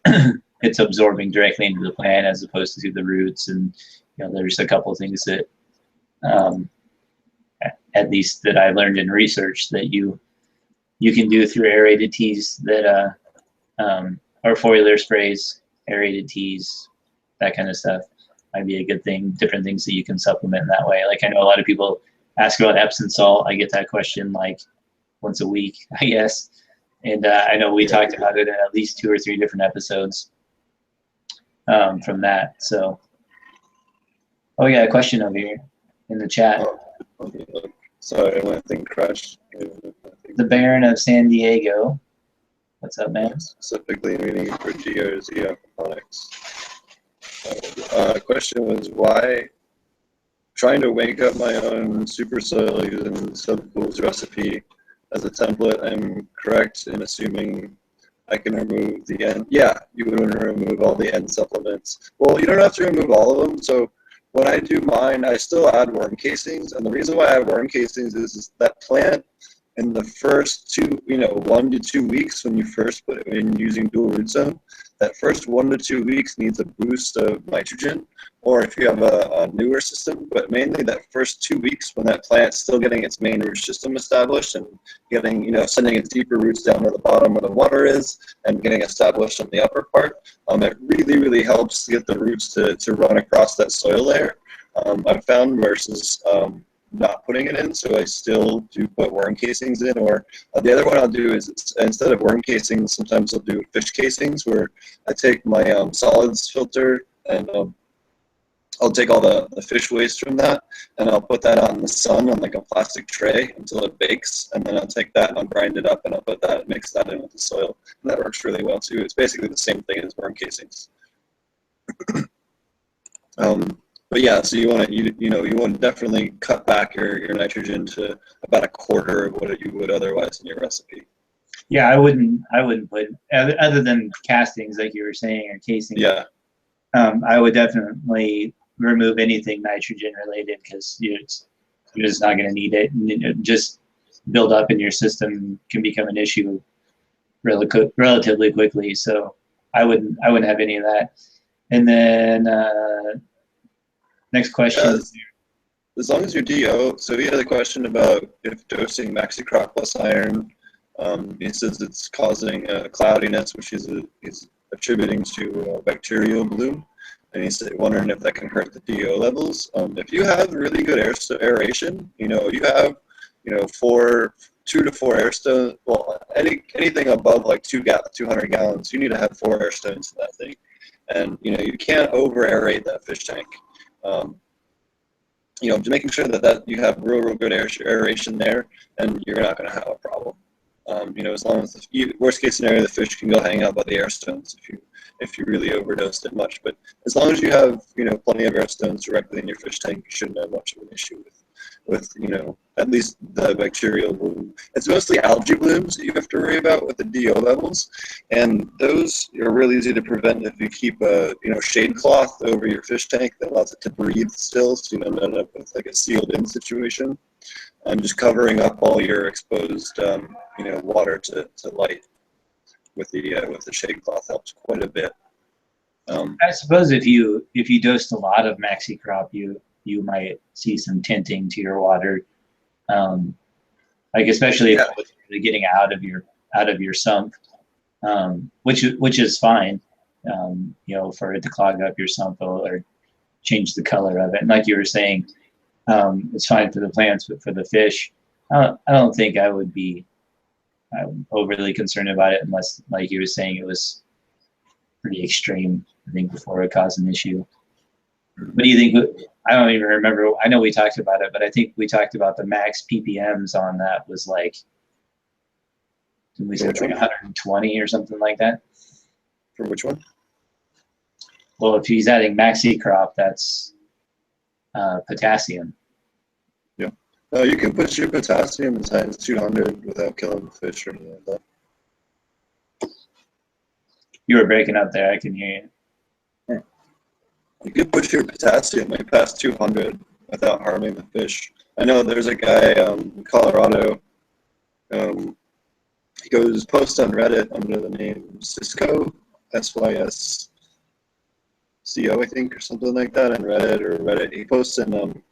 it's absorbing directly into the plant as opposed to through the roots. And you know, there's a couple of things that at least that I learned in research that you can do through aerated teas that or foliar sprays, aerated teas, that kind of stuff might be a good thing. Different things that you can supplement in that way. Like I know a lot of people ask about Epsom salt. I get that question like once a week, I guess. And I know we talked about it in at least 2 or 3 different episodes from that. So, oh yeah, a question over here in the chat. Sorry, my thing crashed. The Baron of San Diego. What's up, man? Specifically reading for GRZ aquaponics. Question was why trying to wake up my own super soil using Subcool's recipe as a template. I'm correct in assuming I can remove the end. Yeah, you would want to remove all the end supplements. Well, you don't have to remove all of them. So when I do mine, I still add worm casings. And the reason why I add worm casings is that plant in the first 1 to 2 weeks when you first put it in using dual root zone, that first 1 to 2 weeks needs a boost of nitrogen, or if you have a newer system, but mainly that first 2 weeks when that plant's still getting its main root system established and getting, sending its deeper roots down to the bottom where the water is and getting established in the upper part, it really, really helps to get the roots to run across that soil layer. I've found versus not putting it in, so I still do put worm casings in, or the other one I'll do is instead of worm casings, sometimes I'll do fish casings where I take my solids filter and I'll take all the fish waste from that and I'll put that out in the sun on like a plastic tray until it bakes, and then I'll take that and I'll grind it up and I'll put that, mix that in with the soil, and that works really well too. It's basically the same thing as worm casings. But yeah, so you want to definitely cut back your nitrogen to about 1/4 of what you would otherwise in your recipe. Yeah, I wouldn't put, other than castings like you were saying, or casing. Yeah. I would definitely remove anything nitrogen related, because you're just not going to need it. And just build up in your system can become an issue relatively quickly. So I wouldn't have any of that. And then next question. As long as your DO, so he had a question about if dosing MaxiCrop plus iron, he says it's causing cloudiness, which he's attributing to bacterial bloom. And he's wondering if that can hurt the DO levels. If you have really good aeration, you have, 2 to 4 air stones. Well, anything above like 200 gallons, you need to have 4 air stones in that thing. And, you can't over aerate that fish tank. Just making sure that you have real good aeration there, and you're not going to have a problem. As long as worst case scenario, the fish can go hang out by the air stones if you really overdosed it much. But as long as you have plenty of air stones directly in your fish tank, you shouldn't have much of an issue with at least the bacterial bloom. It's mostly algae blooms that you have to worry about with the DO levels, and those are really easy to prevent if you keep a shade cloth over your fish tank that allows it to breathe still, so you don't end up with like a sealed in situation. Just covering up all your exposed water to light with the shade cloth helps quite a bit. I suppose if you dosed a lot of MaxiCrop, you might see some tinting to your water, like especially if it's really getting out of your sump, which is fine, for it to clog up your sump or change the color of it. And like you were saying, it's fine for the plants, but for the fish, I don't think I would be overly concerned about it unless, like you were saying, it was pretty extreme, I think, before it caused an issue. What do you think? I don't even remember. I know we talked about it, but I think we talked about the max ppms on that was like, did we say like 120 or something like that? For which one? Well, if he's adding MaxiCrop, that's potassium. Yeah. You can push your potassium as high as 200 without killing the fish or anything like that. You were breaking up there. I can hear you. You can push your potassium like past 200 without harming the fish. I know there's a guy in Colorado. He posts on Reddit under the name Sysco, SYSCO, I think, or something like that, on Reddit or Reddit. He posts in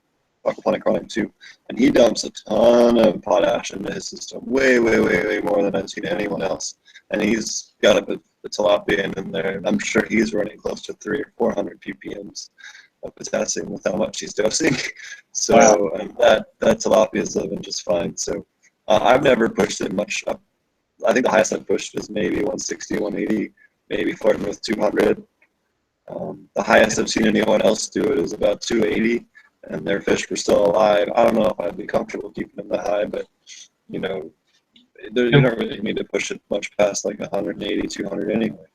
Aquaponic Chronic too, and he dumps a ton of potash into his system, way more than I've seen anyone else. And he's got a tilapia in there, and I'm sure he's running close to 300 or 400 ppms of potassium with how much he's dosing. So wow. that tilapia is living just fine. So I've never pushed it much up. I think the highest I've pushed is maybe 160, 180, maybe flirting with 200. The highest I've seen anyone else do it is about 280, and their fish were still alive. I don't know if I'd be comfortable keeping them that high, but you don't really need to push it much past like 180, 200 anyway.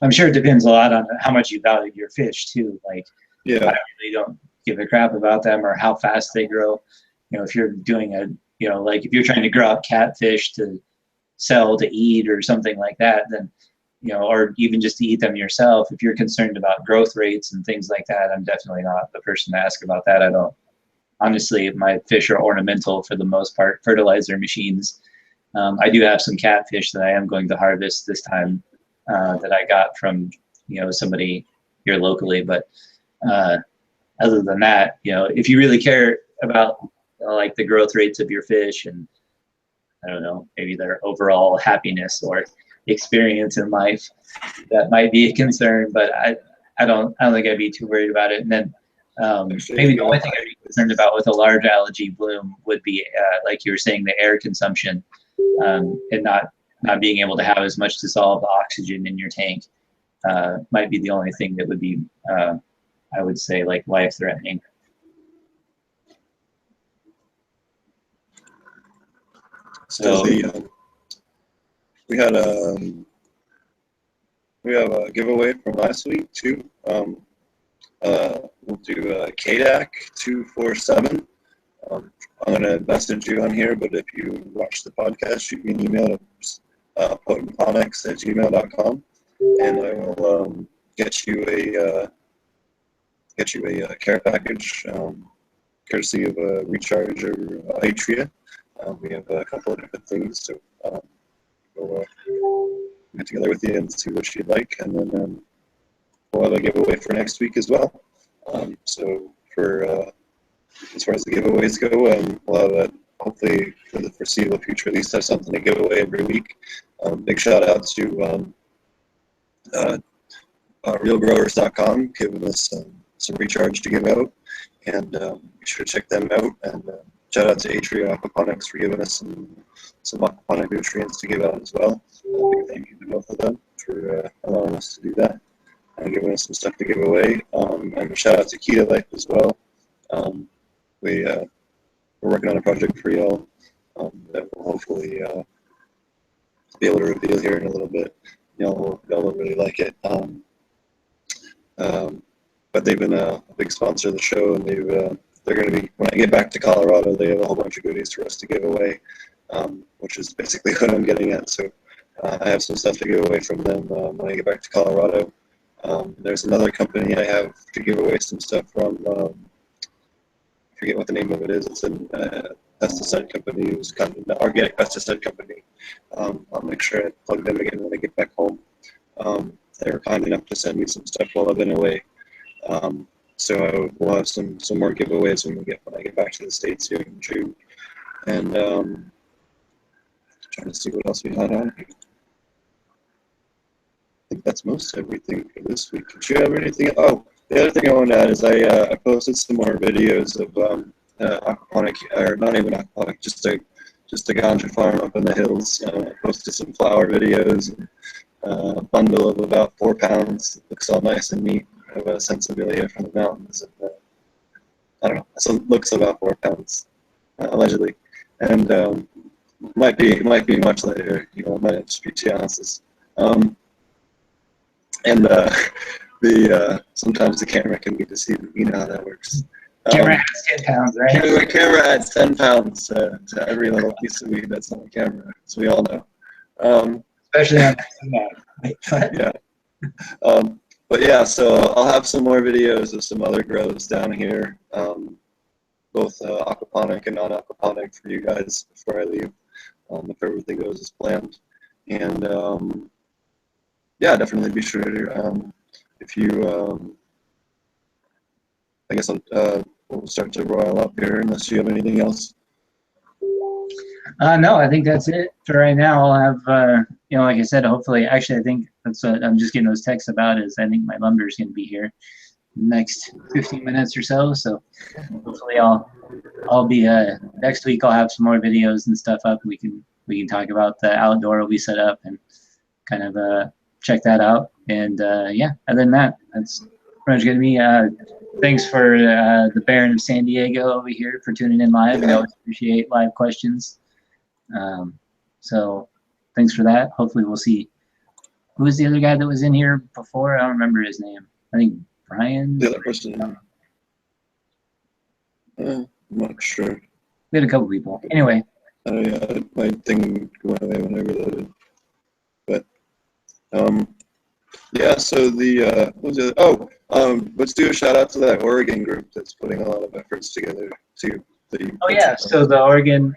I'm sure it depends a lot on how much you value your fish too. Like, yeah, I really don't give a crap about them or how fast they grow. If you're doing like if you're trying to grow up catfish to sell to eat or something like that, then or even just to eat them yourself, if you're concerned about growth rates and things like that, I'm definitely not the person to ask about that. I don't. Honestly, my fish are ornamental for the most part, fertilizer machines. I do have some catfish that I am going to harvest this time that I got from somebody here locally. But other than that, if you really care about like the growth rates of your fish and I don't know, maybe their overall happiness or experience in life, that might be a concern. But I don't think I'd be too worried about it. And then maybe the only thing I'd be concerned about with a large algae bloom would be like you were saying, the air consumption. And not being able to have as much dissolved oxygen in your tank might be the only thing that would be, I would say, like life-threatening. So we have a giveaway from last week too. We'll do KDAC 247. I'm going to message you on here, but if you watch the podcast, shoot me an email to ponics@gmail.com, and I will get you a care package, courtesy of a Recharge or Atria. We have a couple of different things, so we'll get together with you and see what you'd like, and then we'll have a giveaway for next week as well. So for as far as the giveaways go, we'll have hopefully for the foreseeable future at least have something to give away every week. Big shout out to realgrowers.com giving us some recharge to give out, and be sure to check them out. And shout out to Atria Aquaponics for giving us some aquaponic nutrients to give out as well. Big thank you to both of them for allowing us to do that and giving us some stuff to give away. And a shout out to Kita Life as well. We're working on a project for y'all that we'll hopefully be able to reveal here in a little bit. Y'all will really like it. But they've been a big sponsor of the show, and they're going to be, when I get back to Colorado, they have a whole bunch of goodies for us to give away, which is basically what I'm getting at. So I have some stuff to give away from them when I get back to Colorado. There's another company I have to give away some stuff from. I forget what the name of it is. It's a pesticide company. It's kind of an organic pesticide company. I'll make sure I plug them again when I get back home. They were kind enough to send me some stuff while I've been away. So we'll have some more giveaways when I get back to the States here in June. And trying to see what else we had on here. I think that's most everything for this week. Did you have anything? Oh, the other thing I wanted to add is I posted some more videos of aquaponic, or not even aquaponic, just a ganja farm up in the hills. I posted some flower videos, and a bundle of about 4 pounds. It looks all nice and neat. I have a sensibilia from the mountains. And, I don't know. So it looks about 4 pounds, allegedly, and might be much later. You know, it might just be 2 ounces. Sometimes the camera can be deceiving. You know how that works. Camera adds 10 pounds, right? Camera adds 10 pounds to every little piece of weed that's on the camera, as we all know. Especially on yeah. But yeah, so I'll have some more videos of some other grows down here, both aquaponic and non-aquaponic for you guys before I leave, if everything goes as planned. And yeah, definitely be sure to, if you, I guess we'll start to roil up here unless you have anything else. No, I think that's it for right now. I'll have, you know, like I said, hopefully, actually, I think that's what I'm just getting those texts about is I think my lumber's going to be here in the next 15 minutes or so. So hopefully I'll be, next week I'll have some more videos and stuff up. We can talk about the outdoor will be set up and kind of check that out. And yeah, other than that, that's pretty much going to be, thanks for the Baron of San Diego over here for tuning in live. I always appreciate live questions. So thanks for that. Hopefully we'll see. Who was the other guy that was in here before? I don't remember his name. I think Brian. The other person. I'm not sure. We had a couple people. Anyway. My thing went away when I reloaded. But yeah. So the what was the other? Let's do a shout out to that Oregon group that's putting a lot of efforts together too. Oh yeah, so the Oregon,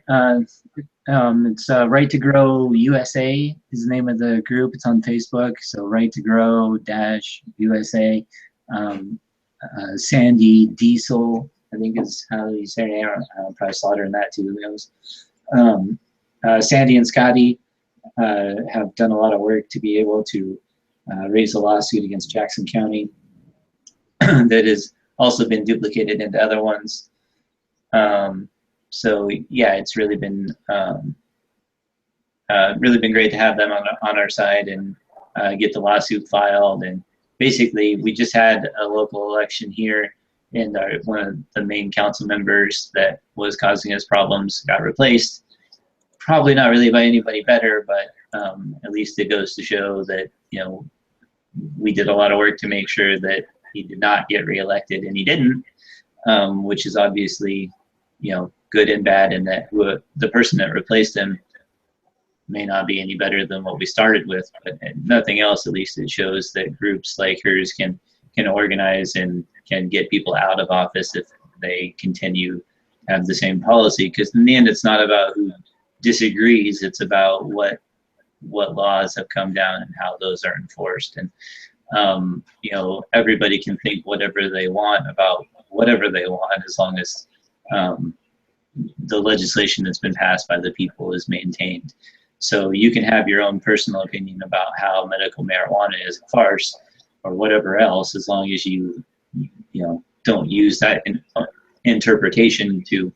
it's Right to Grow USA is the name of the group. It's on Facebook. So Right to Grow -USA. Sandy Diesel, I think is how you say her name. I'm probably slaughtering that too. Who knows? Sandy and Scotty have done a lot of work to be able to raise a lawsuit against Jackson County that has also been duplicated into other ones. So yeah, it's really been great to have them on our side and get the lawsuit filed. And basically, we just had a local election here, and one of the main council members that was causing us problems got replaced. Probably not really by anybody better, but at least it goes to show that, you know, we did a lot of work to make sure that he did not get reelected, and he didn't, which is obviously, you know, good and bad, and that the person that replaced him may not be any better than what we started with, but nothing else, at least it shows that groups like hers can organize and can get people out of office if they continue to have the same policy. Because in the end, it's not about who disagrees, it's about what laws have come down and how those are enforced. And you know, everybody can think whatever they want about whatever they want, as long as the legislation that's been passed by the people is maintained. So you can have your own personal opinion about how medical marijuana is a farce or whatever else, as long as you know, don't use that interpretation to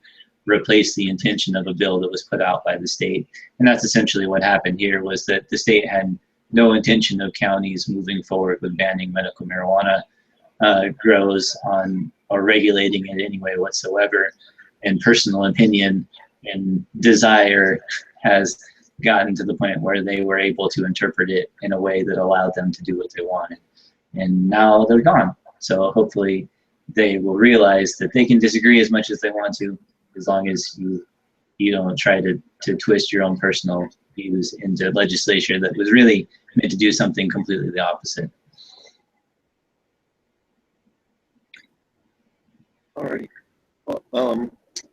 replace the intention of a bill that was put out by the state. And that's essentially what happened here, was that the state had no intention of counties moving forward with banning medical marijuana grows on, or regulating it anyway whatsoever. And personal opinion and desire has gotten to the point where they were able to interpret it in a way that allowed them to do what they wanted. And now they're gone. So hopefully they will realize that they can disagree as much as they want to, as long as you don't try to twist your own personal views into legislation that was really meant to do something completely the opposite. All right.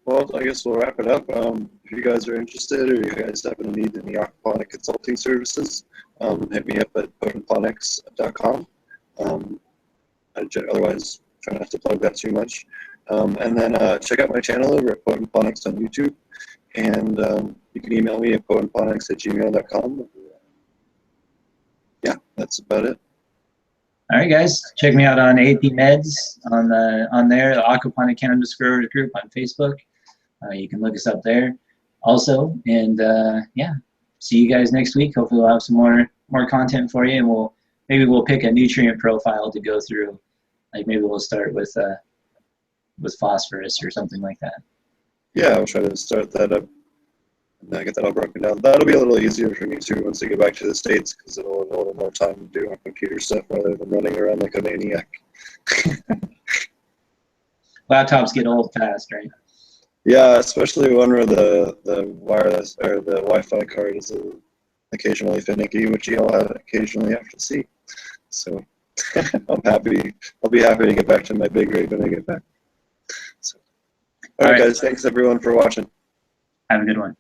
Well, I guess we'll wrap it up. If you guys are interested, or you guys happen to need any aquaponic consulting services, hit me up at ponics.com. Otherwise, try not to plug that too much. And then check out my channel over at Ponics on YouTube. And you can email me at potentponics@gmail.com. Yeah, that's about it. All right, guys, check me out on AP Meds on there, the Aquaponic Cannabis Growers Group on Facebook. You can look us up there also. And yeah, see you guys next week. Hopefully we'll have some more content for you, and maybe we'll pick a nutrient profile to go through. Like maybe we'll start with phosphorus or something like that. Yeah, I'll try to start that up and get that all broken down. That'll be a little easier for me too once I get back to the States, because it'll have a little more time to do my computer stuff rather than running around like a maniac. Laptops get old fast, right? Yeah, especially one where the wireless or the Wi-Fi card is occasionally finicky, which you'll occasionally have to see. So I'll be happy to get back to my big rig when I get back. So, all right, guys, thanks everyone for watching. Have a good one.